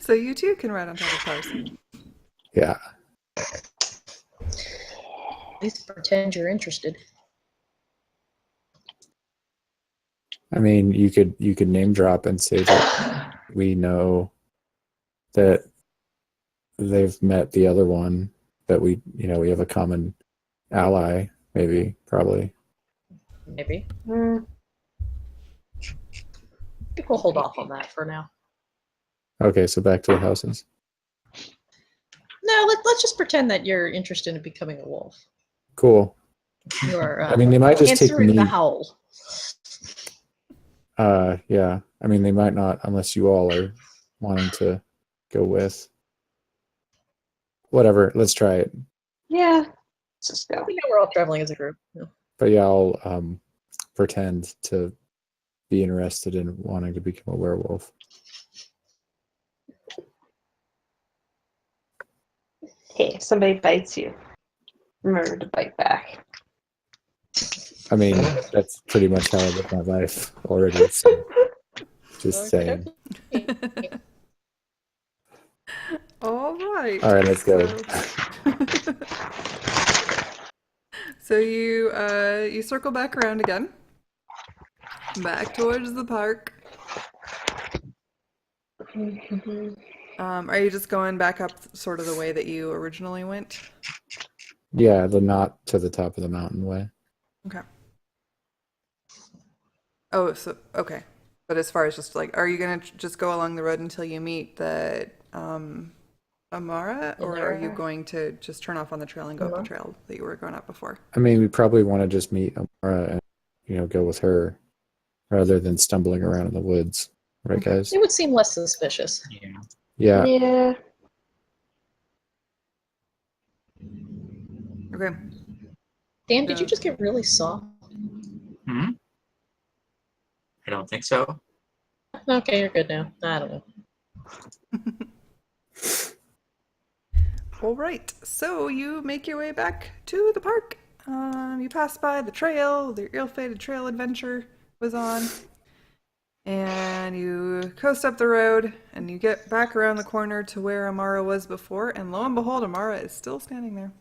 S1: So you too can ride on top of cars.
S3: Yeah.
S2: At least pretend you're interested.
S3: I mean, you could name drop and say that we know that they've met the other one, that we have a common ally, maybe, probably.
S2: Maybe.
S5: Mm,
S2: I think we'll hold off on that for now.
S3: Okay, so back to the houses.
S2: No, let's just pretend that you're interested in becoming a wolf.
S3: Cool.
S2: You are
S3: I mean, they might just take
S2: answering
S3: me.
S2: the howl.
S3: Yeah. I mean, they might not, unless you all are wanting to go with. Whatever. Let's try it.
S5: yeah. Let's just go.
S2: We know we're all traveling as a group. Yeah.
S3: But yeah, I'll pretend to be interested in wanting to become a werewolf.
S5: Hey, if somebody bites you, remember to bite back.
S3: I mean, that's pretty much how I live my life already. So. Just saying.
S2: Okay.
S1: All right.
S3: All right, let's go.
S1: So you circle back around again, back towards the park. Are you just going back up sort of the way that you originally went?
S3: Yeah, the not to the top of the mountain way.
S1: Okay. Oh, so okay. But as far as just like, are you gonna just go along the road until you meet the Amara, or are you
S2: Amara.
S1: going to just turn off on the trail and go up the trail that you were going up before?
S3: I mean, we probably want to just meet Amara and go with her rather than stumbling around in the woods, right, guys?
S2: It would seem less suspicious.
S4: Yeah.
S3: Yeah.
S5: Yeah.
S1: Okay.
S2: Dan, did you just get really soft?
S4: Hmm? I don't think so.
S2: Okay, you're good now. I don't know.
S1: All right. So you make your way back to the park. You pass by the trail the ill-fated trail adventure was on, and you coast up the road, and you get back around the corner to where Amara was before, and lo and behold, Amara is still standing there,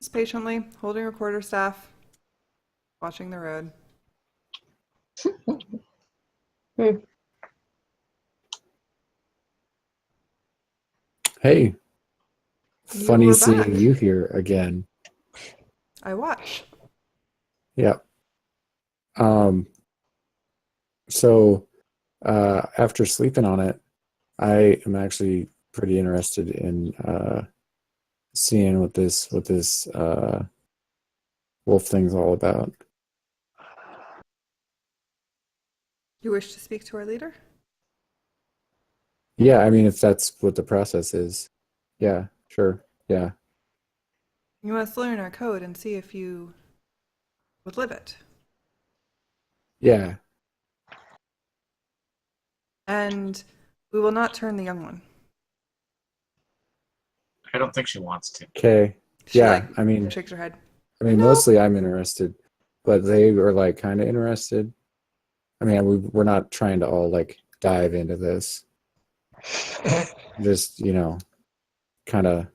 S1: just patiently holding her quarterstaff, watching the road.
S3: Hey,
S1: You
S3: funny
S1: were
S3: seeing
S1: back.
S3: you here again.
S1: I watch.
S3: Yeah. So after sleeping on it, I am actually pretty interested in seeing what this wolf thing's all about.
S1: You wish to speak to our leader?
S3: Yeah, I mean, if that's what the process is. Yeah, sure. Yeah.
S1: You must learn our code and see if you would live it.
S3: Yeah.
S1: And we will not turn the young one.
S4: I don't think she wants to.
S3: Okay.
S1: She
S3: Yeah, I mean,
S1: shakes her head.
S3: no. Mostly I'm interested, but they are like kind of interested. I mean, we're not trying to all like dive into this. Just, kind of.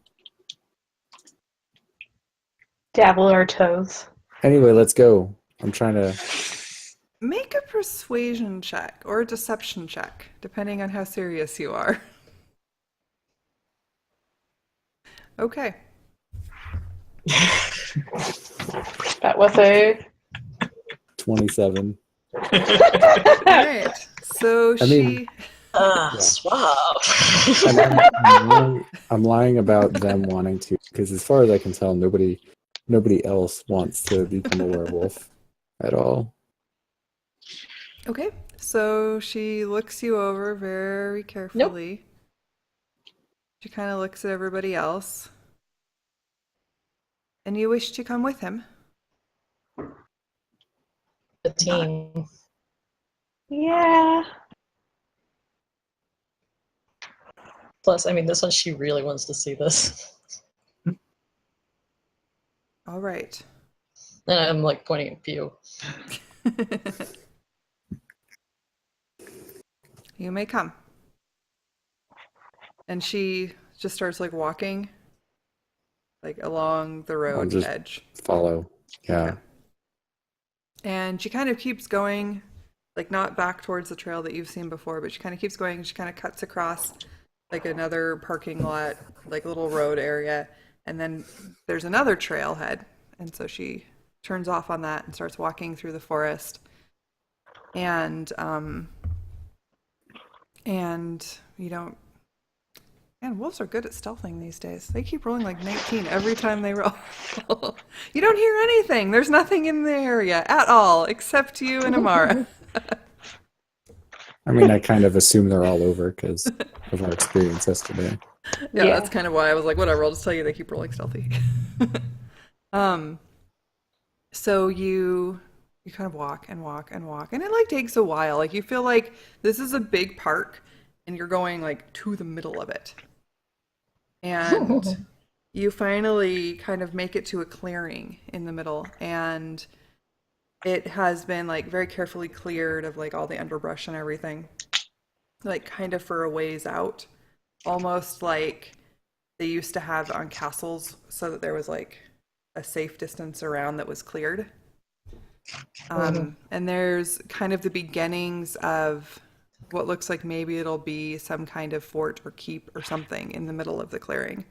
S5: Dabble our toes.
S3: Anyway, let's go. I'm trying to.
S1: Make a persuasion check or a deception check, depending on how serious you are. Okay.
S5: That was a
S3: 27.
S1: All right. So
S3: I mean,
S2: Ah,
S3: Yeah.
S2: suave.
S3: And I'm lying about them wanting to, because as far as I can tell, nobody else wants to become a werewolf at all.
S1: Okay. So she looks you over very carefully. She kind of looks at everybody else. And you wish to come with him?
S2: The team.
S5: yeah.
S2: Plus, I mean, this one, she really wants to see this.
S1: All right.
S2: And I'm like pointing at Pew.
S1: You may come. And she just starts like walking like along the
S3: I'll
S1: road
S3: just
S1: edge.
S3: follow. Yeah.
S1: Okay. And she kind of keeps going, like not back towards the trail that you've seen before, but she kind of keeps going. She kind of cuts across like another parking lot, like little road area, and then there's another trailhead. And so she turns off on that and starts walking through the forest. And you don't. Man, wolves are good at stealthing these days. They keep rolling like 19 every time they roll. You don't hear anything. There's nothing in the area at all except you and Amara.
S3: I mean, I kind of assume they're all over because of our experience yesterday.
S1: Yeah,
S5: Yeah.
S1: that's kind of why I was like, whatever, I'll just tell you they keep rolling stealthy. So you kind of walk and walk and walk, and it like takes a while. Like you feel like this is a big park and you're going like to the middle of it. And you finally kind of make it to a clearing in the middle, and it has been like very carefully cleared of like all the underbrush and everything, like kind of for a ways out, almost like they used to have on castles, so that there was like a safe distance around that was cleared. And there's kind of the beginnings of what looks like maybe it'll be some kind of fort or keep or something in the middle of the clearing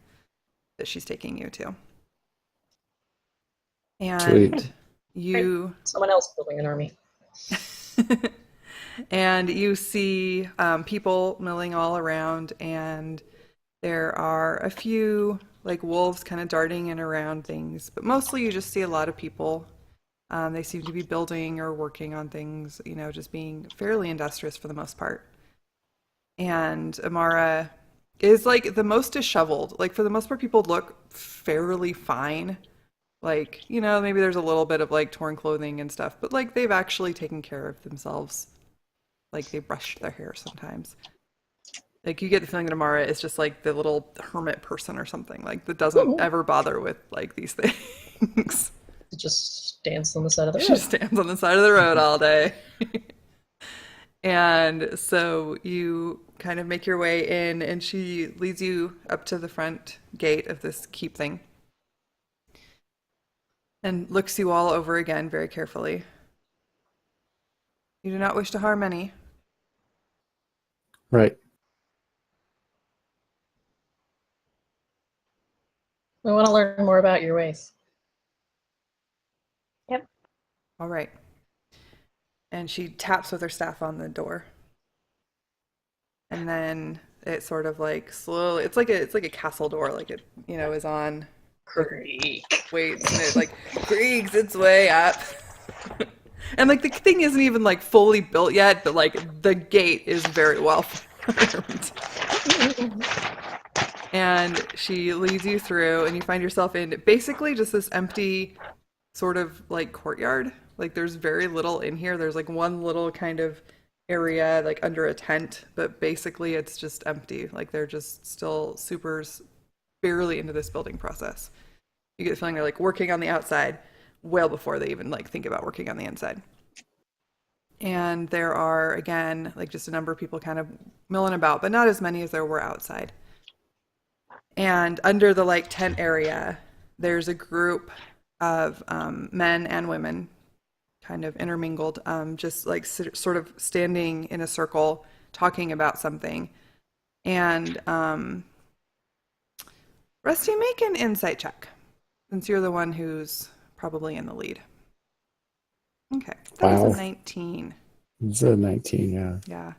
S1: that she's taking you to. And
S3: Sweet.
S1: you
S2: Someone else building an army.
S1: and you see people milling all around, and there are a few like wolves kind of darting in around things, but mostly you just see a lot of people. They seem to be building or working on things, you know, just being fairly industrious for the most part. And Amara is like the most disheveled. Like for the most part, people look fairly fine. Like, you know, maybe there's a little bit of like torn clothing and stuff, but like they've actually taken care of themselves. Like they brushed their hair sometimes. Like you get the feeling that Amara is just like the little hermit person or something, like that doesn't ever bother with like these things.
S2: It just stands on the side of the
S1: She
S2: road.
S1: stands on the side of the road all day. And so you kind of make your way in, and she leads you up to the front gate of this keep thing and looks you all over again very carefully. You do not wish to harm any.
S3: Right.
S2: We want to learn more about your ways.
S5: Yep.
S1: All right. And she taps with her staff on the door. And then it sort of like slowly, it's like a castle door, like it, you know, is on
S2: Creak.
S1: weights, and it like creaks its way up. And like the thing isn't even like fully built yet, but like the gate is very well formed. And she leads you through, and you find yourself in basically just this empty sort of like courtyard. Like there's very little in here. There's like one little kind of area like under a tent, but basically it's just empty. Like they're just still super barely into this building process. You get the feeling they're like working on the outside well before they even like think about working on the inside. And there are again like just a number of people kind of milling about, but not as many as there were outside. And under the like tent area, there's a group of men and women kind of intermingled, just like sort of standing in a circle talking about something. And Rusty, make an insight check, since you're the one who's probably in the lead. Okay, that was
S3: Wow.
S1: a 19.
S3: It's a 19, yeah.
S1: Yeah.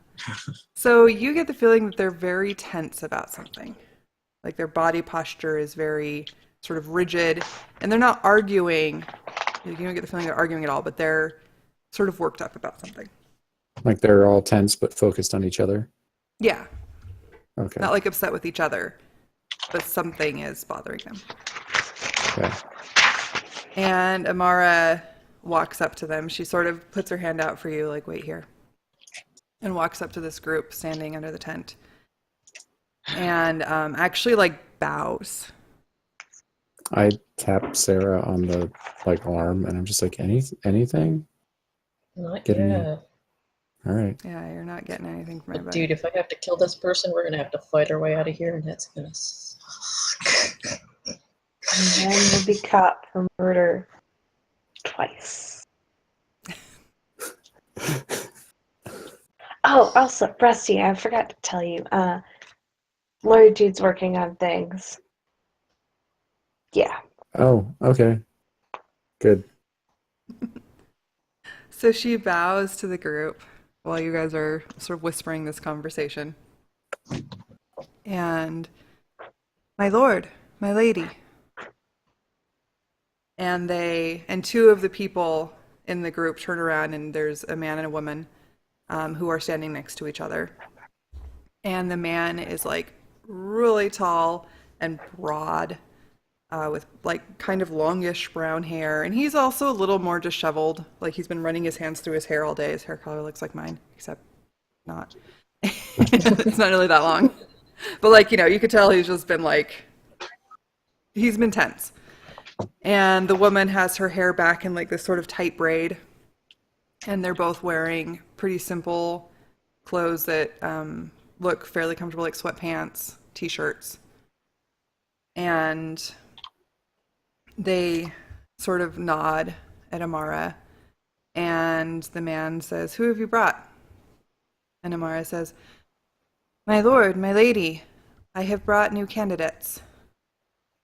S1: So you get the feeling that they're very tense about something. Like their body posture is very sort of rigid, and they're not arguing. You don't get the feeling they're arguing at all, but they're sort of worked up about something.
S3: Like they're all tense but focused on each other.
S1: Yeah.
S3: Okay.
S1: Not like upset with each other, but something is bothering them.
S3: Okay.
S1: And Amara walks up to them. She sort of puts her hand out for you, like, wait here. And walks up to this group standing under the tent. And actually, like, bows.
S3: I tap Sarah on the like arm, and I'm just like, anything?
S2: Not
S3: Getting
S2: yet.
S3: All right.
S1: Yeah, you're not getting anything from
S2: But
S1: anybody.
S2: dude, if I have to kill this person, we're gonna have to fight our way out of here, and that's gonna suck.
S5: And then you'll be caught for murder twice. Oh, also, Rusty, I forgot to tell you. Lori Jude's working on things. Yeah.
S3: Oh, okay. Good.
S1: So she bows to the group while you guys are sort of whispering this conversation. And, my lord, my lady. And two of the people in the group turn around, and there's a man and a woman who are standing next to each other. And the man is like really tall and broad, with like kind of longish brown hair. And he's also a little more disheveled. Like he's been running his hands through his hair all day. His hair color looks like mine, except not. It's not really that long. But like, you know, you could tell he's just been like, he's been tense. And the woman has her hair back in like this sort of tight braid and they're both wearing pretty simple clothes that look fairly comfortable, like sweatpants, t-shirts, and they sort of nod at Amara, and the man says, "Who have you brought?" And Amara says, "My lord, my lady, I have brought new candidates."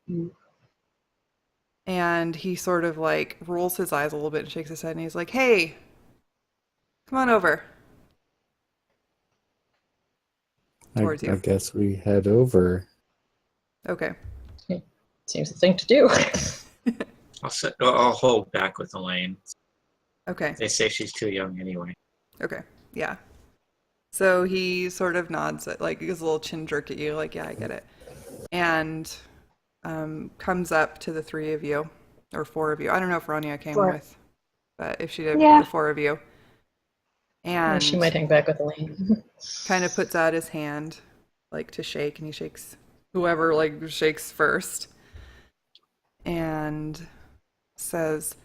S2: Mm.
S1: And he sort of like rolls his eyes a little bit and shakes his head, and he's like, "Hey, come on over." Towards
S3: I
S1: you.
S3: guess we head over.
S1: Okay.
S2: Seems the thing to do.
S4: I'll hold back with Elaine.
S1: Okay.
S4: They say she's too young anyway.
S1: Okay. Yeah. So he sort of nods at, like, gives a little chin jerk at you, like, "Yeah, I get it." And comes up to the three of you, or four of you. I don't know if Ronya came
S2: Four.
S1: with, but if she did,
S5: Yeah.
S1: the four of you. And
S2: She might hang back with Elaine.
S1: kind of puts out his hand, like, to shake, and he shakes whoever, like, shakes first. And says,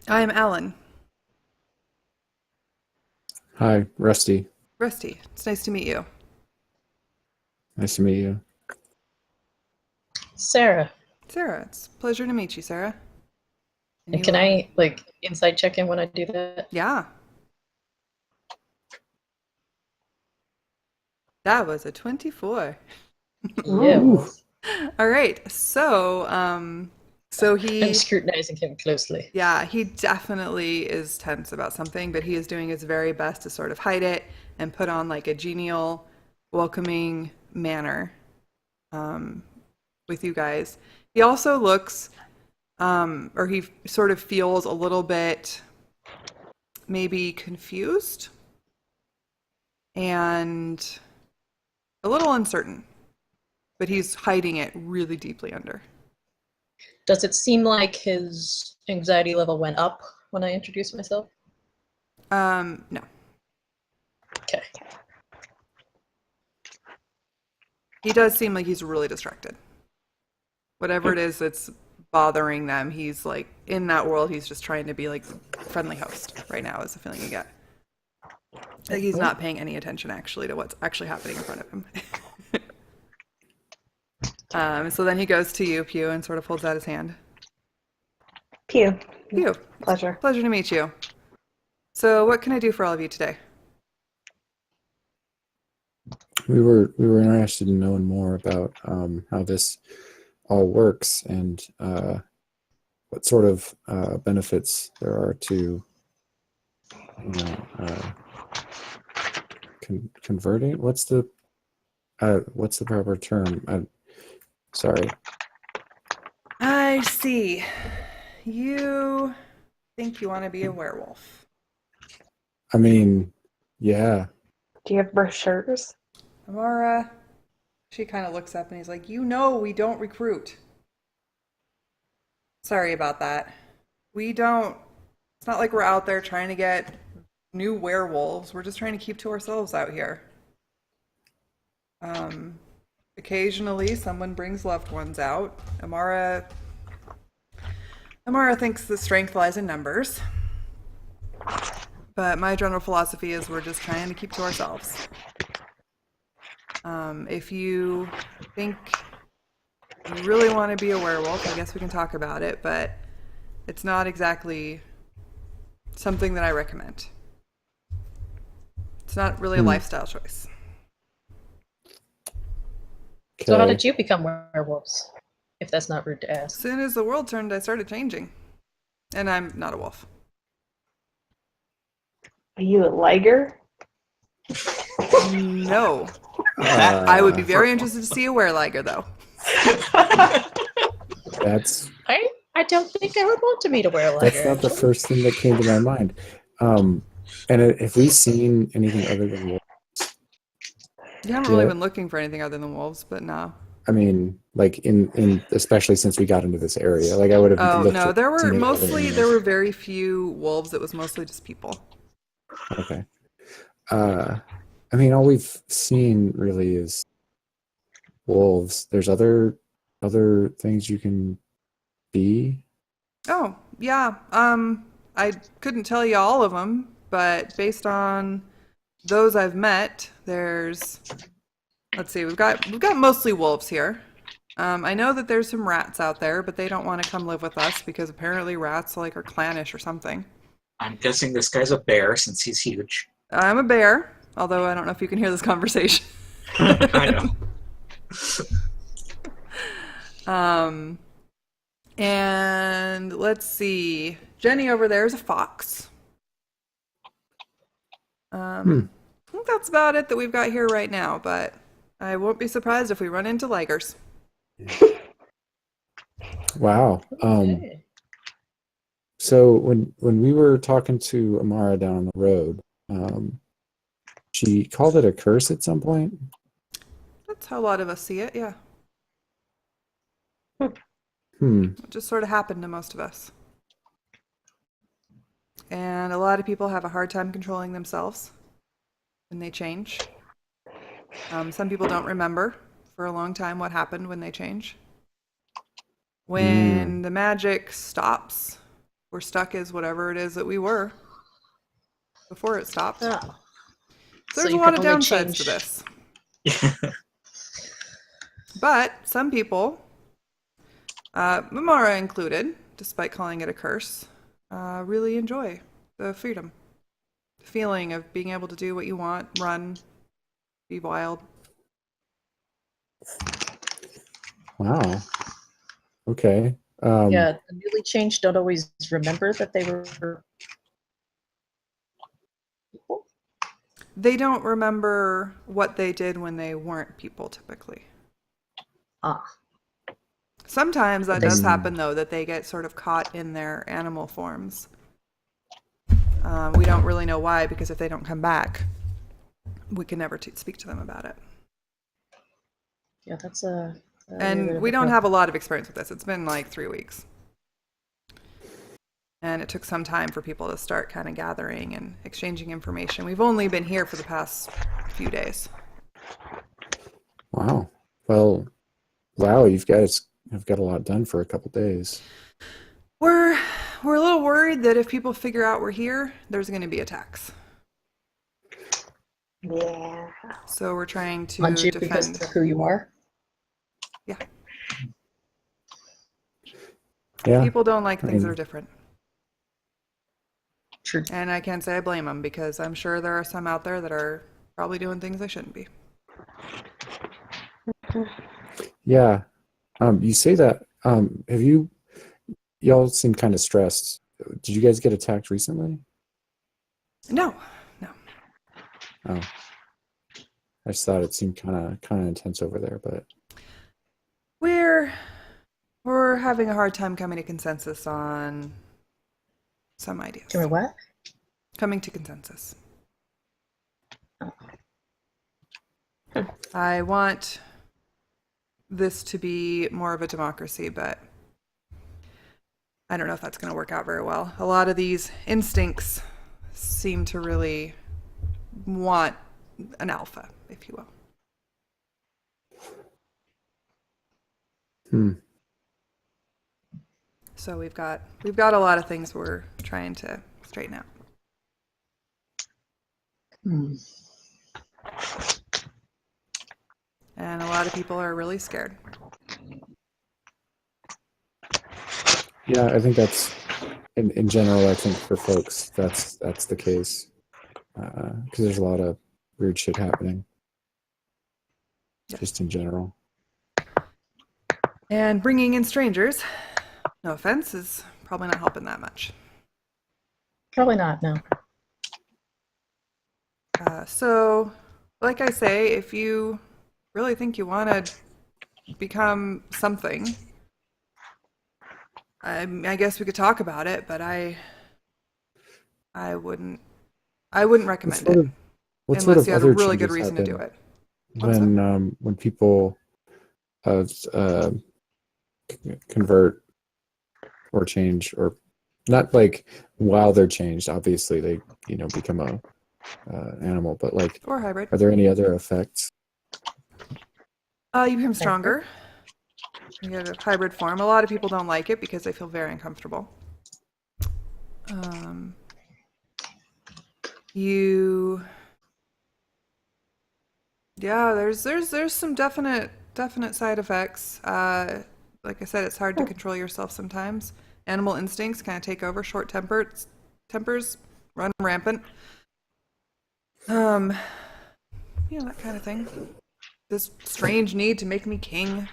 S1: "I am Alan.
S3: Hi, Rusty.
S1: Rusty, it's nice to meet you."
S3: Nice to meet you.
S2: Sarah.
S1: "Sarah, it's a pleasure to meet you, Sarah."
S2: And can I inside check in when I do that?
S1: Yeah. That was a 24.
S2: Yeah.
S3: Ooh.
S1: All right. So, so
S2: I'm
S1: he,
S2: scrutinizing him closely.
S1: yeah, he definitely is tense about something, but he is doing his very best to sort of hide it and put on like a genial, welcoming manner with you guys. He also looks, or he sort of feels a little bit maybe confused and a little uncertain, but he's hiding it really deeply under.
S2: Does it seem like his anxiety level went up when I introduced myself?
S1: No.
S2: Okay.
S1: He does seem like he's really distracted. Whatever it is that's bothering them, he's like in that world. He's just trying to be like friendly host right now. Is the feeling you get. Like he's not paying any attention actually to what's actually happening in front of him. So then he goes to you, Pew, and sort of holds out his hand.
S5: Pew.
S1: Pew,
S5: Pleasure.
S1: pleasure to meet you. So what can I do for all of you today?
S3: We were interested in knowing more about how this all works and what sort of benefits there are to converting. What's the proper term? Sorry.
S1: I see. You think you want to be a werewolf.
S3: I mean, yeah.
S5: Do you have brochures?
S1: Amara, she kind of looks up and he's like, we don't recruit. Sorry about that. We don't, it's not like we're out there trying to get new werewolves. We're just trying to keep to ourselves out here. Occasionally someone brings loved ones out. Amara thinks the strength lies in numbers. But my general philosophy is we're just trying to keep to ourselves. If you think you really want to be a werewolf, I guess we can talk about it, but it's not exactly something that I recommend. It's not really a lifestyle choice.
S2: So how
S3: Okay.
S2: did you become werewolves? If that's not rude to
S1: As
S2: ask.
S1: soon as the world turned, I started changing. And I'm not a wolf.
S5: Are you a liger?
S1: No. I would be very interested to see a wereliger, though.
S3: That's
S2: I don't think I would want to meet a werewolf.
S3: that's not the first thing that came to my mind. And have we seen anything other than wolves?
S1: You haven't really
S3: Yeah.
S1: been looking for anything other than wolves, but no.
S3: I mean, like in especially since we got into this area, like I would have.
S1: Oh,
S3: looked
S1: no.
S3: at
S1: There were
S3: any other
S1: mostly,
S3: animals.
S1: there were very few wolves. It was mostly just people.
S3: Okay. I mean, all we've seen really is wolves. There's other things you can be.
S1: Oh, yeah. I couldn't tell you all of them, but based on those I've met, there's, let's see, we've got mostly wolves here. I know that there's some rats out there, but they don't want to come live with us because apparently rats like are clannish or something.
S4: I'm guessing this guy's a bear since he's huge.
S1: I'm a bear, although I don't know if you can hear this conversation.
S4: I know.
S1: And let's see. Jenny over there is a fox. I think that's about it that we've got here right now, but I won't be surprised if we run into ligers.
S3: Wow.
S2: Okay.
S3: So when we were talking to Amara down on the road, she called it a curse at some point.
S1: That's how a lot of us see it, yeah.
S3: Hmm.
S1: It just sort of happened to most of us. And a lot of people have a hard time controlling themselves when they change. Some people don't remember for a long time what happened when they change. When the magic stops, we're stuck as whatever it is that we were before it stopped.
S2: Ah,
S1: So
S2: so
S1: there's a
S2: you
S1: lot
S2: can
S1: of
S2: only
S1: downsides
S2: change-
S1: to this. But some people, Mamara included, despite calling it a curse, really enjoy the freedom. The feeling of being able to do what you want, run, be wild.
S3: Wow. Okay.
S2: Yeah, the newly changed don't always remember that they were people.
S1: They don't remember what they did when they weren't people, typically.
S2: Ah,
S1: Sometimes that
S2: They-
S1: does happen, though, that they get sort of caught in their animal forms. We don't really know why, because if they don't come back, we can never speak to them about it.
S2: yeah, that's a
S1: And we don't have a lot of experience with this. It's been like 3 weeks. And it took some time for people to start kind of gathering and exchanging information. We've only been here for the past few days.
S3: Wow. Well, wow, you've guys have got a lot done for a couple days.
S1: We're a little worried that if people figure out we're here, there's going to be attacks.
S5: Yeah.
S1: So we're trying to
S2: on you because
S1: defend.
S2: of who you are.
S1: Yeah.
S3: Yeah.
S1: People don't like things that
S3: mean-
S1: are different.
S2: True.
S1: And I can't say I blame them because I'm sure there are some out there that are probably doing things they shouldn't be.
S3: Yeah. You say that. Have y'all seem kind of stressed. Did you guys get attacked recently?
S1: No.
S3: Oh. I just thought it seemed kind of intense over there, but
S1: We're having a hard time coming to consensus on some ideas.
S2: Can we what?
S1: Coming to consensus. I want this to be more of a democracy, but I don't know if that's going to work out very well. A lot of these instincts seem to really want an alpha, if you will. So we've got a lot of things we're trying to straighten out.
S2: Hmm.
S1: And a lot of people are really scared.
S3: yeah, I think that's in general. I think for folks, that's the case because there's a lot of weird shit happening,
S1: Yeah.
S3: just in general.
S1: And bringing in strangers, no offense, is probably not helping that much.
S2: Probably not. No.
S1: So, like I say, if you really think you want to become something, I guess we could talk about it, but I wouldn't recommend it
S3: What sort
S1: unless
S3: of
S1: you had a
S3: other
S1: really good
S3: changes
S1: reason to do
S3: happen
S1: it.
S3: when people convert or change, or not like while they're changed, obviously they become a animal, but like,
S1: Or hybrid.
S3: are there any other effects?
S1: You become stronger. You get a hybrid form. A lot of people don't like it because they feel very uncomfortable. You, yeah, there's some definite side effects. Like I said, it's hard to control yourself sometimes. Animal instincts kind of take over. Tempers run rampant. Um, that kind of thing. This strange need to make me king.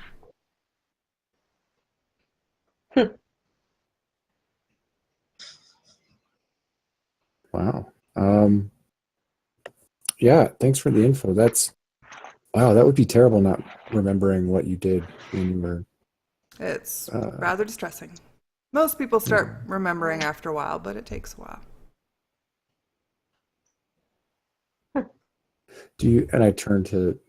S3: Wow. Yeah, thanks for the info. Wow, that would be terrible not remembering what you did when you were.
S1: It's rather distressing. Most people start remembering after a while, but it takes a while.
S3: And I turned to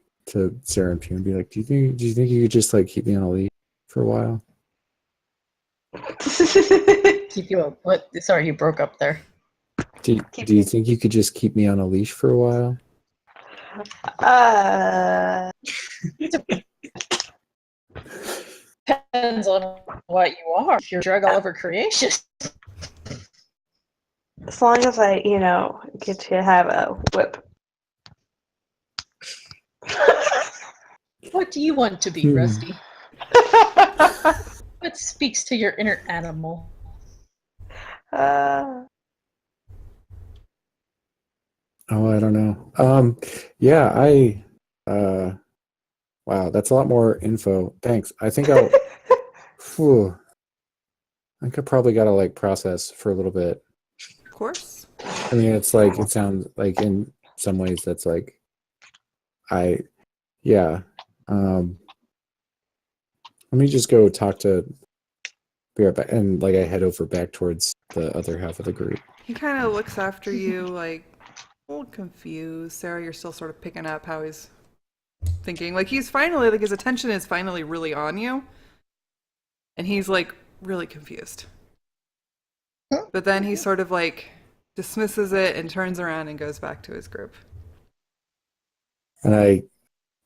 S3: Sarah and Pew and be like, do you think you could just like keep me on a leash for a while?
S2: Keep you up. What? Sorry, you broke up there.
S3: Do you think you could just keep me on a leash for a while?
S2: Depends on what you are. If you're drug all over creation.
S5: As long as I, get to have a whip.
S2: What do you want to be, Rusty? What speaks to your inner animal?
S3: Oh, I don't know. Yeah, wow, that's a lot more info. Thanks. I think I probably got to like process for a little bit.
S1: Of course.
S3: I mean, it sounds like in some ways that's like, yeah. Let me just go talk to be right back. And like I head over back towards the other half of the group.
S1: He kind of looks after you, like, a little confused. Sarah, you're still sort of picking up how he's thinking. Like, he's finally, like, his attention is finally really on you. And he's, like, really confused. But then he sort of, like, dismisses it and turns around and goes back to his group.
S3: And I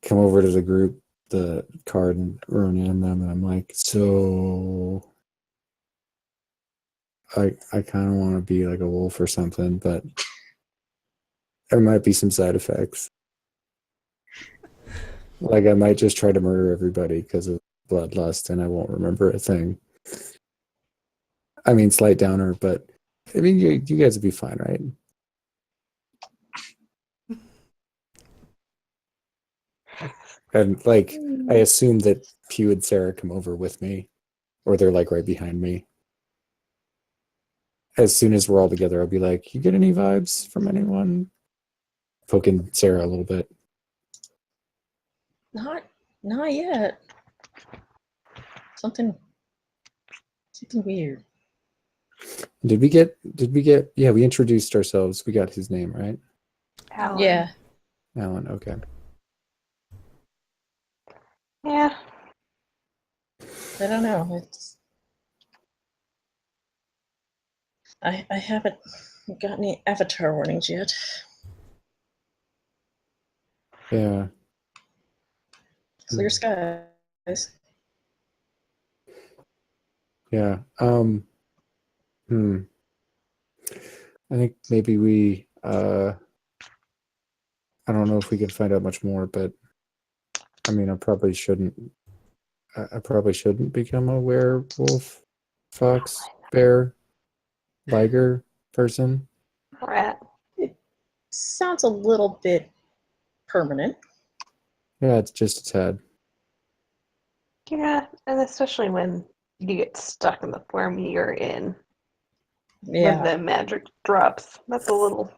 S3: come over to the group, the card, and Ronan and them, and I'm like, so I kind of want to be like a wolf or something, but there might be some side effects. Like I might just try to murder everybody because of bloodlust, and I won't remember a thing. I mean, slight downer, but I mean, you guys would be fine, right? And like, I assume that Pew and Sarah come over with me, or they're like right behind me. As soon as we're all together, I'll be like, "You get any vibes from anyone?" Poking Sarah a little bit.
S2: Not yet. Something weird.
S3: Did we get? Yeah, we introduced ourselves. We got his name right.
S5: Alan.
S2: Yeah.
S3: Alan. Okay.
S5: Yeah.
S2: I don't know. I haven't got any avatar warnings yet.
S3: Yeah.
S2: Clear skies.
S3: Yeah. I think maybe we. I don't know if we can find out much more, but I mean, I probably shouldn't become a werewolf, fox, bear, liger person.
S5: Rat.
S2: Sounds a little bit permanent.
S3: Yeah, it's just a tad.
S5: Yeah, and especially when you get stuck in the form you're in.
S2: Yeah.
S5: When the magic drops. That's a little.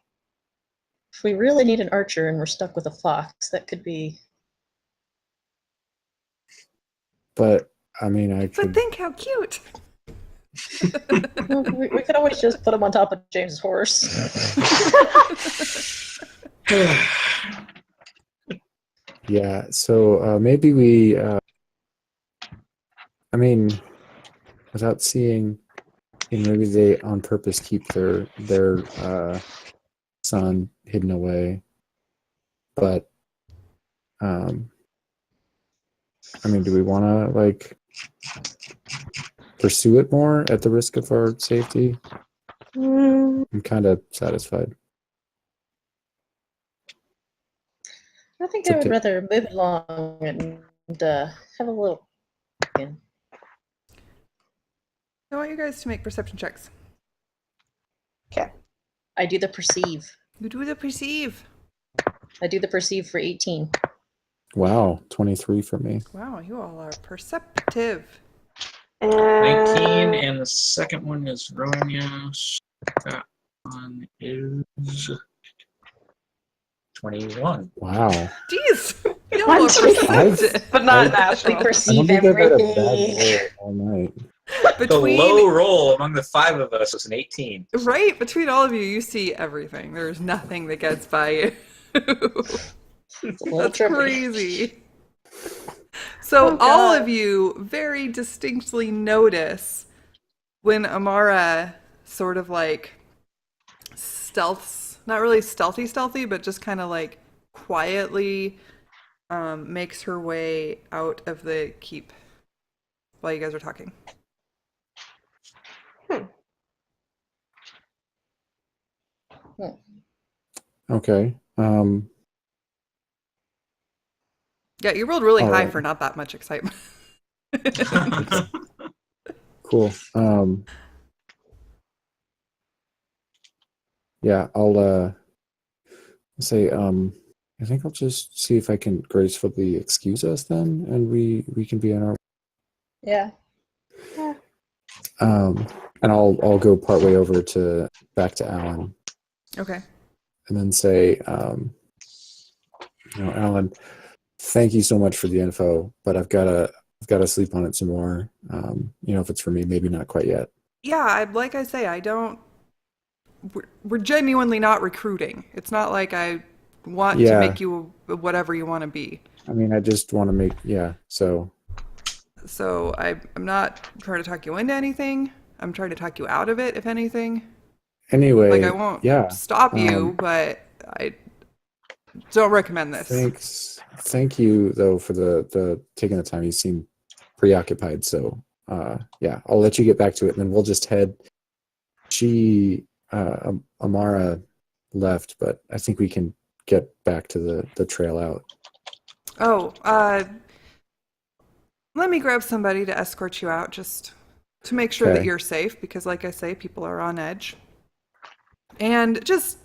S2: If we really need an archer and we're stuck with a fox, that could be.
S3: But I mean, I
S1: But
S3: could.
S1: think how cute!
S2: Well, we could always just put him on top of James's horse.
S3: Yeah. So maybe we. I mean, without seeing, maybe they on purpose keep their son hidden away. But I mean, do we want to like pursue it more at the risk of our safety? I'm kind of satisfied.
S2: I think
S3: It's
S2: I would
S3: okay.
S2: rather move along and have a little.
S1: I want you guys to make perception checks.
S5: Okay.
S2: I do the perceive.
S1: You do the perceive.
S2: I do the perceive for 18.
S3: Wow, 23 for me.
S1: Wow, you all are perceptive.
S4: 19, and the second one is Ronya. That one is 21.
S3: Wow.
S1: Jeez, you
S5: One,
S1: all are
S5: two,
S1: perceptive.
S5: but not
S3: I-
S2: We
S5: natural.
S3: I
S2: perceive
S3: don't think I've had a bad
S2: everything.
S3: roll all night.
S4: The low
S1: Between
S4: roll among the 5 of us was an 18.
S1: right between all of you, you see everything. There's nothing that gets by you.
S2: It's a little
S1: That's
S2: trippy.
S1: crazy. So
S5: Oh,
S1: all
S5: God.
S1: of you very distinctly notice when Amara sort of like stealths, not really stealthy, but just kind of like quietly makes her way out of the keep while you guys are talking.
S3: Okay.
S1: Yeah, you rolled really
S3: All
S1: high
S3: right.
S1: for not that much excitement.
S3: Cool. Yeah, I'll say I think I'll just see if I can gracefully excuse us then, and we can be on our
S2: Yeah.
S3: and I'll go partway over to back to Alan
S1: Okay.
S3: and then say Alan, thank you so much for the info, but I've gotta sleep on it some more. If it's for me, maybe not quite yet.
S1: Yeah, like I say, I don't. We're genuinely not recruiting. It's not like I want to
S3: Yeah.
S1: make you whatever you want to be.
S3: I mean, I just want to make so
S1: So I'm not trying to talk you into anything. I'm trying to talk you out of it, if anything.
S3: anyway,
S1: Like I won't
S3: yeah.
S1: stop you, but I don't recommend this.
S3: Thank you though for the taking the time. You seem preoccupied, so yeah, I'll let you get back to it, and then we'll just head. Amara left, but I think we can get back to the trail out.
S1: Oh, let me grab somebody to escort you out, just to make sure that
S3: Okay.
S1: you're safe, because like I say, people are on edge. And just,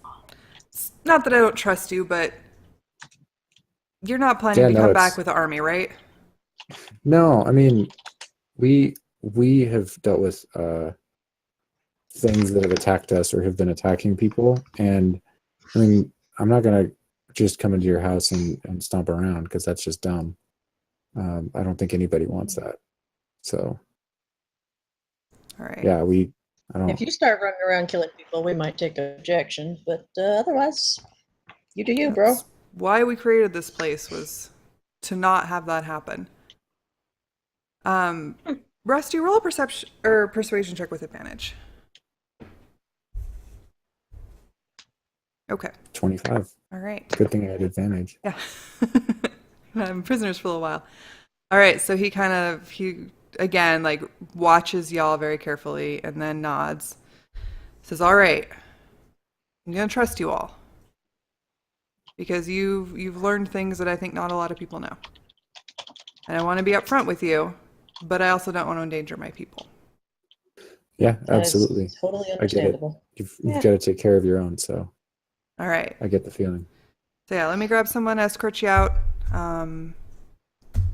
S1: not that I don't trust you, but you're not planning
S3: Yeah,
S1: to
S3: no,
S1: come
S3: it's-
S1: back with the army, right?
S3: No, I mean, we have dealt with things that have attacked us or have been attacking people, and I mean, I'm not gonna just come into your house and stomp around because that's just dumb. I don't think anybody wants that. So
S1: All right.
S3: yeah, I don't.
S2: If you start running around killing people, we might take objection, but otherwise, you do you, bro.
S1: That's why we created this place, was to not have that happen. Rusty, roll a perception or persuasion check with advantage. Okay.
S3: 25.
S1: All right.
S3: Good thing I had advantage.
S1: Yeah. I'm prisoners for a little while. All right, so he again like watches y'all very carefully and then nods. Says, "All right. I'm going to trust you all. Because you've learned things that I think not a lot of people know. And I want to be upfront with you, but I also don't want to endanger my people."
S3: Yeah,
S2: That is
S3: absolutely.
S2: totally
S3: I get it.
S2: understandable.
S3: You've
S5: Yeah.
S3: got to take care of your own, so
S1: All right.
S3: I get the feeling.
S1: So yeah, let me grab someone, escort you out.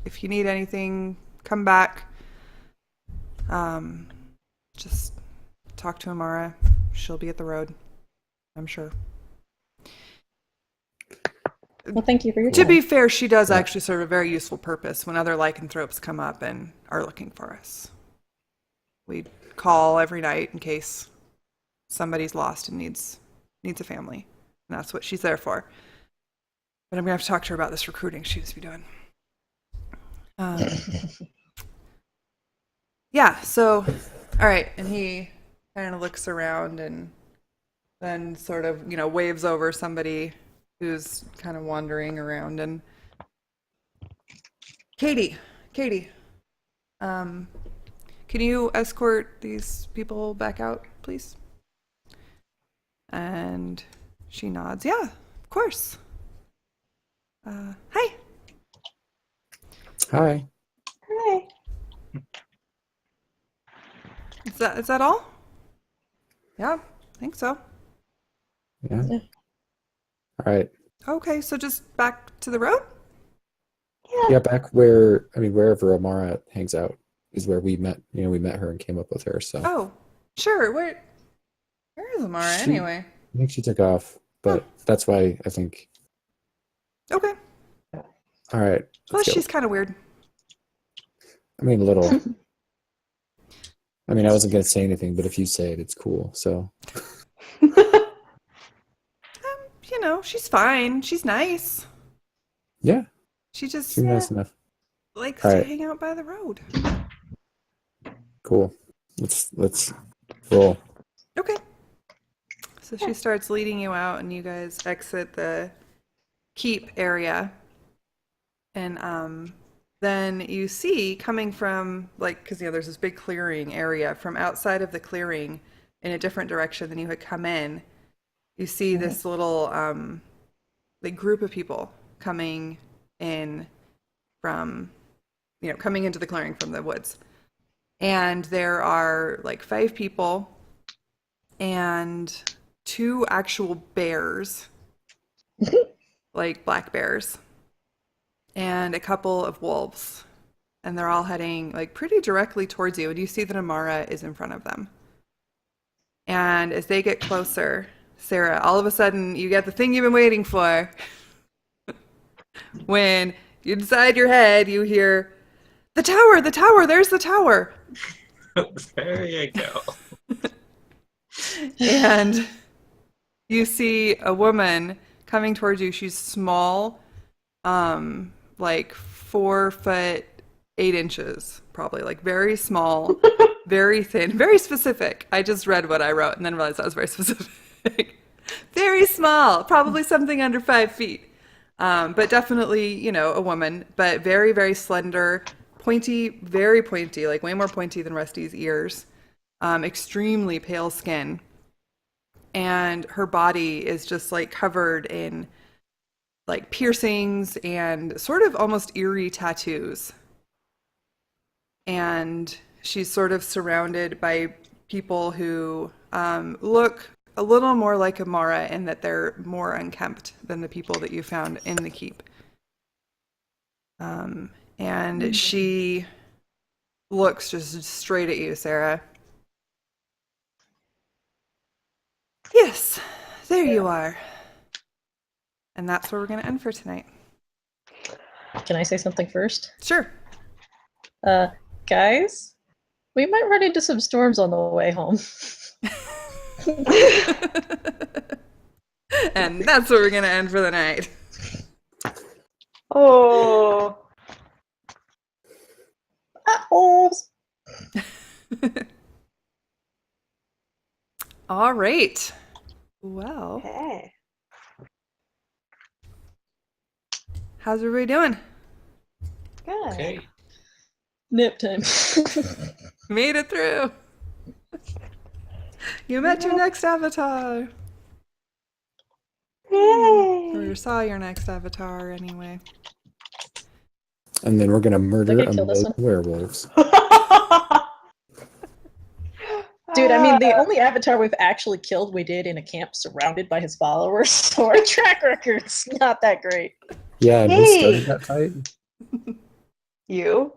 S1: If you need anything, come back. Just talk to Amara. She'll be at the road, I'm sure.
S2: Well, thank you for your
S1: To
S2: time.
S1: be fair, she does
S3: Yeah.
S1: actually serve a very useful purpose when other lycanthropes come up and are looking for us. We call every night in case somebody's lost and needs a family. And that's what she's there for. But I'm going to have to talk to her about this recruiting she used to be doing. Yeah, so, all right. And he kind of looks around and then sort of, waves over somebody who's kind of wandering around. And Katie, can you escort these people back out, please? And she nods. Yeah, of course. Hi.
S3: Hi.
S5: Hi.
S1: Is that all? Yeah, I think so.
S3: Yeah.
S2: Yeah.
S3: All right.
S1: Okay, so just back to the road?
S3: Yeah, back where, I mean, wherever Amara hangs out is where we met. You know, we met her and came up with her. So
S1: Oh, sure. Where is Amara
S3: She-
S1: anyway?
S3: I think she took off, but that's why I think.
S1: Okay.
S3: All right,
S1: Well,
S3: let's go.
S1: she's kind of weird.
S3: I mean, a little. I mean, I wasn't gonna say anything, but if you say it, it's cool. So
S1: You know, she's fine. She's nice.
S3: yeah,
S1: She just
S3: seems nice enough.
S1: likes
S3: All
S1: to
S3: right.
S1: hang out by the road.
S3: Cool. Let's roll.
S1: Okay. So she starts leading you out, and you guys exit the keep area. And then you see coming from, like, because, you know, there's this big clearing area from outside of the clearing in a different direction than you had come in. You see this little, like, group of people coming in from, you know, coming into the clearing from the woods. And there are like 5 people and 2 actual bears, like black bears, and a couple of wolves. And they're all heading like pretty directly towards you. And you see that Amara is in front of them. And as they get closer, Sarah, all of a sudden you get the thing you've been waiting for. When inside your head you hear, the tower, there's the tower.
S4: There you go.
S1: And you see a woman coming towards you. She's small, like 4'8" probably, like very small, very thin, very specific. I just read what I wrote and then realized that was very specific. Very small, probably something under 5 feet. But definitely, you know, a woman, but very, very slender, pointy, very pointy, like way more pointy than Rusty's ears. Extremely pale skin. And her body is just like covered in like piercings and sort of almost eerie tattoos. And she's sort of surrounded by people who look a little more like Amara in that they're more unkempt than the people that you found in the keep. And she looks just straight at you, Sarah. Yes, there you are. And that's where we're going to end for tonight.
S2: Can I say something first?
S1: Sure.
S2: Guys, we might run into some storms on the way home.
S1: And that's where we're going to end for the night.
S5: Oh.
S2: Oh,
S1: All right. Well,
S5: Hey.
S1: how's everybody doing?
S5: Good.
S4: Okay.
S2: nip time.
S1: Made it through. You met your next avatar. Or
S5: Yay.
S1: you saw your next avatar anyway.
S3: And then we're gonna murder
S2: gonna
S3: a
S2: kill this
S3: million werewolves.
S2: Dude, I mean, the only avatar we've actually killed we did in a camp surrounded by his followers, so our track record's not that great.
S3: Yeah, and who
S5: Hey.
S3: started that fight?
S5: You?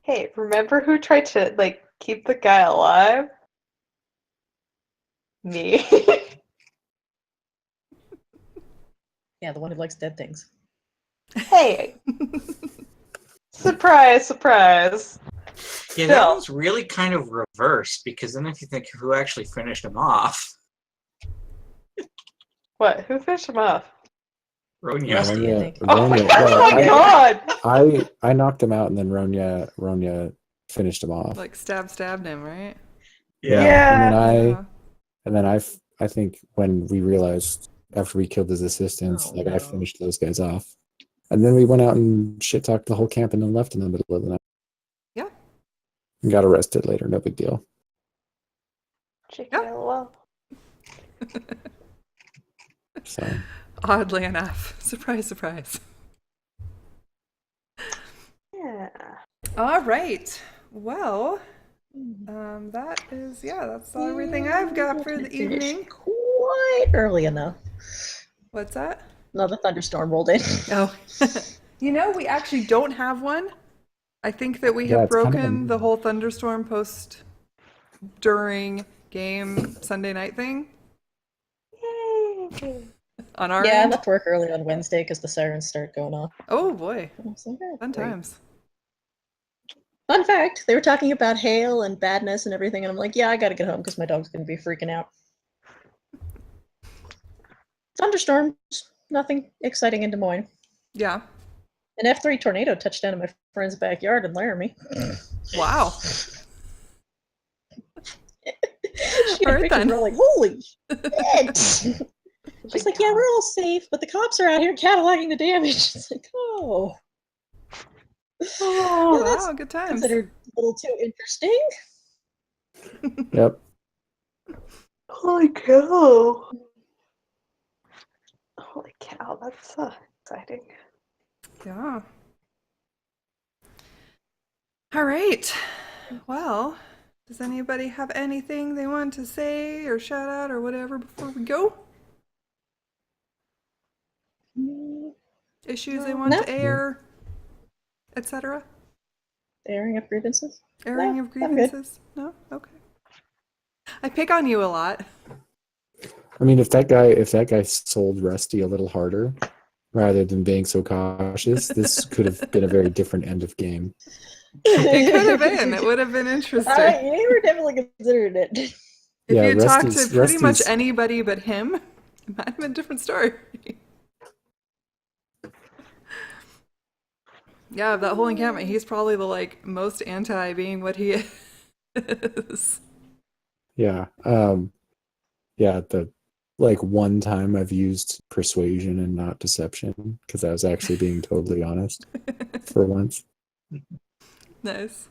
S5: Hey, remember who tried to, like, keep the guy alive? Me.
S2: Yeah, the one who likes dead things.
S5: Hey. Surprise, surprise.
S4: Yeah, that
S5: No.
S4: was really kind of reversed because then if you think who actually finished him off,
S5: What? Who fished him off?
S4: Ronya.
S2: Rusty, I think.
S5: Oh my,
S3: Well,
S5: god!
S3: I knocked him out, and then Ronya finished him off.
S1: Like stabbed him, right?
S5: Yeah.
S3: And then I think when we realized after we killed his assistants,
S2: Oh,
S3: I
S2: no.
S3: finished those guys off. And then we went out and shit talked the whole camp and then left in the middle of the night.
S1: Yeah.
S3: Got arrested later, no big deal.
S5: Chicken LOL.
S3: So
S1: Oddly enough. Surprise, surprise.
S5: Yeah.
S1: All right. Well, that's everything I've got for the
S2: Finished
S1: evening.
S2: quite early enough.
S1: What's that?
S2: Another thunderstorm rolled in.
S1: Oh, we actually don't have one. I think that we
S3: Yeah,
S1: have
S3: it's kind of
S1: broken the
S3: annoying.
S1: whole thunderstorm post during game Sunday night thing
S5: Yay.
S1: on our
S2: Yeah, I
S1: end.
S2: left work early on Wednesday because the sirens started going off.
S1: Oh boy,
S2: I was like, "Oh,
S1: fun
S2: great."
S1: times.
S2: Fun fact, they were talking about hail and badness and everything, and I'm like, yeah, I gotta get home because my dog's gonna be freaking out. Thunderstorms, nothing exciting in Des Moines.
S1: Yeah.
S2: An F3 tornado touched down in my friend's backyard in Laramie.
S1: Wow.
S2: She
S1: All
S2: had
S1: right,
S2: pictures,
S1: then.
S2: we're all like, holy shit! She's like, yeah, we're all safe, but the cops are out here cataloging the damage. It's like, oh.
S5: Oh,
S2: Well, that's
S1: Wow, good times.
S2: considered a little too interesting.
S3: Yep.
S5: holy cow. Holy cow, that's exciting.
S1: Yeah. All right. Well, does anybody have anything they want to say or shout out or whatever before we go? Issues they want
S2: No.
S1: to air, etc.
S2: Airing of grievances?
S1: Airing
S2: No,
S1: of
S2: I'm good.
S1: grievances? No? Okay. I pick on you a lot.
S3: I mean, if that guy sold Rusty a little harder rather than being so cautious, this could have been a very different end of game.
S1: It could have been. It would have been interesting.
S2: You were definitely considering it.
S1: If
S3: Yeah,
S1: you talked to
S3: Rusty's-
S1: pretty much
S3: Rusty's-
S1: anybody but him, it might have been a different story. Yeah, that whole encampment, he's probably the most anti being what he is.
S3: Yeah. Yeah, the one time I've used persuasion and not deception because I was actually being totally honest for once.
S1: Nice.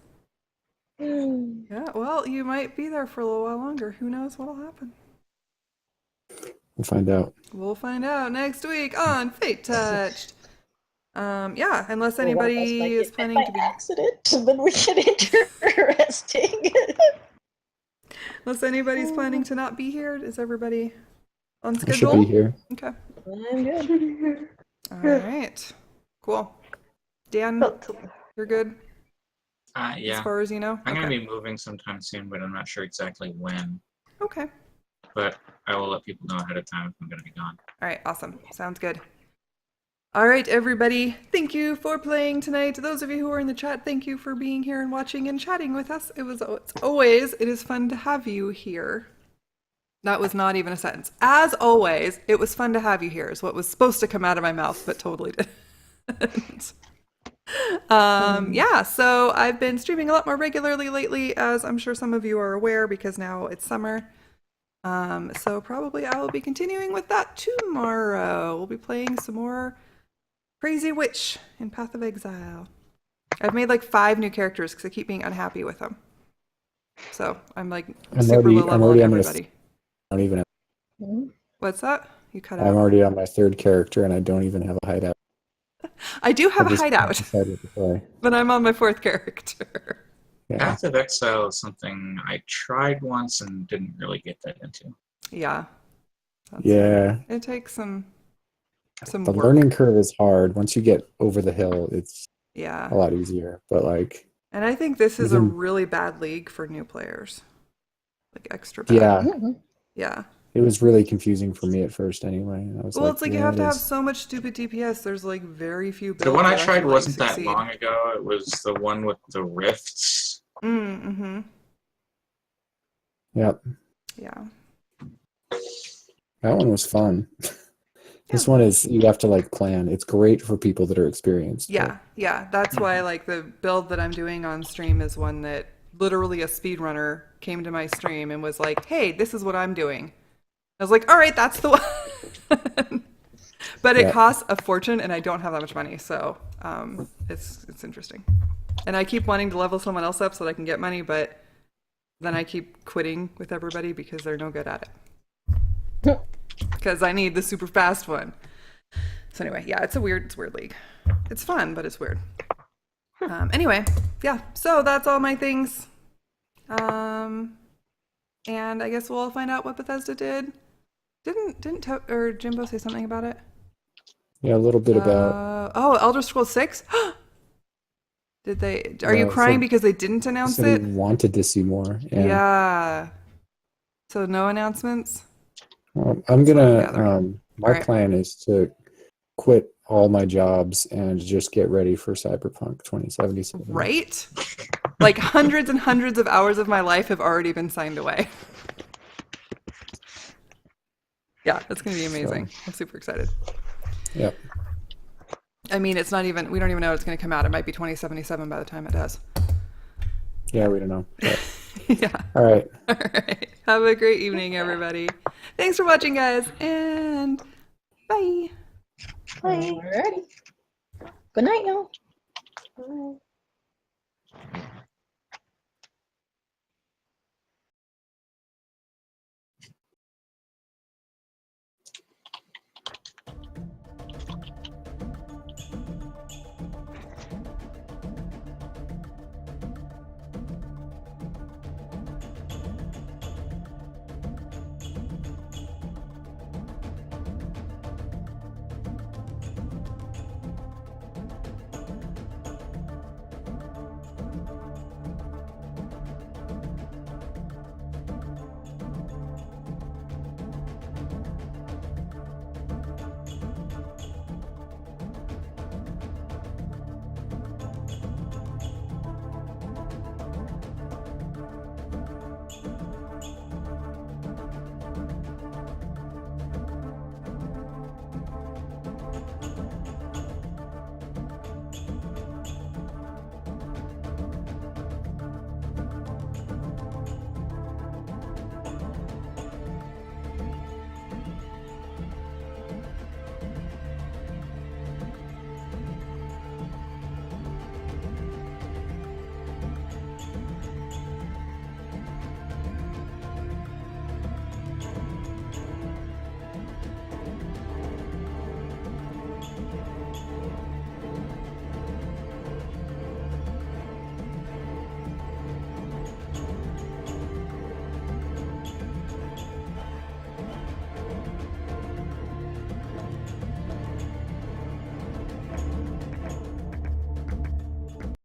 S1: Yeah, well, you might be there for a little while longer. Who knows what'll happen?
S3: We'll find out.
S1: We'll find out next week on Fate Touched. Yeah, unless
S2: Or one of us might
S1: anybody is
S2: get bit
S1: planning
S2: by
S1: to be
S2: accident, then we get interesting.
S1: unless anybody's planning to not be here, is everybody on
S3: I should
S1: schedule?
S3: be here.
S1: Okay.
S2: I'm good.
S1: All right. Cool. Dan, you're good as
S4: Yeah.
S1: far as you know?
S4: I'm going
S1: Okay.
S4: to be moving sometime soon, but I'm not sure exactly when.
S1: Okay.
S4: But I will let people know ahead of time if I'm going to be gone.
S1: All right, awesome. Sounds good. All right, everybody. Thank you for playing tonight. To those of you who are in the chat, thank you for being here and watching and chatting with us. It is fun to have you here. That was not even a sentence. As always, it was fun to have you here is what was supposed to come out of my mouth, but totally didn't. Yeah, so I've been streaming a lot more regularly lately, as I'm sure some of you are aware, because now it's summer. So probably I will be continuing with that tomorrow. We'll be playing some more Crazy Witch in Path of Exile. I've made 5 new characters because I keep being unhappy with them. So I'm super low level on everybody.
S3: I don't even have,
S1: What's that? You cut
S3: I'm
S1: out.
S3: already on my 3rd character and I don't even have a hideout.
S1: I do have
S3: I
S1: a
S3: just
S1: hideout,
S3: decided to play.
S1: but I'm on my 4th character.
S3: Yeah.
S4: Path of Exile is something I tried once and didn't really get that into.
S1: Yeah.
S3: Yeah.
S1: It takes some
S3: The
S1: work.
S3: learning curve is hard. Once you get over the hill, it's
S1: Yeah.
S3: a lot easier. But
S1: And I think this is a
S3: Even-
S1: really bad league for new players. Extra bad.
S3: yeah,
S1: Yeah.
S3: it was really confusing for me at first anyway. And I was
S1: Well, it's you
S3: yeah,
S1: have to
S3: it
S1: have
S3: is.
S1: so much stupid DPS. There's very few builds
S4: The one I
S1: that
S4: tried
S1: actually
S4: wasn't that
S1: succeed.
S4: long ago. It was the one with the rifts.
S1: Mm-hmm.
S3: Yep.
S1: Yeah.
S3: That one was fun. This one is, you have to plan. It's great for people that are experienced.
S1: Yeah. Yeah. That's why the build that I'm doing on stream is one that literally a speedrunner came to my stream and was like, hey, this is what I'm doing. I was like, all right, that's the one. But it
S3: Yeah.
S1: costs a fortune and I don't have that much money. So it's interesting. And I keep wanting to level someone else up so that I can get money, but then I keep quitting with everybody because they're no good at it. Because I need the super fast one. So anyway, yeah, it's weird league. It's fun, but it's weird. Anyway, yeah, so that's all my things. And I guess we'll all find out what Bethesda did. Didn't or Jimbo say something about it?
S3: Yeah, a little bit about.
S1: Elder Scrolls 6? Did they? Are you
S3: No,
S1: crying
S3: so-
S1: because they didn't announce
S3: said
S1: it?
S3: he wanted to see more. Yeah.
S1: Yeah. So no announcements?
S3: I'm
S1: what I'm
S3: gonna.
S1: gathering.
S3: My
S1: Alright.
S3: plan is to quit all my jobs and just get ready for Cyberpunk 2077.
S1: Right? Like hundreds and hundreds of hours of my life have already been signed away. Yeah, it's going to be amazing. I'm super excited.
S3: Yep.
S1: I mean, it's not even, we don't even know it's going to come out. It might be 2077 by the time it does.
S3: Yeah, we don't know. But,
S1: Yeah.
S3: all right.
S1: All right. Have a great evening, everybody. Thanks for watching, guys, and bye.
S5: Bye.
S2: Alrighty. Good night, y'all.
S5: Bye.